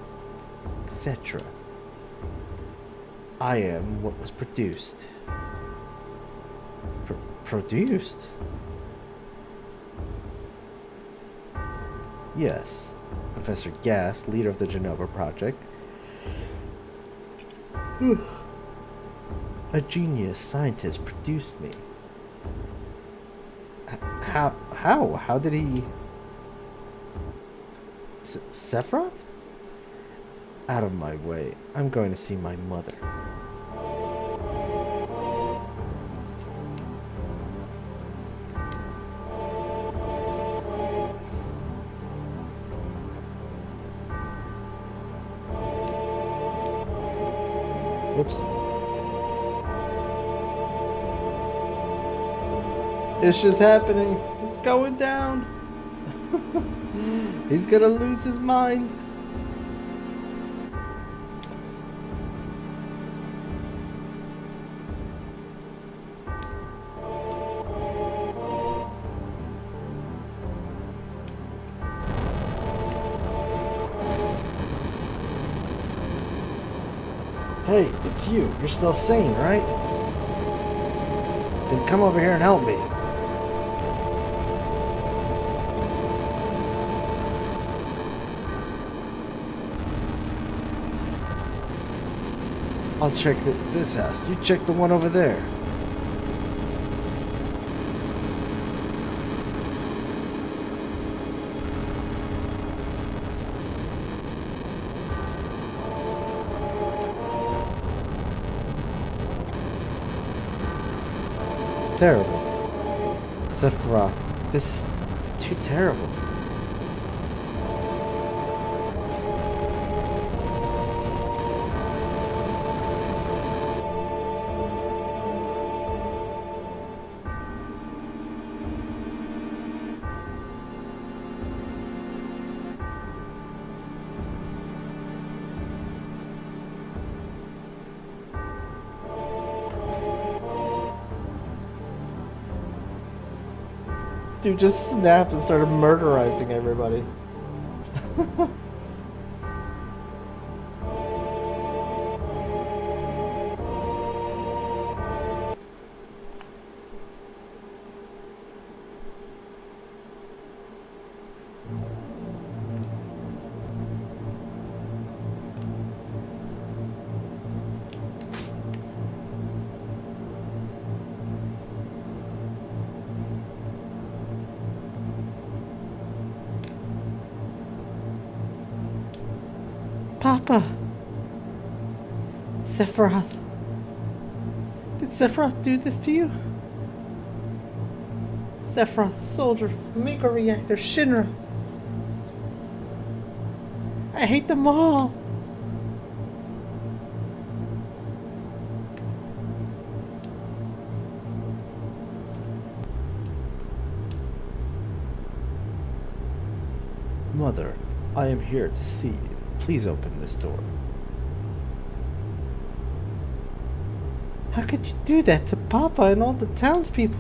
Cetra. I am what was produced. Produced? Yes. Professor Gass, leader of the Genova Project. A genius scientist produced me. How? How did he... Sephiroth? Out of my way. I'm going to see my mother. Whoops. It's just happening. It's going down. He's gonna lose his mind. Hey, it's you. You're still sane, right? Then come over here and help me. I'll check this house. You check the one over there. Terrible. Sephiroth, this is too terrible. Dude just snapped and started murderizing everybody. Papa! Sephiroth! Did Sephiroth do this to you? Sephiroth, Soldier, Mako Reactor, Shinra. I hate them all! Mother, I am here to see you. Please open this door. How could you do that to Papa and all the townspeople?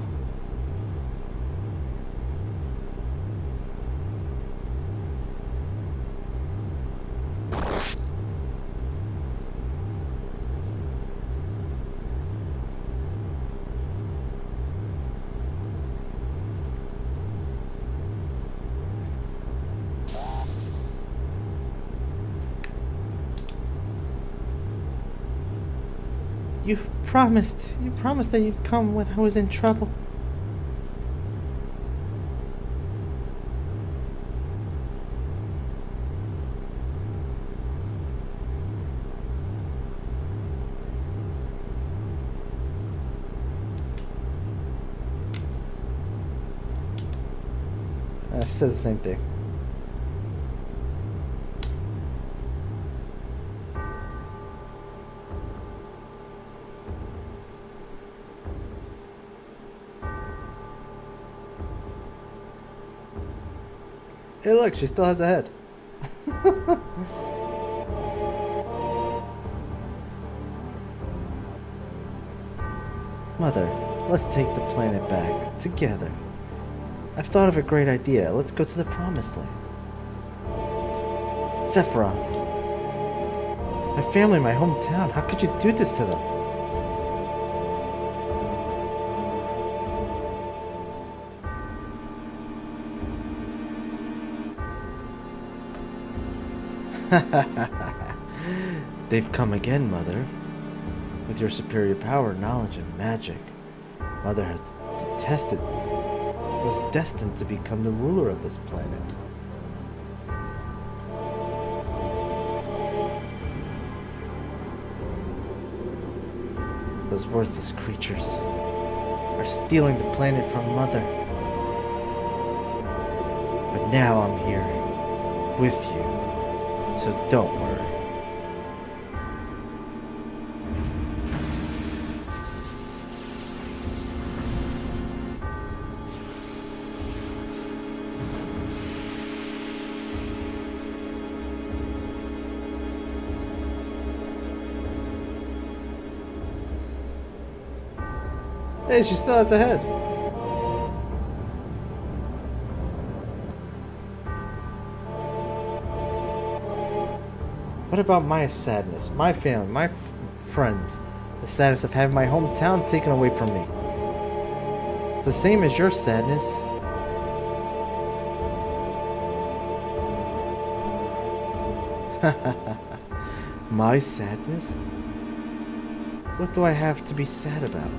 You promised that you'd come when I was in trouble. She says the same thing. Hey, look, she still has a head. Mother, let's take the planet back, together. I've thought of a great idea. Let's go to the Promised Land. Sephiroth. My family, my hometown. How could you do this to them? They've come again, Mother. With your superior power, knowledge, and magic. Mother has was destined to become the ruler of this planet. Those worthless creatures are stealing the planet from Mother. But now I'm here, with you, so don't worry. Hey, she still has a head. What about my sadness, my family, my friends? The sadness of having my hometown taken away from me. It's the same as your sadness. My sadness? What do I have to be sad about?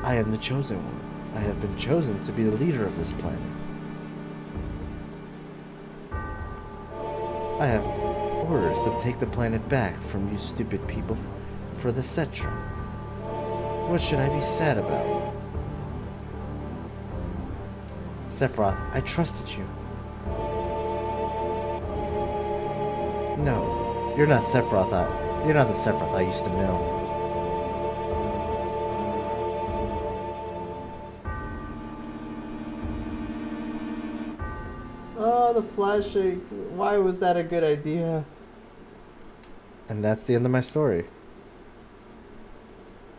I am the chosen one. I have been chosen to be the leader of this planet. I have orders to take the planet back from you stupid people for the Cetra. What should I be sad about? Sephiroth, I trusted you. No, you're not Sephiroth. You're not the Sephiroth I used to know. Oh, the flashing. Why was that a good idea? And that's the end of my story.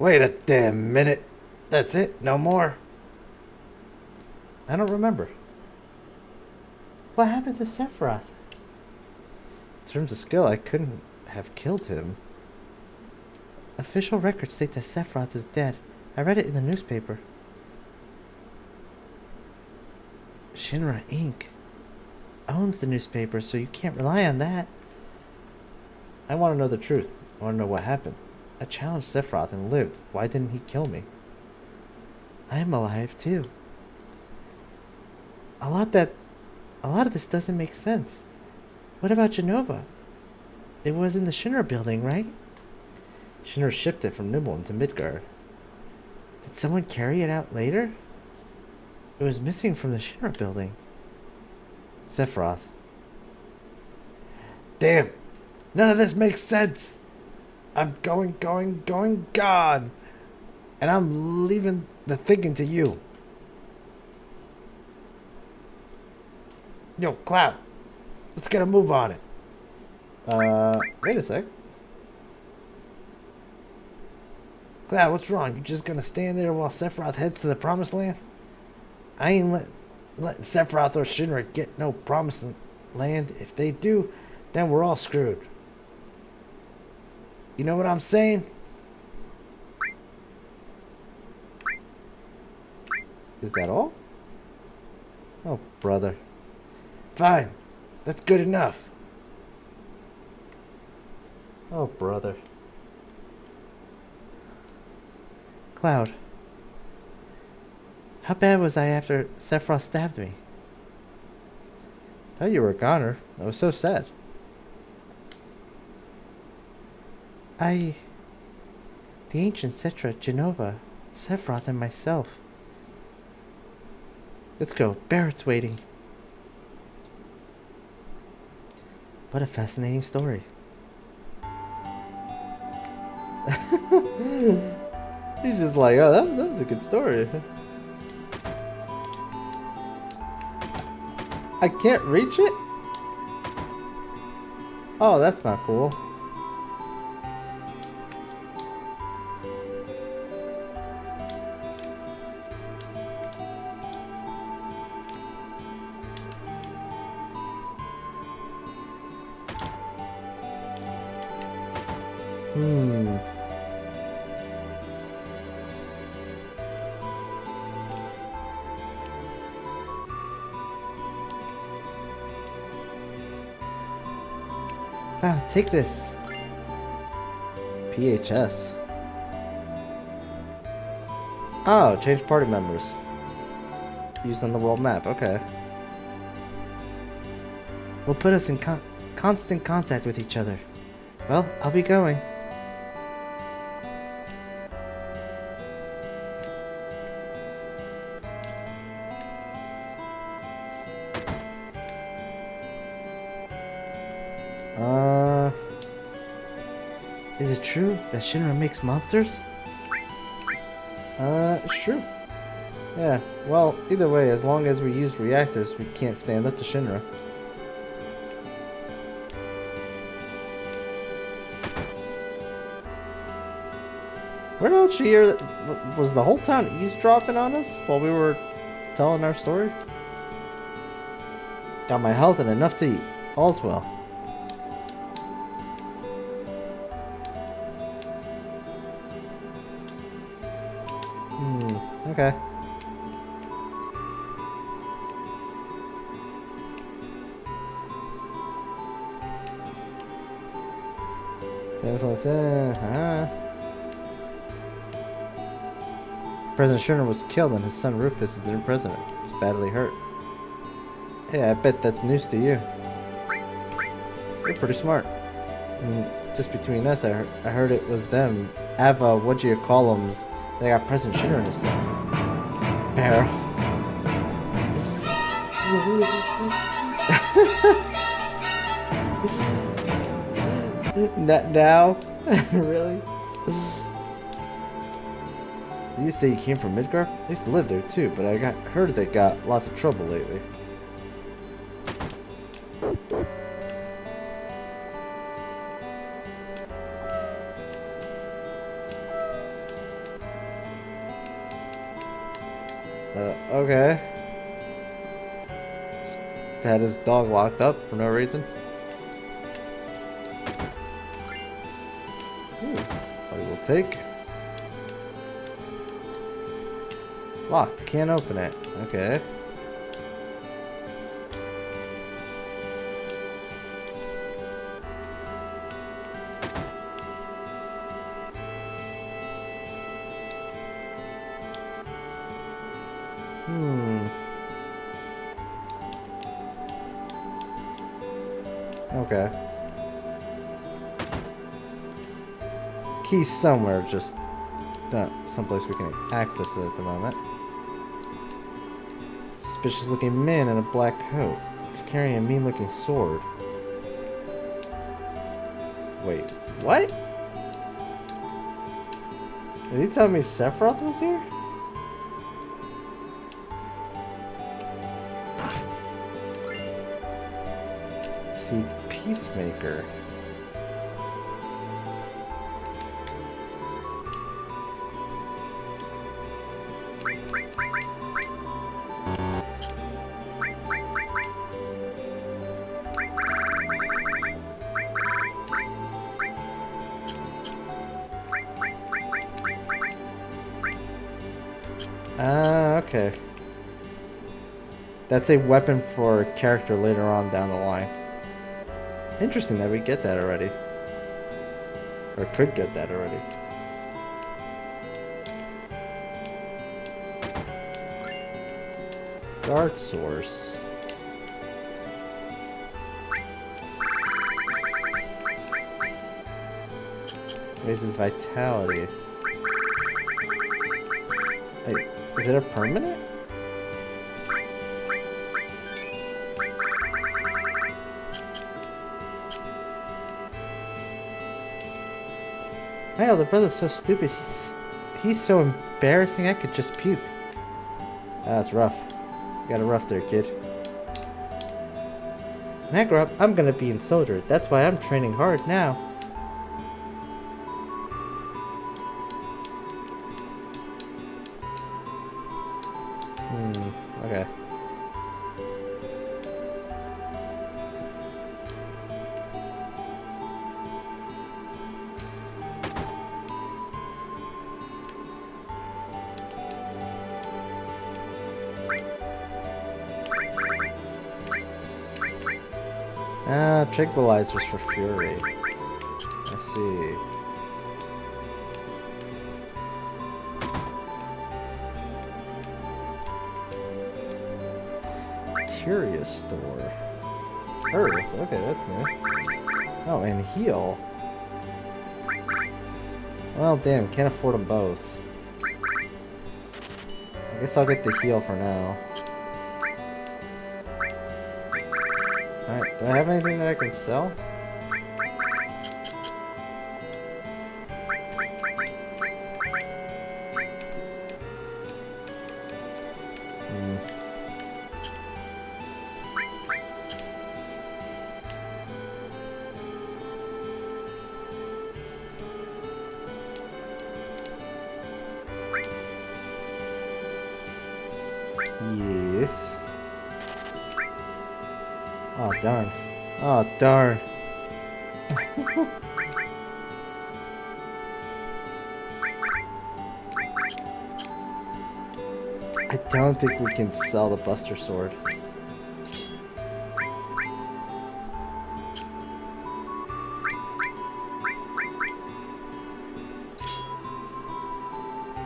Wait a damn minute. That's it? No more? I don't remember. What happened to Sephiroth? In terms of skill, I couldn't have killed him. Official records state that Sephiroth is dead. I read it in the newspaper. Shinra Inc. owns the newspaper, so you can't rely on that. I want to know the truth. I want to know what happened. I challenged Sephiroth and lived. Why didn't he kill me? I am alive too. A lot of this doesn't make sense. What about Genova? It was in the Shinra building, right? Shinra shipped it from Nibelheim to Midgard. Did someone carry it out later? It was missing from the Shinra building. Sephiroth. Damn. None of this makes sense. I'm going gone. And I'm leaving the thinking to you. Yo, Cloud. Let's get a move on it. Wait a sec. Cloud, what's wrong? You just gonna stand there while Sephiroth heads to the Promised Land? I ain't letting Sephiroth or Shinra get no Promised Land. If they do, then we're all screwed. You know what I'm saying? Is that all? Oh, brother. Fine. That's good enough. Oh, brother. Cloud. How bad was I after Sephiroth stabbed me? Thought you were a goner. I was so sad. The ancient Cetra, Genova, Sephiroth, and myself. Let's go. Barrett's waiting. What a fascinating story. He's just like, oh, that was a good story. I can't reach it? Oh, that's not cool. Wow, take this. PHS. Oh, change party members. Used on the world map, okay. Will put us in constant contact with each other. Well, I'll be going. Is it true that Shinra makes monsters? It's true. Yeah, well, either way, as long as we use reactors, we can't stand up to Shinra. Where did she hear that? Was the whole town eavesdropping on us while we were telling our story? Got my health and enough to eat. All's well. Okay. President Shinra was killed and his son Rufus is the new president. He's badly hurt. Hey, I bet that's news to you. You're pretty smart. And just between us, I heard it was them. Ava, what do you call them's? They got President Shinra in his son. Barrel. Now? Really? You say you came from Midgar? I used to live there too, but I heard they got lots of trouble lately. Okay. Just had his dog locked up for no reason. What he will take. Locked. Can't open it. Okay. Okay. Key somewhere, just not someplace we can access it at the moment. Suspicious looking man in a black coat. He's carrying a mean looking sword. Wait, what? Did he tell me Sephiroth was here? Received Peacemaker. Okay. That's a weapon for a character later on down the line. Interesting that we get that already. Or could get that already. Guard source. Raises vitality. Hey, is it a permanent? My older brother's so stupid. He's so embarrassing. I could just puke. That's rough. You got it rough there, kid. When I grow up, I'm gonna be a soldier. That's why I'm training hard now. Okay. Tranquilizers for Fury. I see. Materia store. Earth. Okay, that's new. Oh, and heal. Well, damn, can't afford them both. I guess I'll get the heal for now. Alright, do I have anything that I can sell? Yes. Oh, darn. Oh, darn. I don't think we can sell the Buster Sword.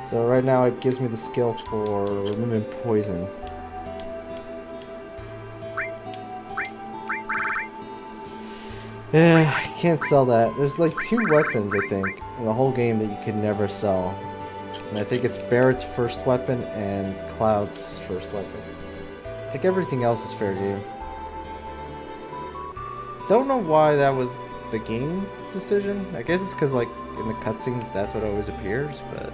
So right now it gives me the skill for removing poison. Yeah, I can't sell that. There's like 2 weapons, I think, in the whole game that you can never sell. And I think it's Barrett's first weapon and Cloud's first weapon. I think everything else is fair game. Don't know why that was the game decision. I guess it's because like in the cutscenes that's what always appears, but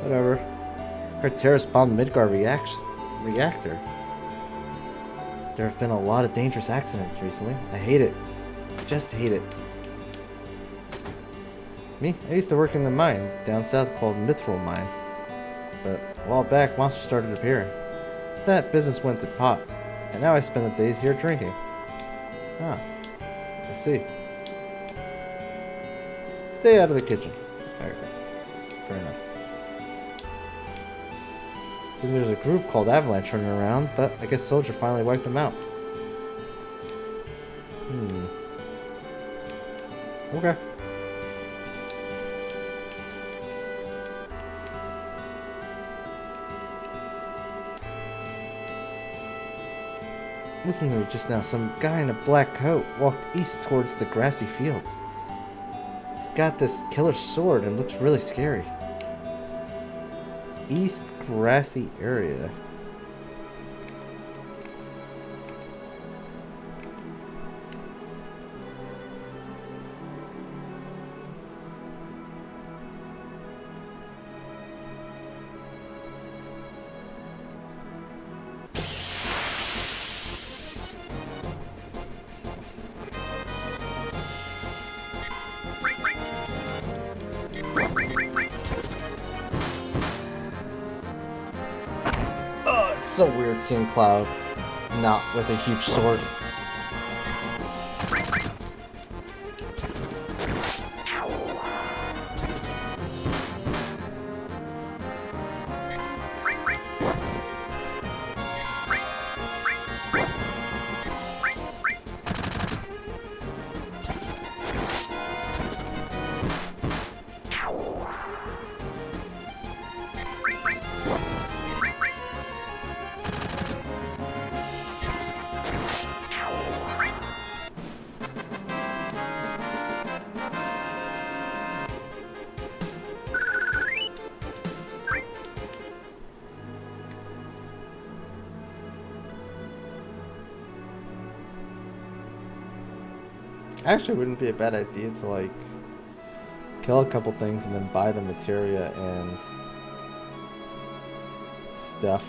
whatever. Her terrorist bombed Midgar reactor. There have been a lot of dangerous accidents recently. I hate it. I just hate it. Me? I used to work in the mine down south called Mithril Mine. But a while back, monsters started appearing. That business went to pot, and now I spend the days here drinking. Ah, I see. Stay out of the kitchen. Alright, fair enough. See, there's a group called Avalanche running around, but I guess Soldier finally wiped them out. Okay. Listen to me just now. Some guy in a black coat walked east towards the grassy fields. He's got this killer sword and looks really scary. East grassy area. So weird seeing Cloud not with a huge sword. Actually, it wouldn't be a bad idea to like kill a couple things and then buy the materia and stuff.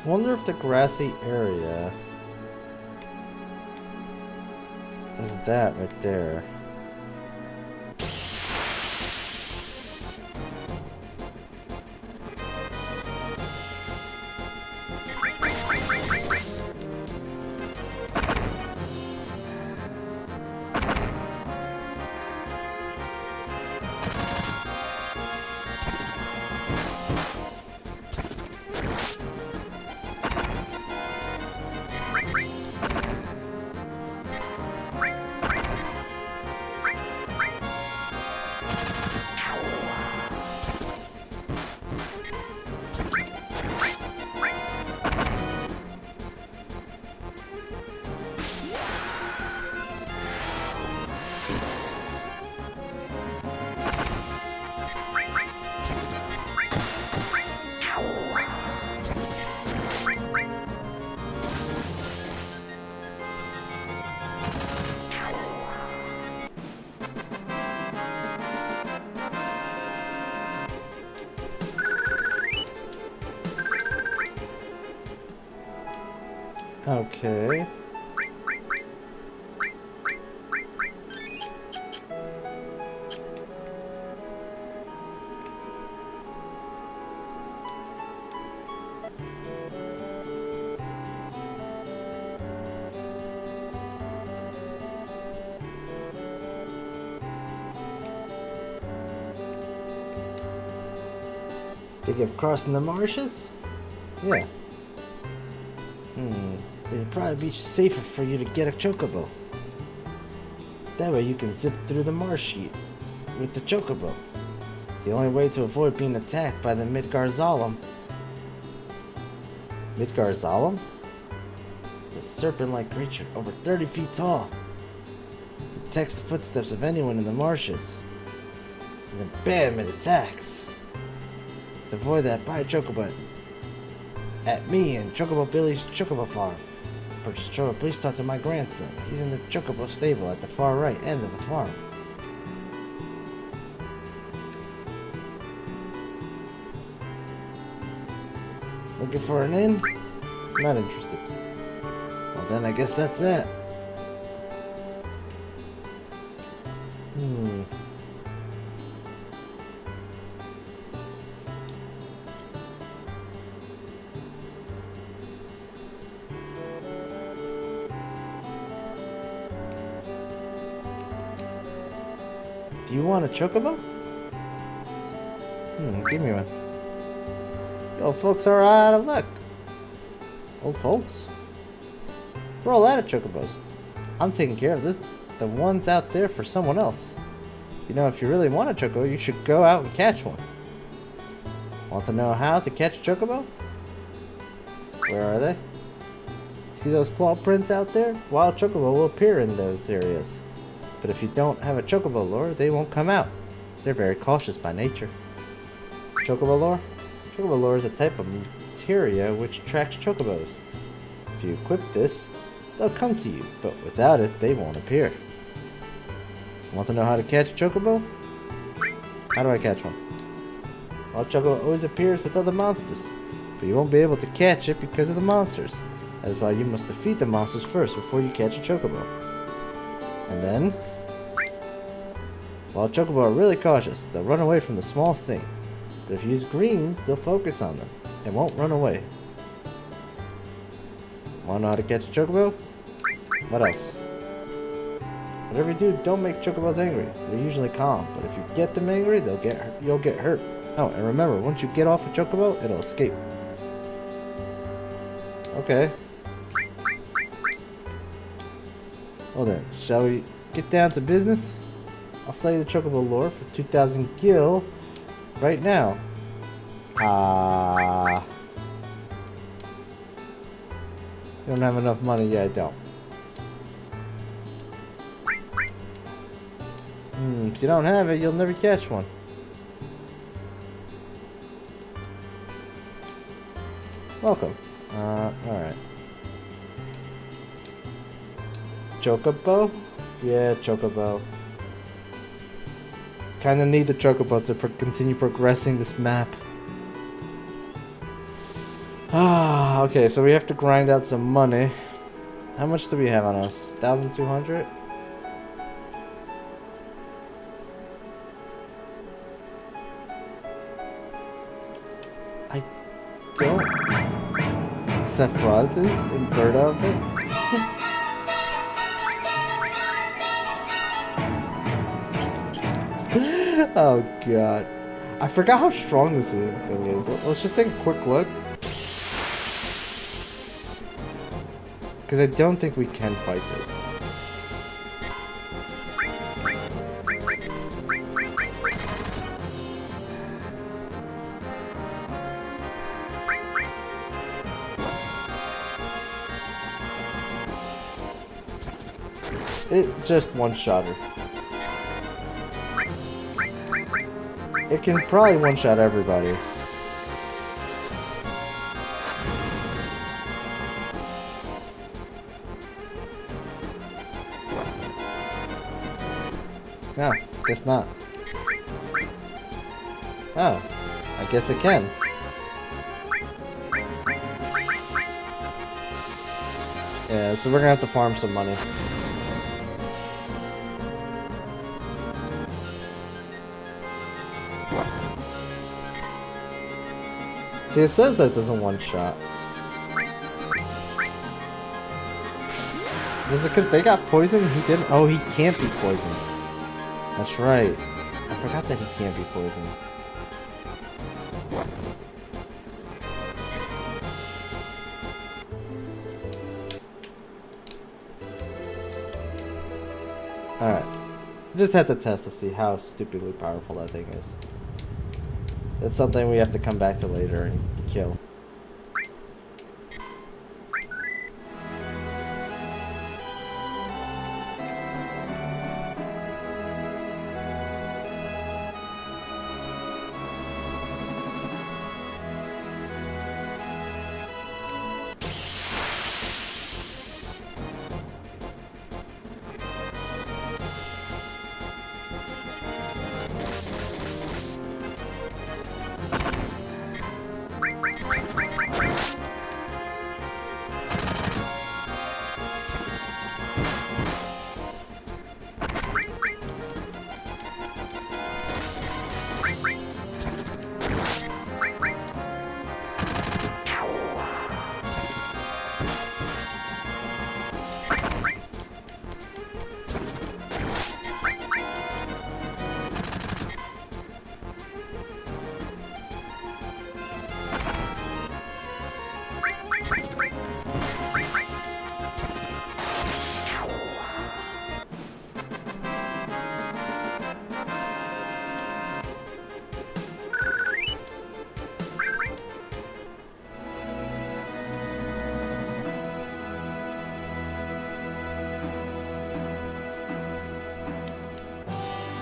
I wonder if the grassy area is that right there. Okay. Think of crossing the marshes? Yeah. It'd probably be safer for you to get a chocobo. That way you can zip through the marsh with the chocobo. It's the only way to avoid being attacked by the Midgar Zalem. Midgar Zalem? It's a serpent-like creature, over 30 feet tall. Detects the footsteps of anyone in the marshes. And then bam, it attacks. To avoid that, buy a chocobo at me and Chocobo Billy's Chocobo Farm. Purchase chocobo, please talk to my grandson. He's in the chocobo stable at the far right end of the farm. Looking for an inn? Not interested. Well then I guess that's that. Do you want a chocobo? Give me one. Old folks are out of luck. Old folks? We're all out of chocobos. I'm taking care of this. The ones out there for someone else. You know, if you really want a chocobo, you should go out and catch one. Want to know how to catch a chocobo? Where are they? See those claw prints out there? Wild chocobo will appear in those areas. But if you don't have a chocobo lure, they won't come out. They're very cautious by nature. Chocobo lure? Chocobo lure is a type of materia which attracts chocobos. If you equip this, they'll come to you, but without it, they won't appear. Want to know how to catch a chocobo? How do I catch one? Well, chocobo always appears with other monsters, but you won't be able to catch it because of the monsters. That is why you must defeat the monsters first before you catch a chocobo. And then, While Chocobo are really cautious, they'll run away from the smallest thing. But if you use greens, they'll focus on them and won't run away. Wanna know how to catch a Chocobo? What else? Whatever you do, don't make Chocobos angry. They're usually calm, but if you get them angry, you'll get hurt. Oh, and remember, once you get off a Chocobo, it'll escape. Okay. Well then, shall we get down to business? I'll sell you the Chocobo lore for 2,000 gil right now. You don't have enough money? Yeah, I don't. If you don't have it, you'll never catch one. Welcome. Alright. Chocobo? Yeah, Chocobo. Kinda need the Chocobo to continue progressing this map. Okay, so we have to grind out some money. How much do we have on us? 1,200? I don't... Sephiroth in bird outfit? Oh god. I forgot how strong this thing is. Let's just take a quick look. Because I don't think we can fight this. It just one-shot her. It can probably one-shot everybody. No, guess not. Oh, I guess it can. Yeah, so we're gonna have to farm some money. See, it says that doesn't one-shot. Is it because they got poisoned? He didn't? Oh, he can't be poisoned. That's right. I forgot that he can't be poisoned. Alright. Just had to test to see how stupidly powerful that thing is. It's something we have to come back to later and kill.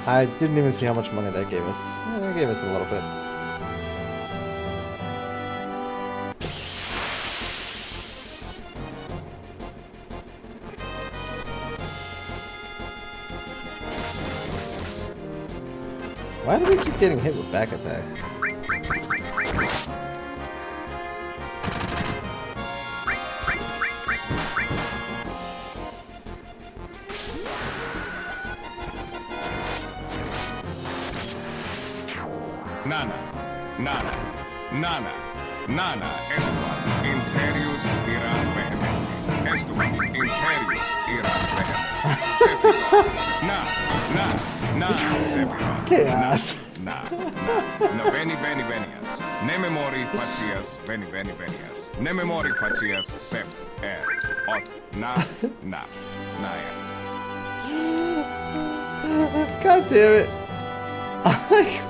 I didn't even see how much money that gave us. It gave us a little bit. Why do we keep getting hit with back attacks? Nana, Nana, Nana, Nana, Estuans, Interius, Ira, Vehementi. Estuans, Interius, Ira, Vehementi. Sephiroth, Na, Sephiroth. Chaos. Na, veni, venias. Ne memori facias, veni, venias. Ne memori facias, Sef, Ot, Naya. God damn it.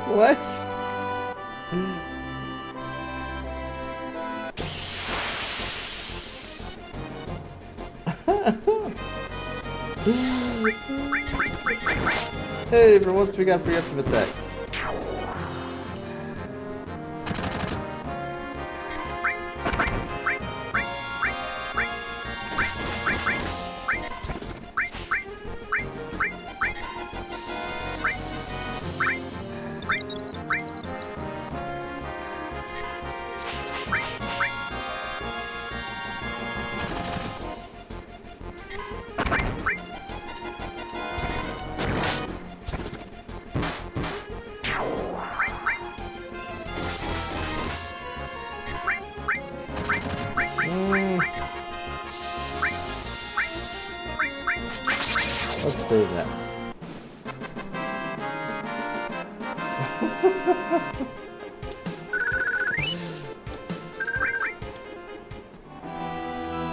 What? Hey, for once we got preemptive attack. Let's save that.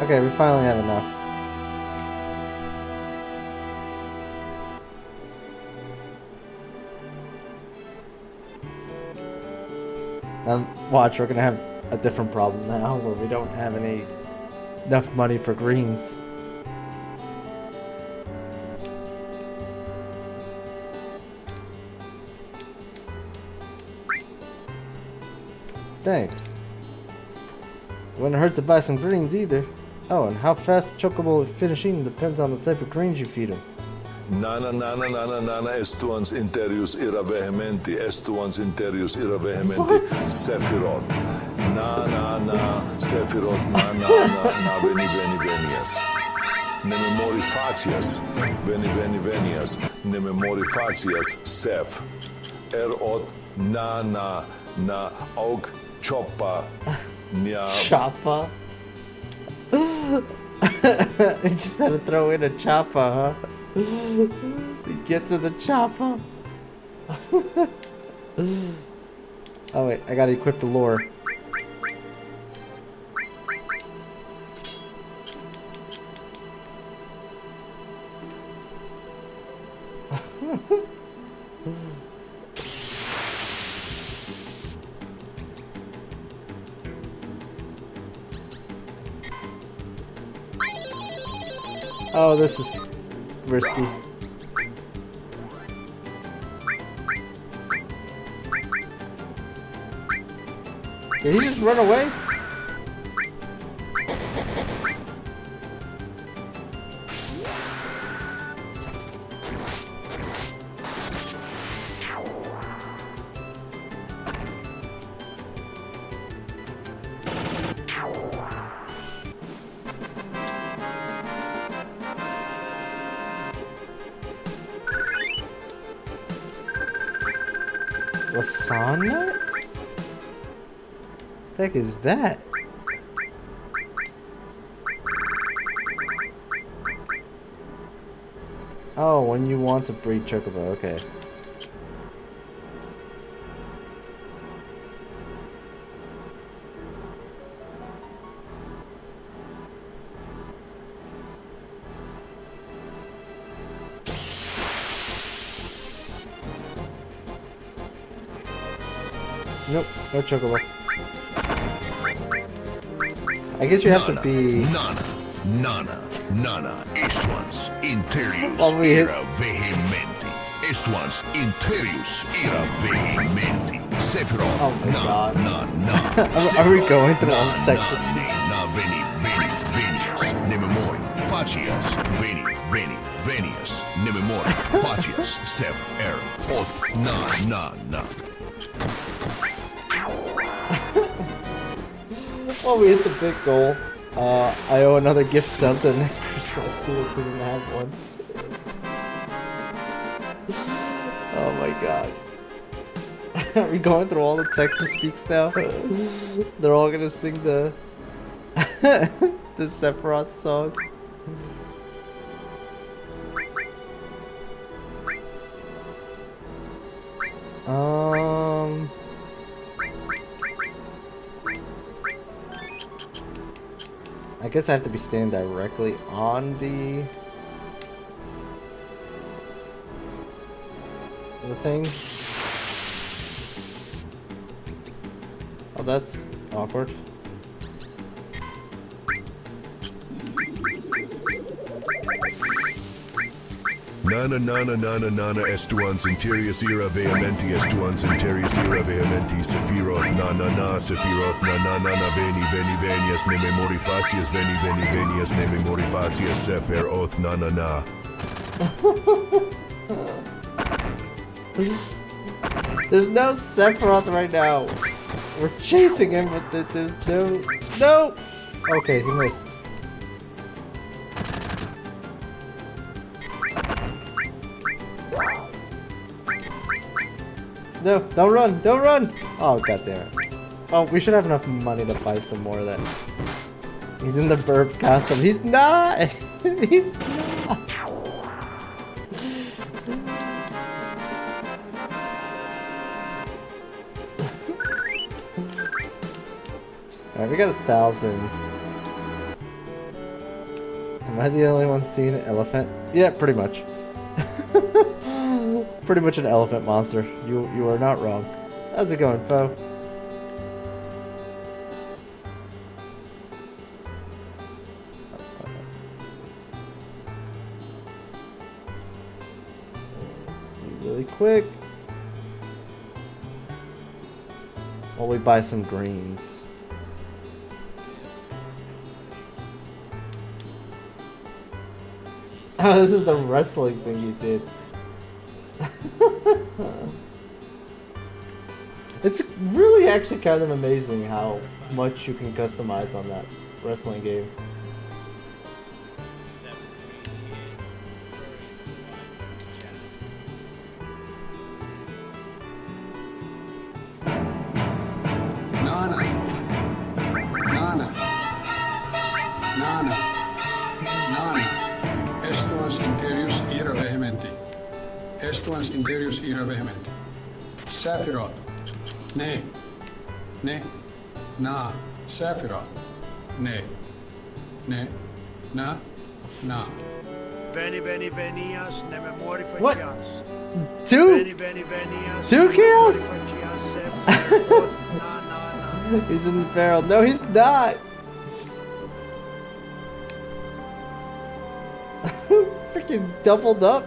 Okay, we finally have enough. Now, watch, we're gonna have a different problem now where we don't have enough money for greens. Thanks. Wouldn't hurt to buy some greens either. Oh, and how fast Chocobo is finishing depends on the type of greens you feed him. Nana estuans interius ira vehementi, estuans interius ira vehementi, Sephiroth. Na, Sephiroth, na, venias. Ne memori facias, venias, ne memori facias, Sef. Ot, na, aug, choppa, nia. Choppa? You just had to throw in a choppa, huh? To get to the choppa. Oh wait, I gotta equip the lure. Oh, this is risky. Did he just run away? Lasagna? The heck is that? Oh, when you want to breed Chocobo, okay. Nope, no Chocobo. I guess you have to be... Nana, estuans interius Oh, we hit- ira vehementi, estuans interius ira vehementi, Sephiroth. Oh my God. Na, Are we going through all the text to speech? Na, venias, ne memori, facias, venias, ne memori, facias, Sef, Ot, na. Well, we hit the big goal. I owe another gift sub to the next person I see that doesn't have one. Oh my god. Are we going through all the text to speaks now? They're all gonna sing the the Sephiroth song. I guess I have to be standing directly on the thing. Oh, that's awkward. Nana nana nana nana estuans interius ira vehementi estuans interius ira vehementi Sephiroth nana na Sephiroth nana nana veni veni venias ne memori facias veni veni venias ne memori facias Sepher oth nana na. There's no Sephiroth right now. We're chasing him, but there's no. Okay, he missed. No, don't run, don't run! Oh, goddamn it. Oh, we should have enough money to buy some more of that. He's in the burp costume. He's not! He's not! Alright, we got 1,000. Am I the only one seeing an elephant? Yeah, pretty much. Pretty much an elephant monster. You are not wrong. How's it going, foe? Let's do really quick. While we buy some greens. Oh, this is the wrestling thing you did. It's really actually kind of amazing how much you can customize on that wrestling game. Nana. Nana. Nana. Nana. Estuans interius ira vehementi. Estuans interius ira vehementi. Sephiroth. Ne. Ne. Na. Sephiroth. Ne. Ne. Na. Na. Veni veni venias ne memori What? facias. Two? Veni veni venias. Two ne kills? memori facias, Sephiroth. Na na na. He's in the barrel. No, he's not. Freaking doubled up.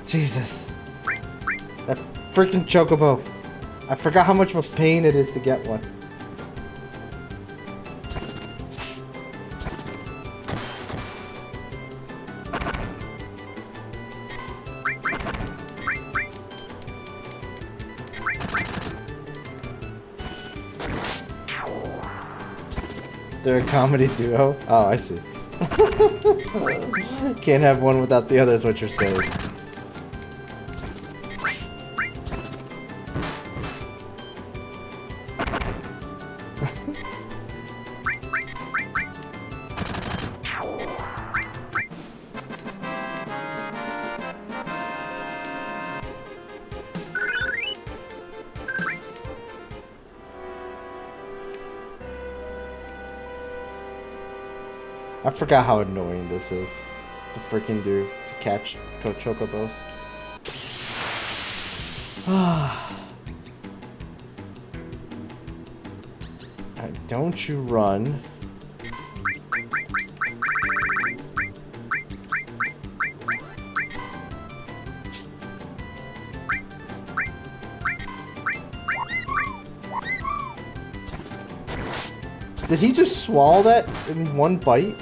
Jesus. That freaking chocobo. I forgot how much of a pain it is to get one. They're a comedy duo? Oh, I see. Can't have one without the other is what you're saying. I forgot how annoying this is to freaking do to catch chocobos. Alright, don't you run. Did he just swallow that in one bite?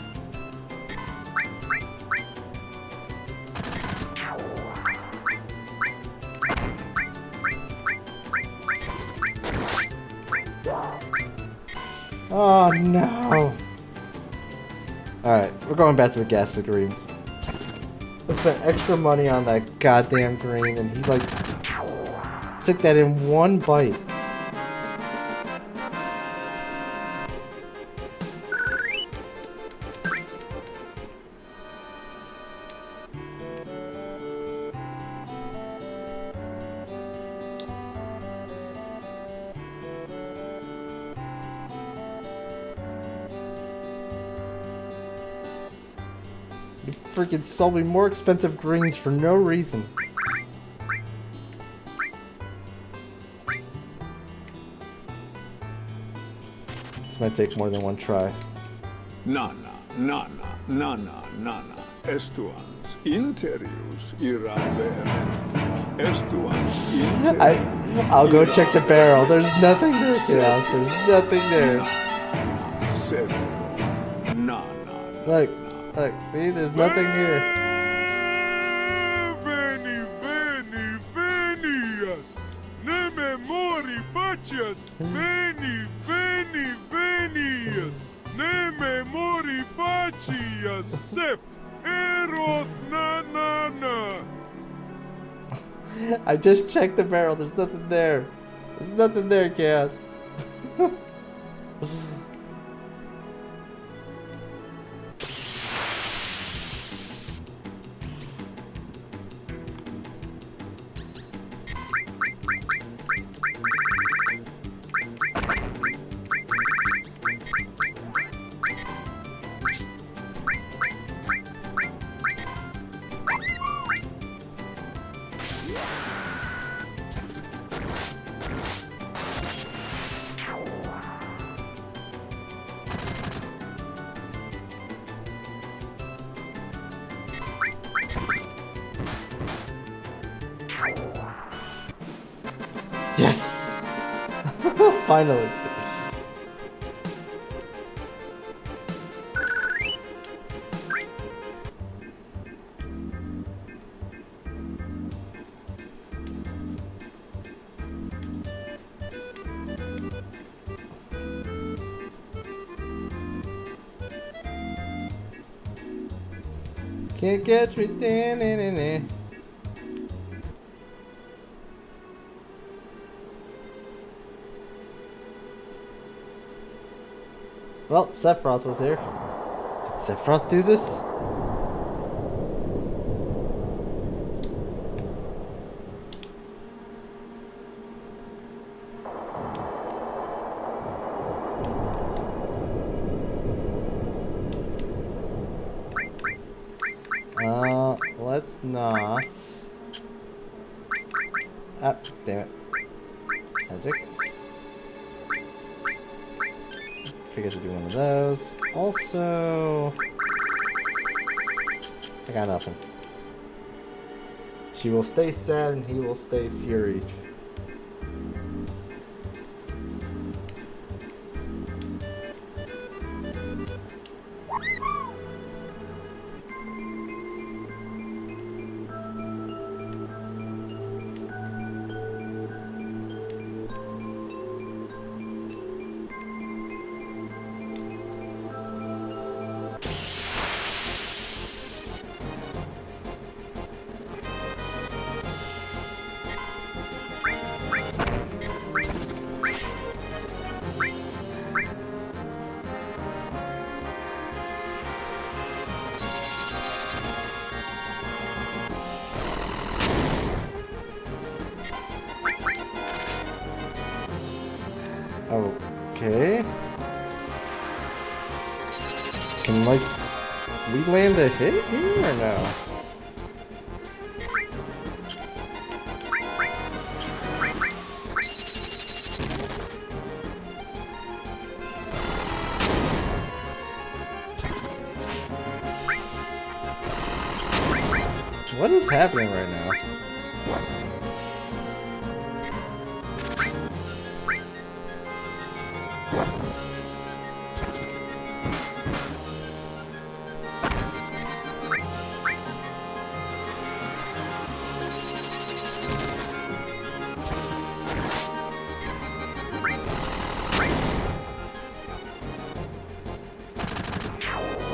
Oh no. Alright, we're going back to the ghastly greens. I spent extra money on that goddamn green and he like took that in one bite. You freaking sold me more expensive greens for no reason. This might take more than one try. Nana, nana, nana, nana, estuans interius ira vehement. Estuans interius. I'll go check the barrel. There's nothing there, Chaos. There's nothing there. Nana. Look, see, there's nothing here. Veni, veni, venias. Ne memori facias. Veni, veni, venias. Ne memori facias. Sef. Eroth na na na. I just checked the barrel. There's nothing there. There's nothing there, Chaos. Yes! Finally. Can't catch me. Da-na-na-na. Well, Sephiroth was here. Did Sephiroth do this? Let's not. Ah, damn it. Magic. Forget to do one of those. Also, I got nothing. She will stay sad and he will stay furied. Okay. Can, like, we land a hit here or no? What is happening right now?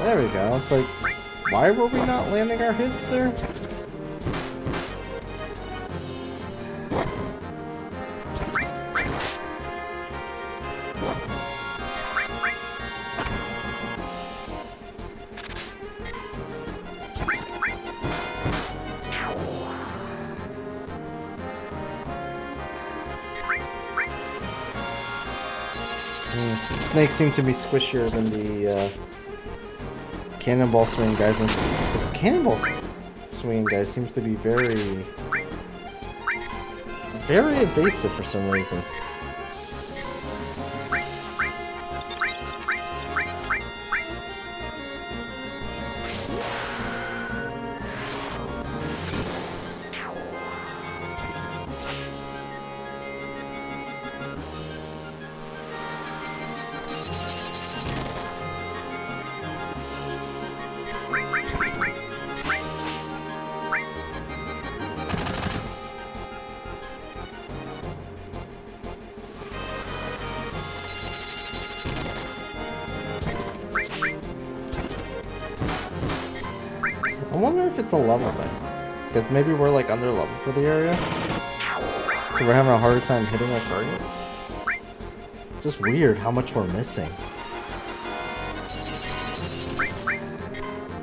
There we go. It's like, why were we not landing our hits there? Snakes seem to be squishier than the cannonball swing guys. And this cannonball swing guy seems to be very, very evasive for some reason. I wonder if it's a level thing. Because maybe we're like under level for the area. So we're having a harder time hitting our target. It's just weird how much we're missing.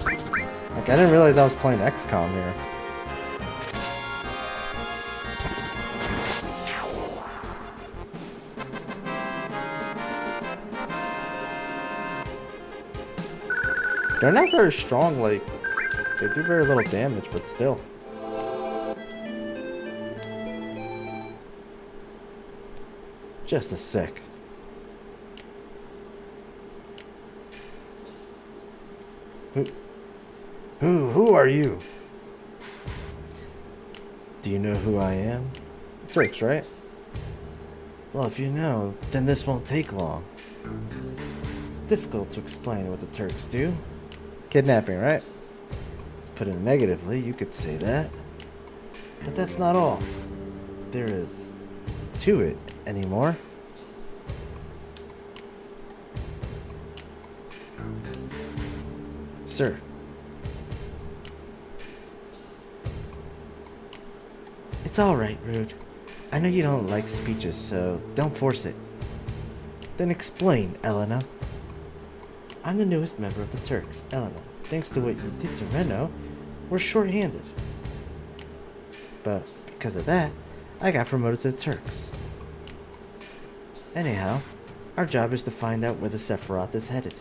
Like, I didn't realize I was playing XCOM here. They're not very strong, like, they do very little damage, but still. Just a sec. Who are you? Do you know who I am? Turks, right? Well, if you know, then this won't take long. It's difficult to explain what the Turks do. Kidnapping, right? Put it negatively, you could say that. But that's not all. There is to it anymore. Sir. It's alright, Rude. I know you don't like speeches, so don't force it. Then explain, Elena. I'm the newest member of the Turks, Elena. Thanks to what you did to Reno, we're short-handed. But because of that, I got promoted to the Turks. Anyhow, our job is to find out where the Sephiroth is headed,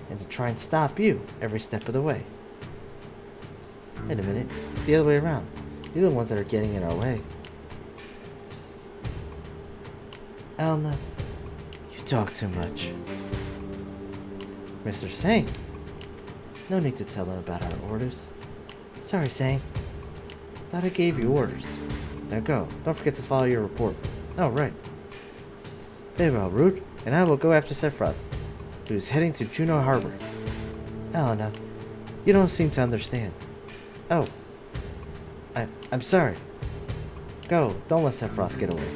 and to try and stop you every step of the way. Wait a minute, it's the other way around. You're the ones that are getting in our way. Elena, you talk too much. Mr. Sang. No need to tell them about our orders. Sorry, Sang. Thought I gave you orders. Now go. Don't forget to follow your report. Oh, right. Very well, Rude. And I will go after Sephiroth, who is heading to Juno Harbor. Elena, you don't seem to understand. Oh. I'm sorry. Go. Don't let Sephiroth get away.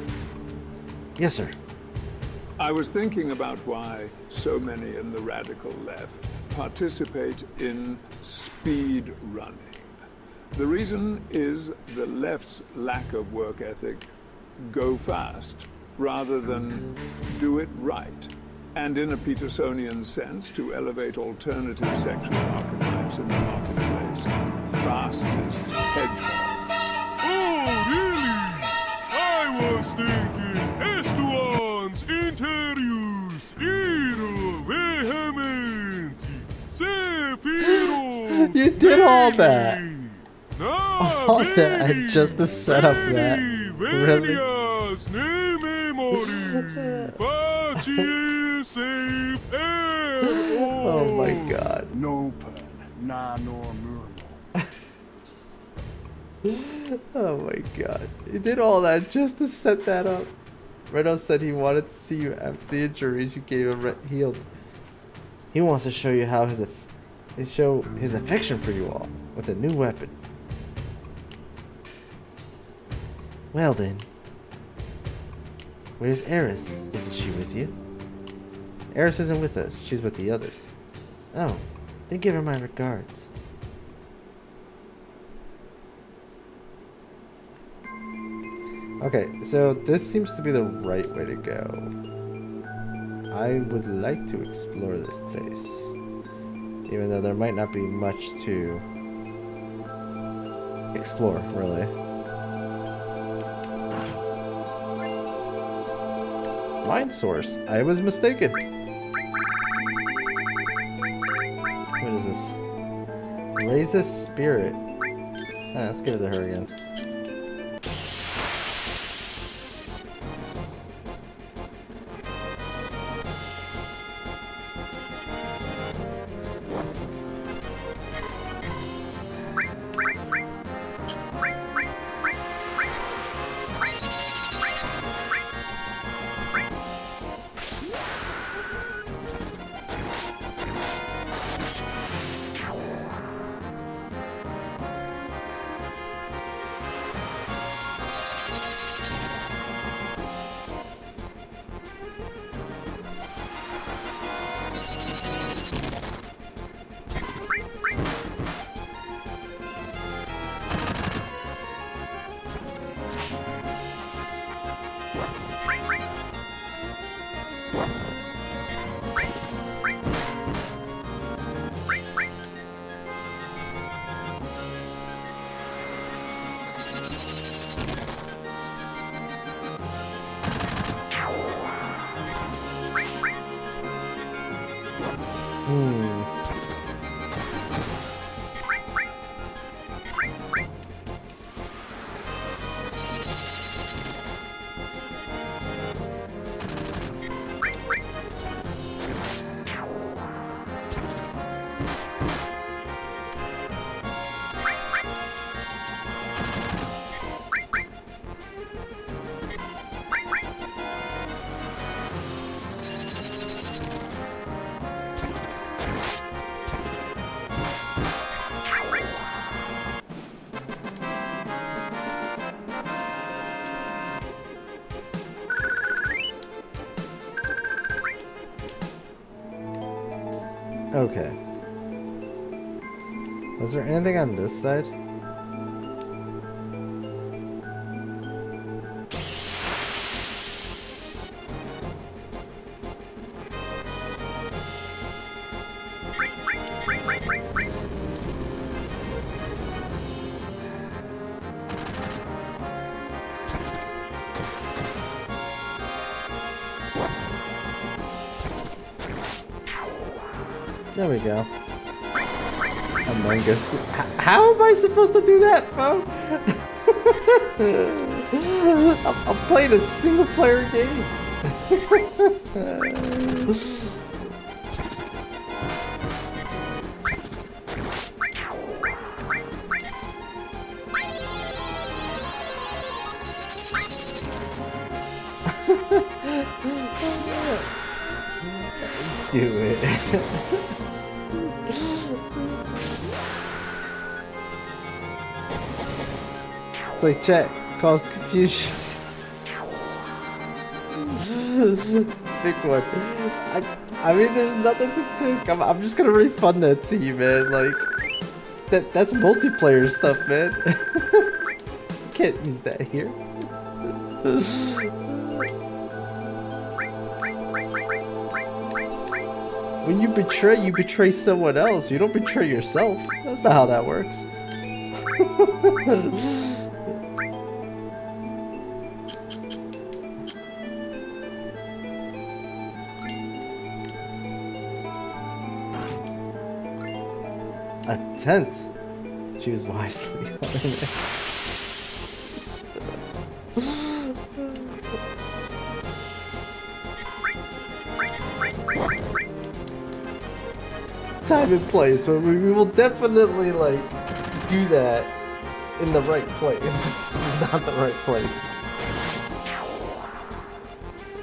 Yes, sir. I was thinking about why so many in the radical left participate in speed running. The reason is the left's lack of work ethic. Go fast rather than do it right. And in a Petersonian sense, to elevate alternative sexual archetypes in the marketplace. Fastest hedgehog. Oh, really? I was thinking Estuans interius ira vehementi Zephyro. You did all that. All that just to set up that. Really? Oh my god. No pun, nah nor murmur. Oh my god. He did all that just to set that up. Reno said he wanted to see you after the injuries you gave him healed. He wants to show you how his affection for you all with a new weapon. Well then. Where's Eris? Isn't she with you? Eris isn't with us. She's with the others. Oh. Then give her my regards. Okay, so this seems to be the right way to go. I would like to explore this place, even though there might not be much to explore, really. Mind source. I was mistaken. What is this? Raise a spirit. Ah, let's give it to her again. Okay. Was there anything on this side? There we go. Among Us. How am I supposed to do that, Fo? I'm playing a single player game. Do it. It's like chat caused confusion. Pick one. I mean, there's nothing to pick. I'm just gonna refund that to you, man. Like, that's multiplayer stuff, man. You can't use that here. When you betray someone else. You don't betray yourself. That's not how that works. A tent. Choose wisely. Time and place, but we will definitely like do that in the right place. But this is not the right place.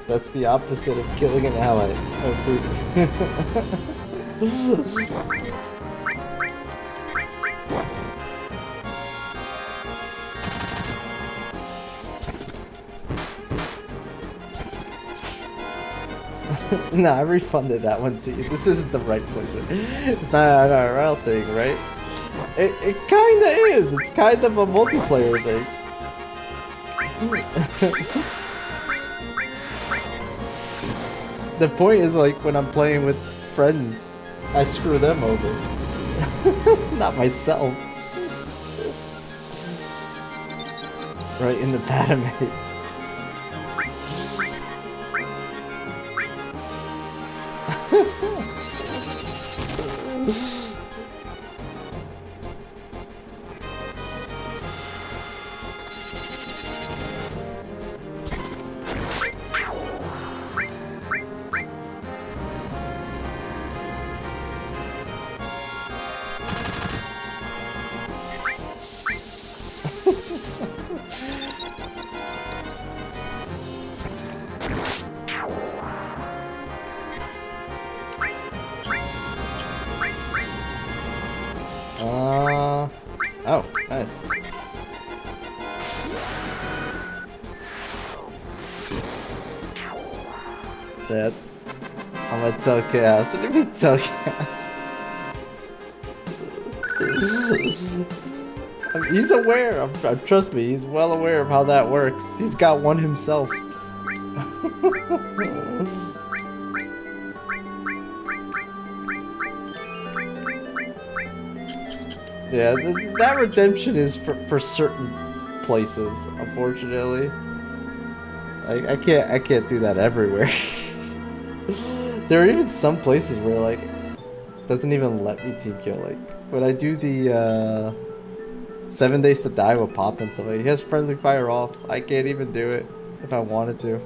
That's the opposite of killing an ally. No, I refunded that one to you. This isn't the right place. It's not an IRL thing, right? It kinda is. It's kind of a multiplayer thing. The point is, like, when I'm playing with friends, I screw them over. Not myself. Right in the patamate. Oh, nice. That. I'm gonna tell Chaos. What do you mean tell Chaos? He's aware. Trust me, he's well aware of how that works. He's got one himself. Yeah, that redemption is for certain places, unfortunately. I can't do that everywhere. There are even some places where, like, it doesn't even let me team kill. Like when I do the 7 Days to Die with Pop and stuff, like, he has friendly fire off. I can't even do it if I wanted to.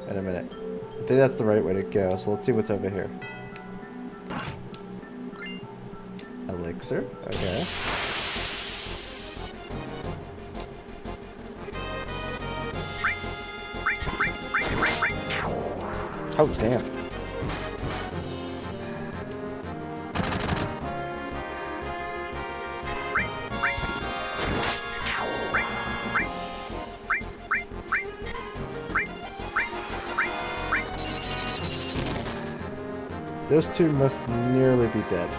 Wait a minute. I think that's the right way to go. So let's see what's over here. Elixir, okay. Oh, damn. Those two must nearly be dead.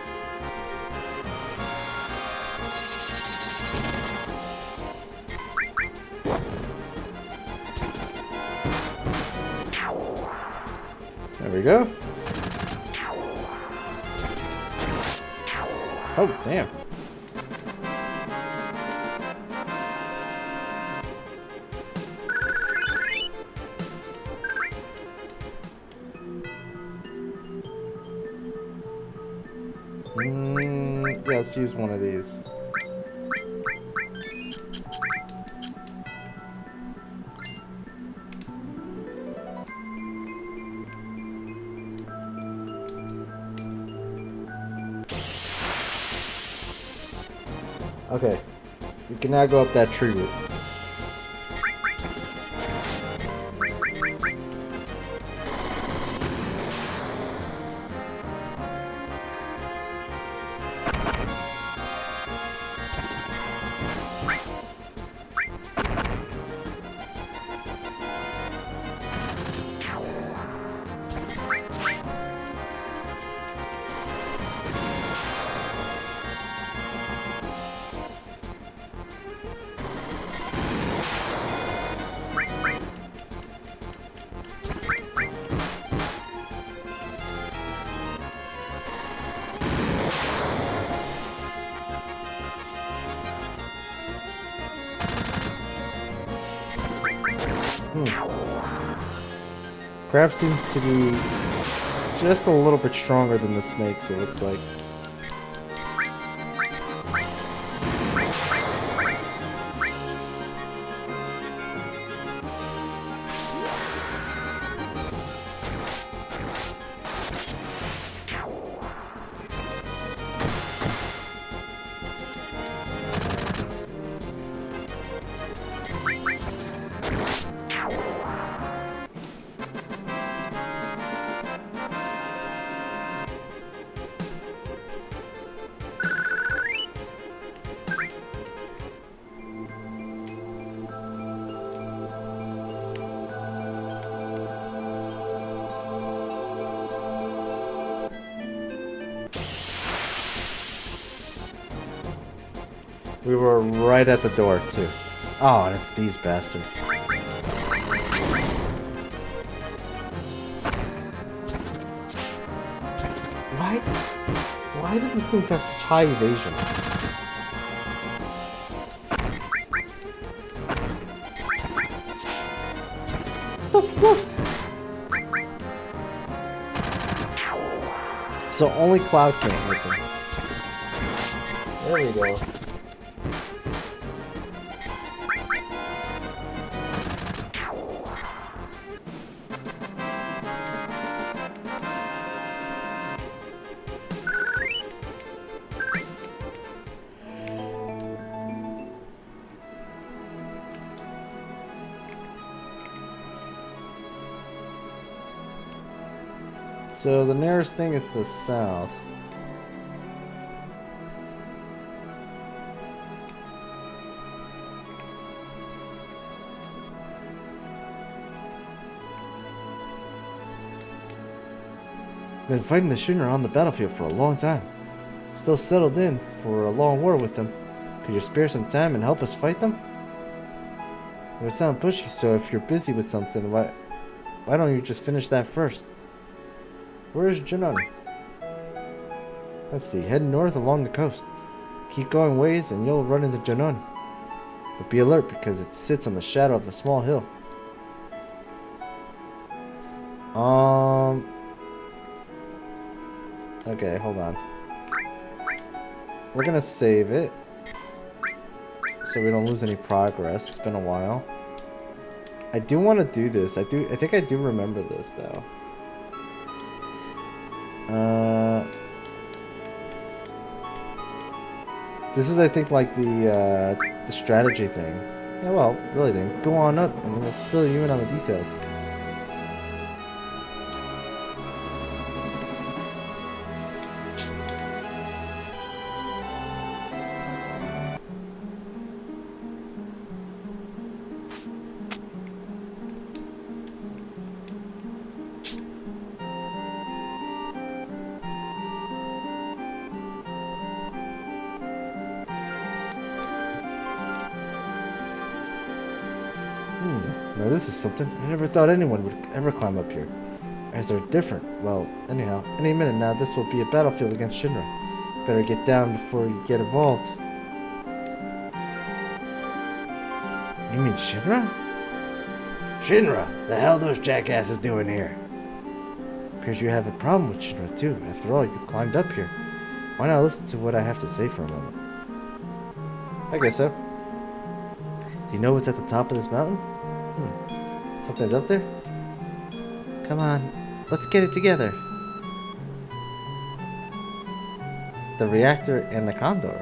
There we go. Oh, damn. Yeah, let's use one of these. Okay, you can now go up that tree route. Crabs seem to be just a little bit stronger than the snakes, it looks like. We were right at the door, too. Oh, and it's these bastards. Why did these things have such high evasion? The fluff! So only Cloud can't hit them. There we go. So the nearest thing is the south. Been fighting the Shinra on the battlefield for a long time. Still settled in for a long war with them. Could you spare some time and help us fight them? It would sound pushy, so if you're busy with something, why don't you just finish that first? Where's Junon? Let's see, head north along the coast. Keep going ways and you'll run into Junon. But be alert because it sits on the shadow of a small hill. Okay, hold on. We're gonna save it so we don't lose any progress. It's been a while. I do want to do this. I think I do remember this though. This is, I think, like the strategy thing. Yeah, well, really then, go on up and we'll fill you in on the details. Now this is something. I never thought anyone would ever climb up here. As they're different. Well, anyhow, any minute now this will be a battlefield against Shinra. Better get down before you get involved. You mean Shinra? Shinra? The hell those jackasses doing here? Appears you have a problem with Shinra too. After all, you climbed up here. Why not listen to what I have to say for a moment? I guess so. Do you know what's at the top of this mountain? Something's up there? Come on, let's get it together. The reactor and the condor.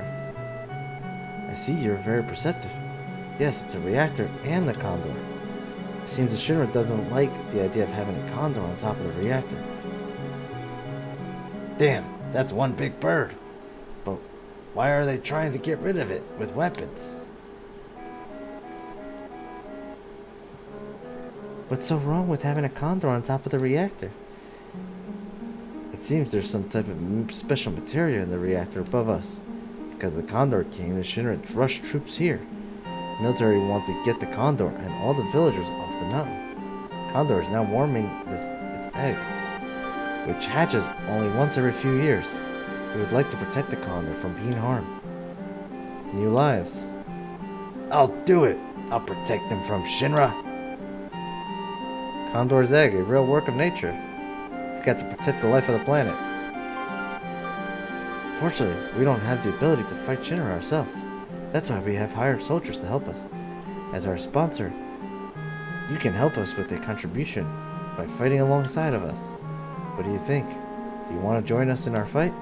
I see you're very perceptive. Yes, it's a reactor and the condor. It seems the Shinra doesn't like the idea of having a condor on top of the reactor. Damn, that's one big bird. But why are they trying to get rid of it with weapons? What's so wrong with having a condor on top of the reactor? It seems there's some type of special material in the reactor above us. Because the condor came, the Shinra rushed troops here. The military wants to get the condor and all the villagers off the mountain. Condor is now warming its egg, which hatches only once every few years. We would like to protect the condor from being harmed. New lives. I'll do it. I'll protect them from Shinra. Condor's egg, a real work of nature. We've got to protect the life of the planet. Fortunately, we don't have the ability to fight Shinra ourselves. That's why we have hired soldiers to help us. As our sponsor, you can help us with a contribution by fighting alongside of us. What do you think? Do you want to join us in our fight?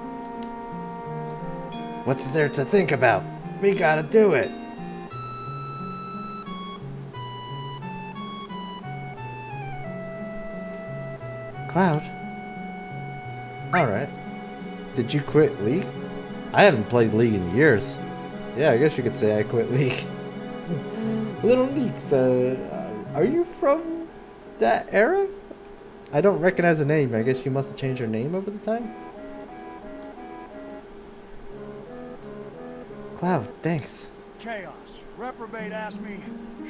What's there to think about? We gotta do it. Cloud? Alright. Did you quit League? I haven't played League in years. Yeah, I guess you could say I quit League. Little Meeks, are you from that era? I don't recognize the name. I guess you must have changed your name over the time? Cloud, thanks. Chaos. Reprobate asked me,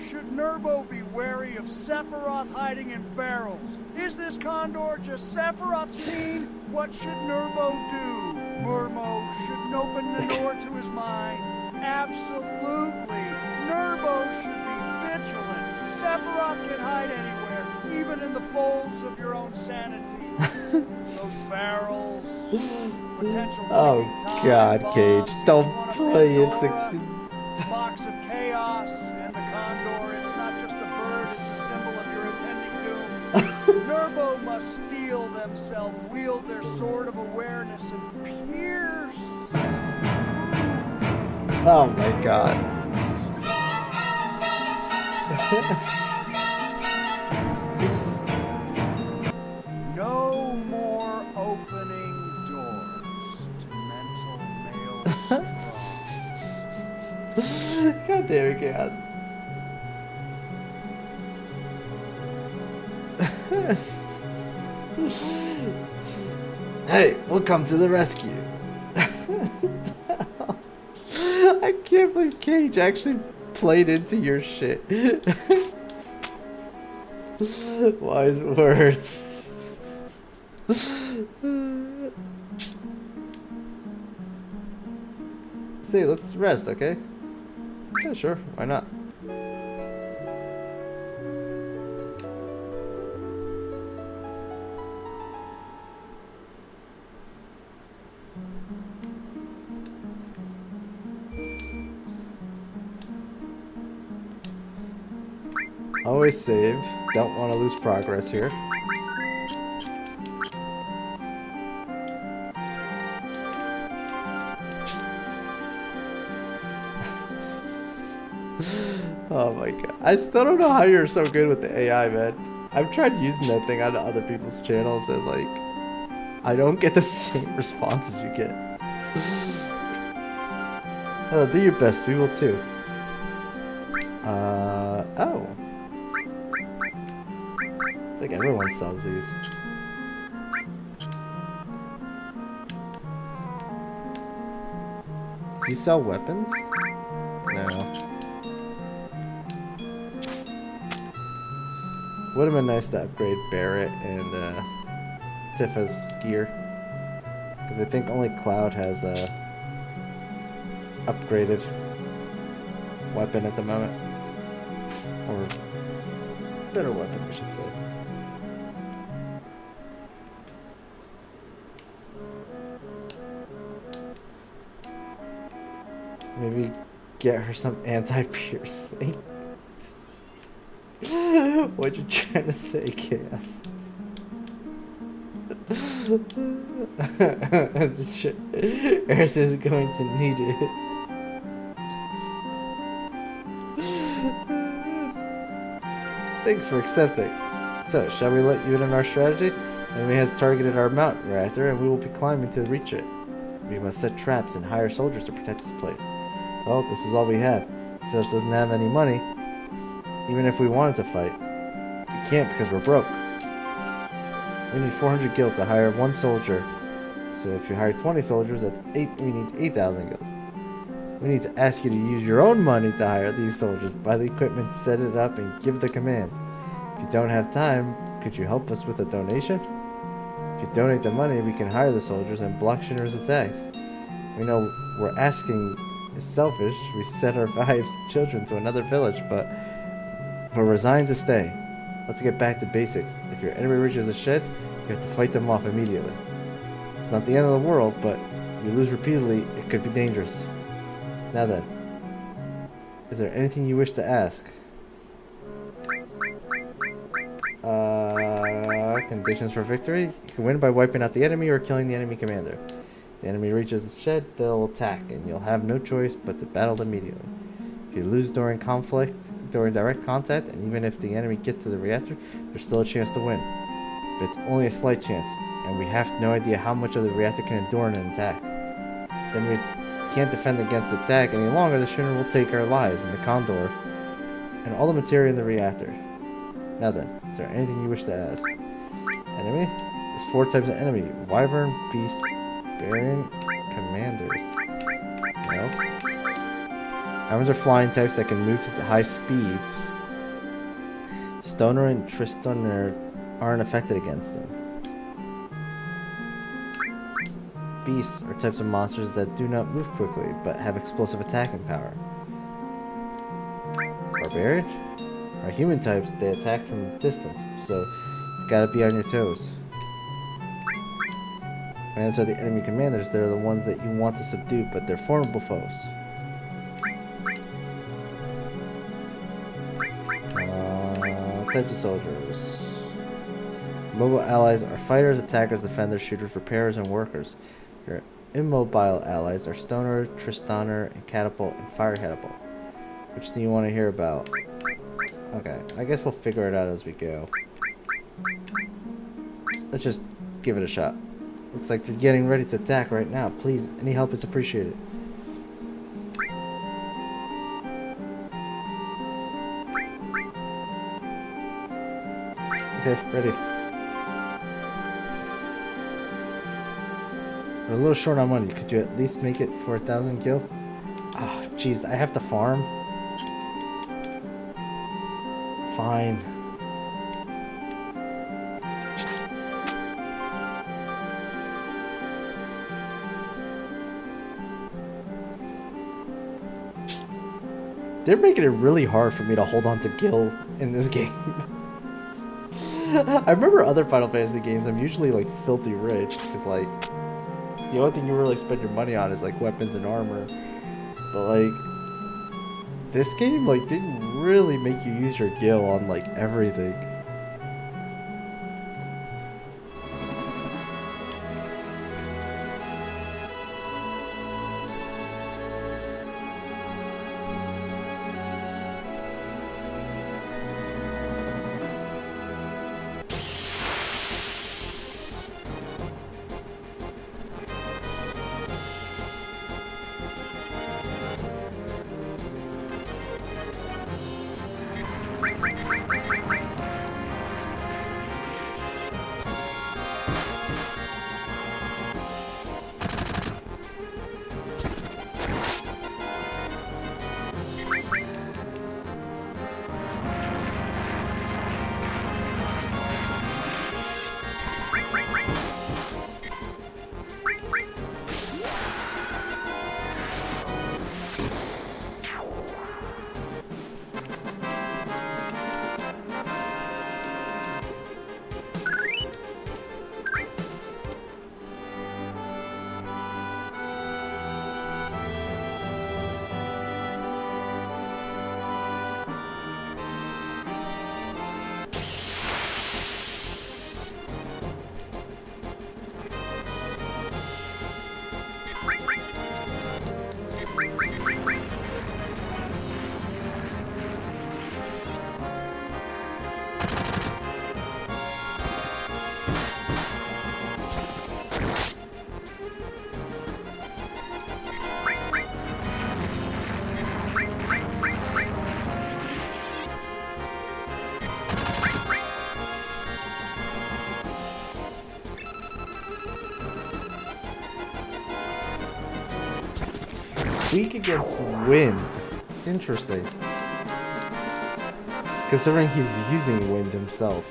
should Nurbo be wary of Sephiroth hiding in barrels? Is this Condor just Sephiroth's team? What should Nurbo do? Murmo shouldn't open the door to his mind. Absolutely. Nurbo should be vigilant. Sephiroth can hide anywhere, even in the folds of your own sanity. Those barrels, potential Oh ticking God, time Cage, bombs, don't each one a play it. Pandora. Box of chaos and the Condor, it's not just a bird, it's a symbol of your impending doom. Nurbo must steel themselves, wield their sword of awareness and pierce. Oh my God. No more opening doors to mental maelstrom. God damn it, Chaos. Hey, we'll come to the rescue. I can't believe Cage actually played into your shit. Wise words. Say, let's rest, okay? Yeah, sure. Why not? Always save. Don't want to lose progress here. Oh my God. I still don't know how you're so good with the AI, man. I've tried using that thing on other people's channels and like, I don't get the same responses you get. Oh, do your best. We will too. Oh. I think everyone sells these. Do you sell weapons? No. Would have been nice to upgrade Barrett and Tifa's gear. Because I think only Cloud has a upgraded weapon at the moment. Or better weapon, I should say. Maybe get her some anti-piercing. What you trying to say, Chaos? Eris is going to need it. Thanks for accepting. So, shall we let you in on our strategy? Enemy has targeted our mountain reactor, and we will be climbing to reach it. We must set traps and hire soldiers to protect this place. Well, this is all we have. Village doesn't have any money. Even if we wanted to fight, we can't because we're broke. We need 400 gil to hire one soldier. So if you hire 20 soldiers, that's 8. We need 8,000 gil. We need to ask you to use your own money to hire these soldiers, buy the equipment, set it up, and give the commands. If you don't have time, could you help us with a donation? If you donate the money, we can hire the soldiers and block Shinra's attacks. We know we're asking is selfish. We sent our wives and children to another village, but we're resigned to stay. Let's get back to basics. If your enemy reaches a shed, you have to fight them off immediately. It's not the end of the world, but if you lose repeatedly, it could be dangerous. Now then, is there anything you wish to ask? Conditions for victory? You can win by wiping out the enemy or killing the enemy commander. If the enemy reaches the shed, they'll attack, and you'll have no choice but to battle immediately. If you lose during conflict, during direct contact, and even if the enemy gets to the reactor, there's still a chance to win. But it's only a slight chance, and we have no idea how much of the reactor can endure an attack. Then we can't defend against the attack any longer. The Shinra will take our lives and the Condor and all the material in the reactor. Now then, is there anything you wish to ask? Enemy? There's 4 types of enemy. Wyvern, Beast, Baron, Commanders. Anything else? Irons are flying types that can move to high speeds. Stoner and Tristoner aren't affected against them. Beasts are types of monsters that do not move quickly, but have explosive attacking power. Barbarian are human types, they attack from a distance, so you gotta be on your toes. Commanders are the enemy commanders, they're the ones that you want to subdue, but they're formidable foes. Types of soldiers. Mobile allies are fighters, attackers, defenders, shooters, repairers, and workers. Your immobile allies are Stoner, Tristoner, and Catapult, and Fire Catapult. Which do you want to hear about? Okay, I guess we'll figure it out as we go. Let's just give it a shot. Looks like they're getting ready to attack right now. Please, any help is appreciated. Okay, ready. We're a little short on money. Could you at least make it for 1,000 gil? Ah, oh, jeez, I have to farm. Fine. They're making it really hard for me to hold on to gil in this game. I remember other Final Fantasy games, I'm usually like filthy rich, because like, the only thing you really spend your money on is like weapons and armor. But like, this game like didn't really make you use your gil on like everything. Weak against wind. Interesting. Considering he's using wind himself.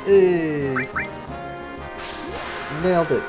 Hey. Nailed it.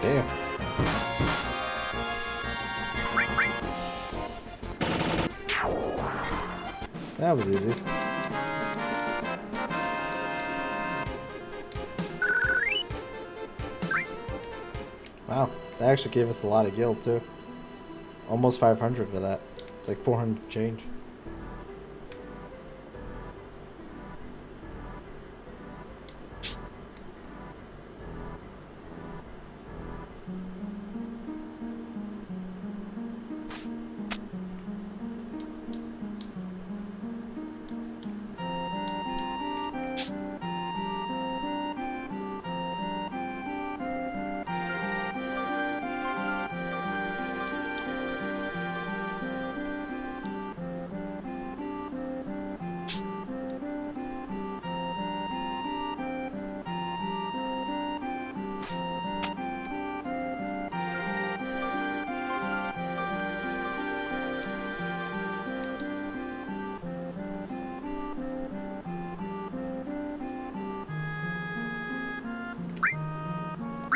Damn. That was easy. Wow, that actually gave us a lot of guild too. Almost 500 of that. It's like 400 change.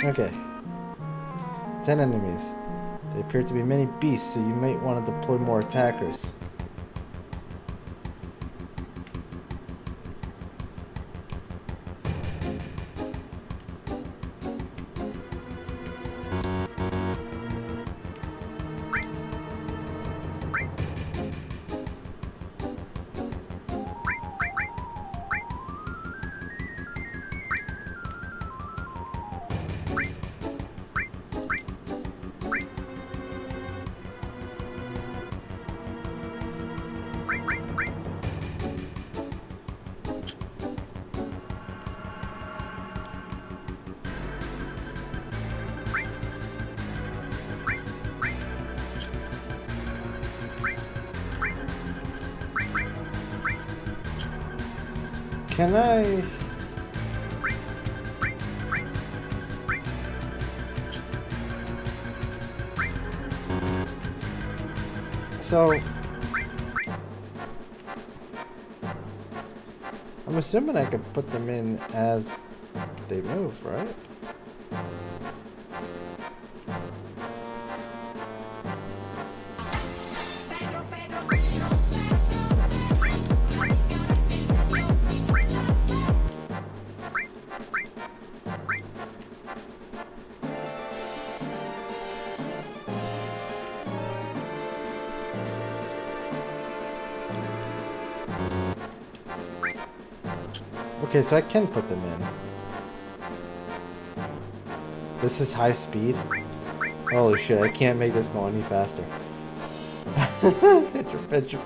Okay. 10 enemies. They appear to be many beasts, so you might want to deploy more attackers. Can I... So... I'm assuming I could put them in as they move, right? Okay, so I can put them in. This is high speed. Holy shit, I can't make this go any faster. Picture.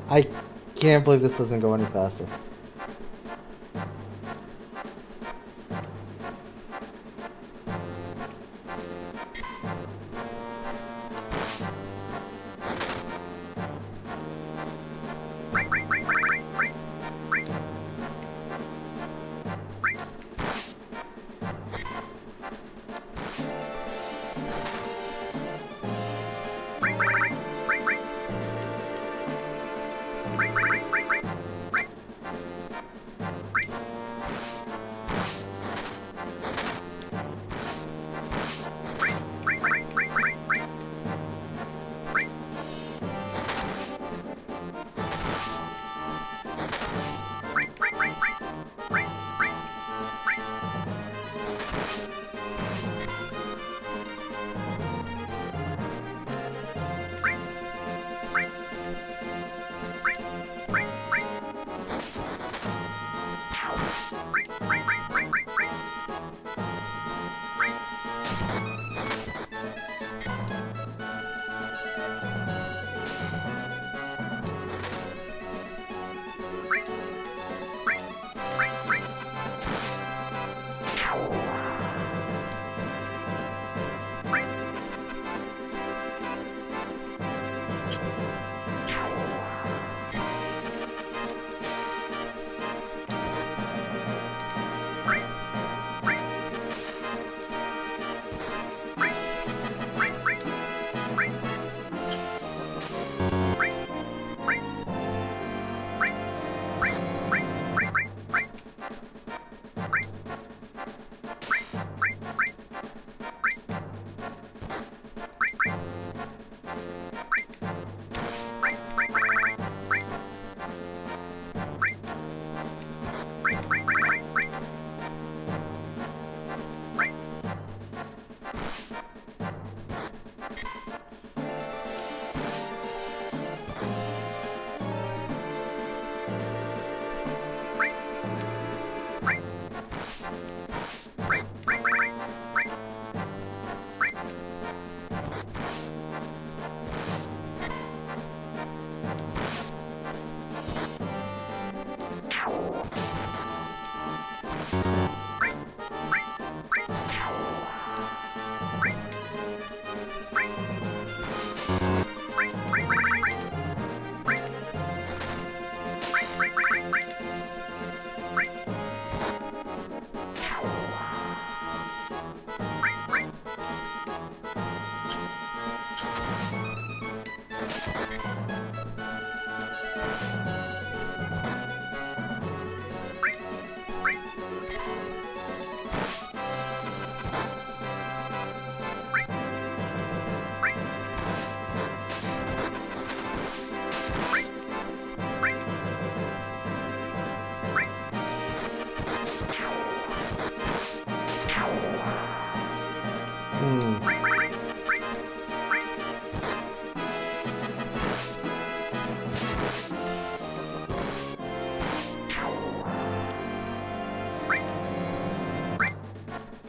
I can't believe this doesn't go any faster.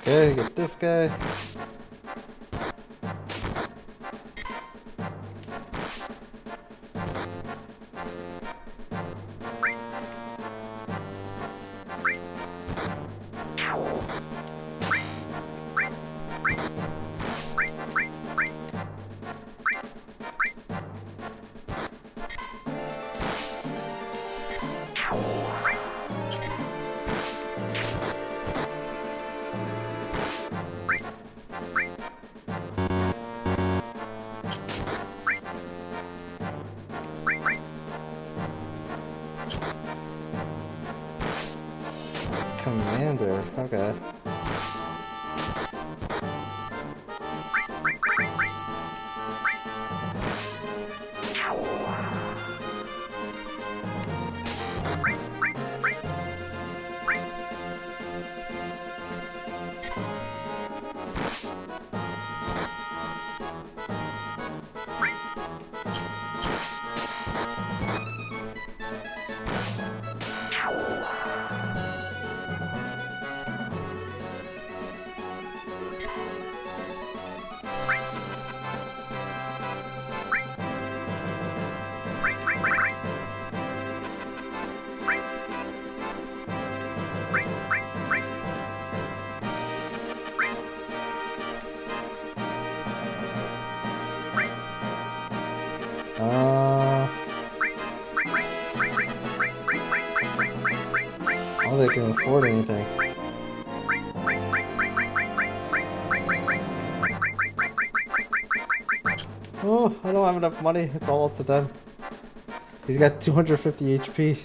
Okay, get this guy. Commander, okay. I don't think I can afford anything. Oh, I don't have enough money. It's all up to them. He's got 250 HP.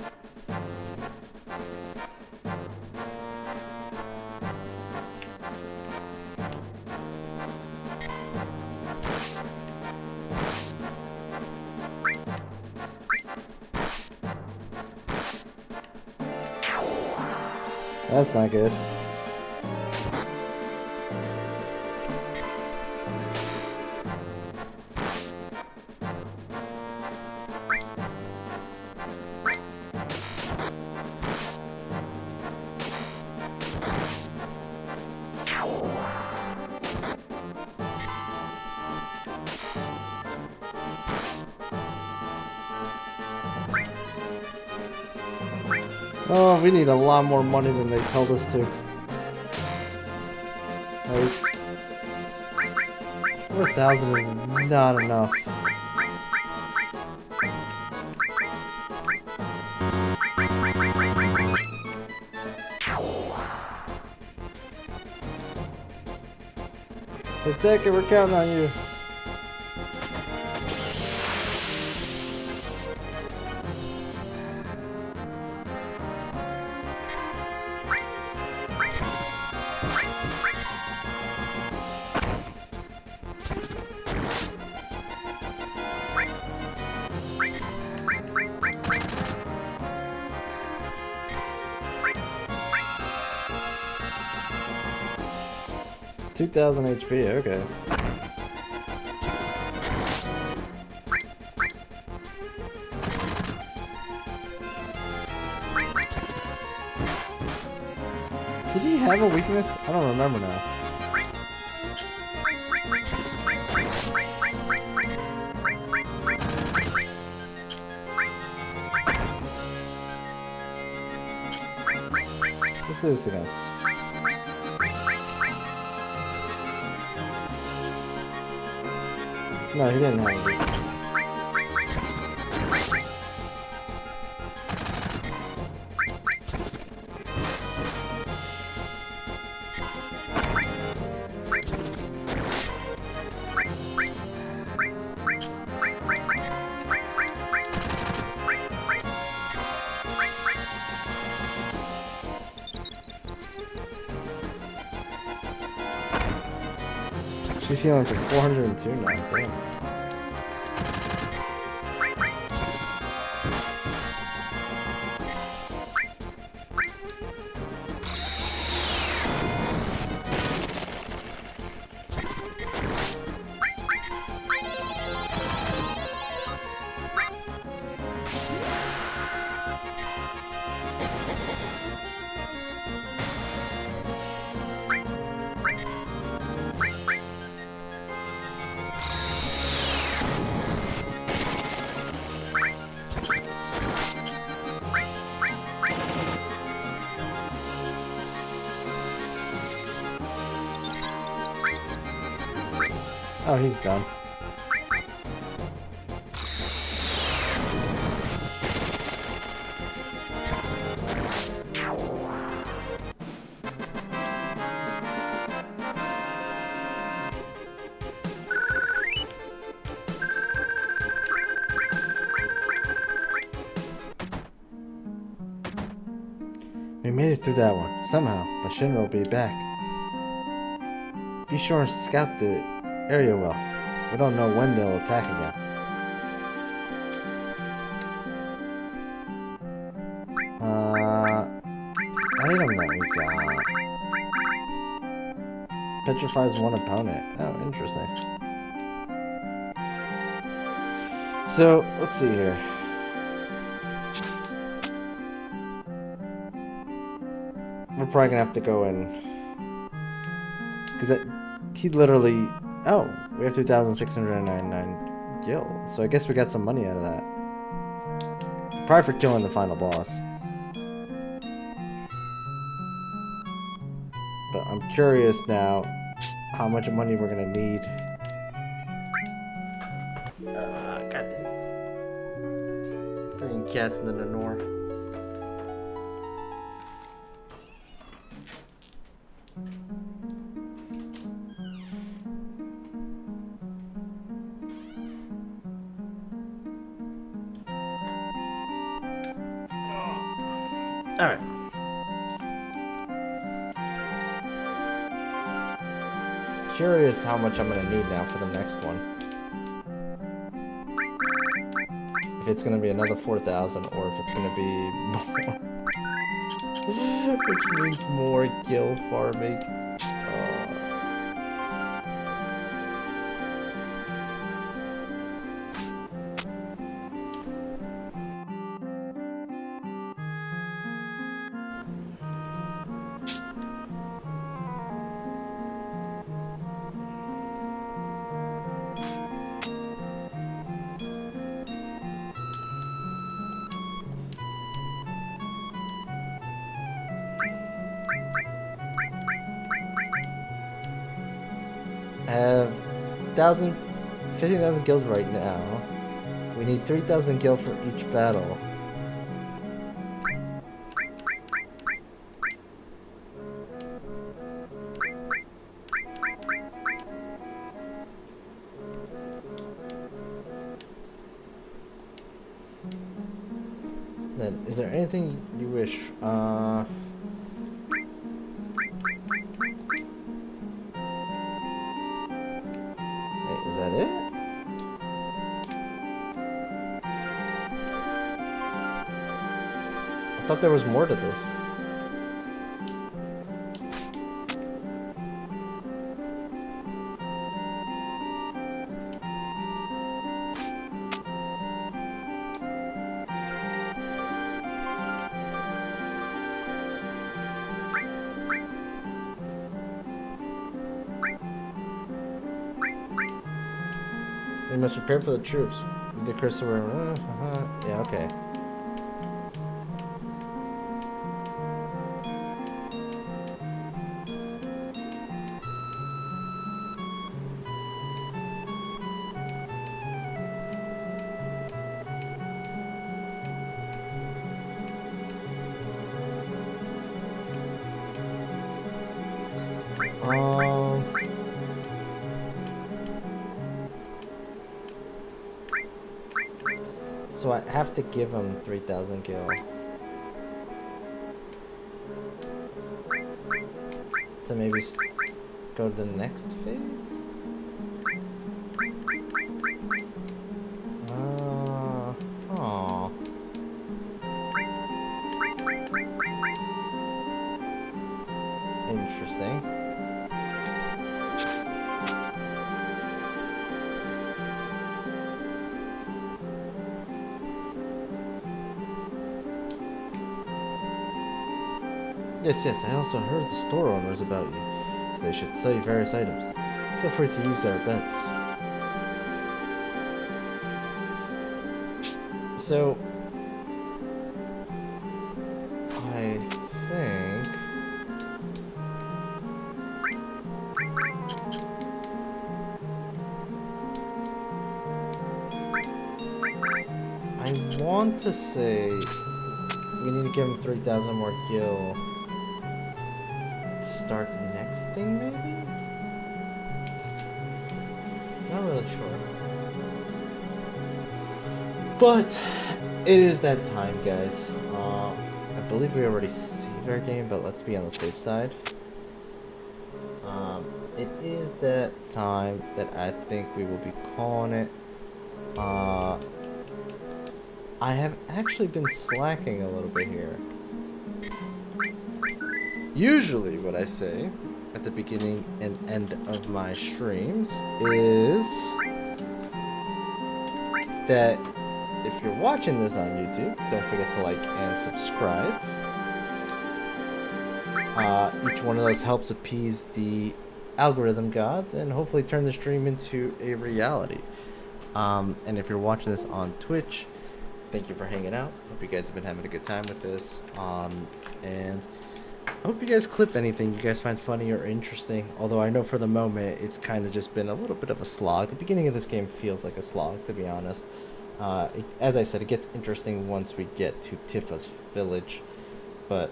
That's not good. Oh, we need a lot more money than they told us to. Like, 4,000 is not enough. Take it, we're counting on you. $2,000 HP, okay. Did he have a weakness? I don't remember now. Let's do this again. No, he didn't have a weakness. She's healing for 402 now, damn. Oh, he's done. We made it through that one, somehow, but Shinra will be back. Be sure and scout the area well. We don't know when they'll attack again. Item that we got. Petrifies one opponent. Oh, interesting. So, let's see here. We're probably gonna have to go in. Because he literally. Oh, we have 2,699 gil. So I guess we got some money out of that. Probably for killing the final boss. But I'm curious now how much money we're gonna need. Goddamn. Bringing cats into the north. Alright. Curious how much I'm gonna need now for the next one. If it's gonna be another 4,000 or if it's gonna be more. Which means more gil farming. I have 15,000 gil right now. We need 3,000 gil for each battle. Then, is there anything you wish? Is that it? I thought there was more to this. We must prepare for the troops. The Christopher. Yeah, okay. So I have to give him 3,000 gil. To maybe go to the next phase? Interesting. Yes, I also heard the store owners about you, so they should sell you various items. Feel free to use our bets. So, I think... want to say we need to give him 3,000 more gil to start the next thing, maybe? Not really sure. But it is that time, guys. I believe we already saved our game, but let's be on the safe side. It is that time that I think we will be calling it. I have actually been slacking a little bit here. Usually what I say at the beginning and end of my streams is that if you're watching this on YouTube, don't forget to like and subscribe. Each one of those helps appease the algorithm gods and hopefully turn the stream into a reality. And if you're watching this on Twitch, thank you for hanging out. Hope you guys have been having a good time with this. And I hope you guys clip anything you guys find funny or interesting. Although I know for the moment it's kind of just been a little bit of a slog. The beginning of this game feels like a slog, to be honest. As I said, it gets interesting once we get to Tifa's village. But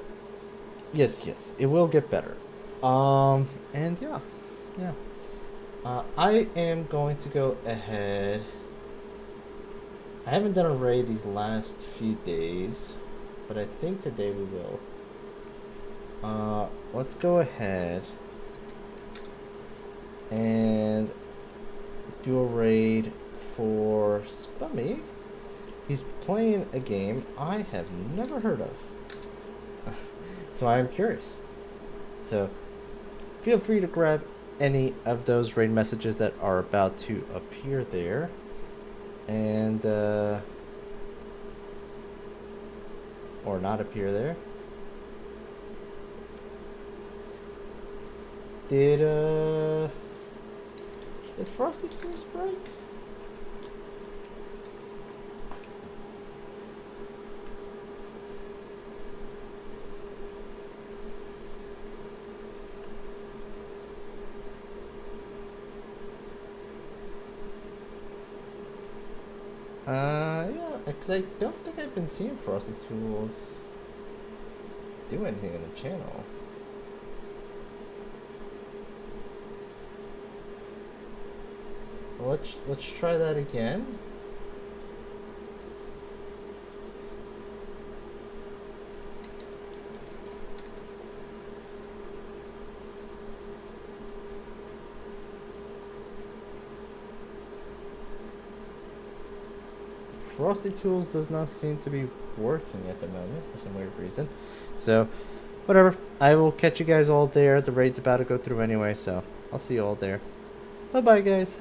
yes, it will get better. And yeah. I am going to go ahead. I haven't done a raid these last few days, but I think today we will. Let's go ahead and do a raid for Spummy. He's playing a game I have never heard of. So I am curious. So feel free to grab any of those raid messages that are about to appear there. And or not appear there. Did Frosty Tools break? Yeah, because I don't think I've been seeing Frosty Tools do anything in the channel. Let's try that again. Frosty Tools does not seem to be working at the moment for some weird reason. So, whatever. I will catch you guys all there. The raid's about to go through anyway, so I'll see you all there. Bye-bye, guys.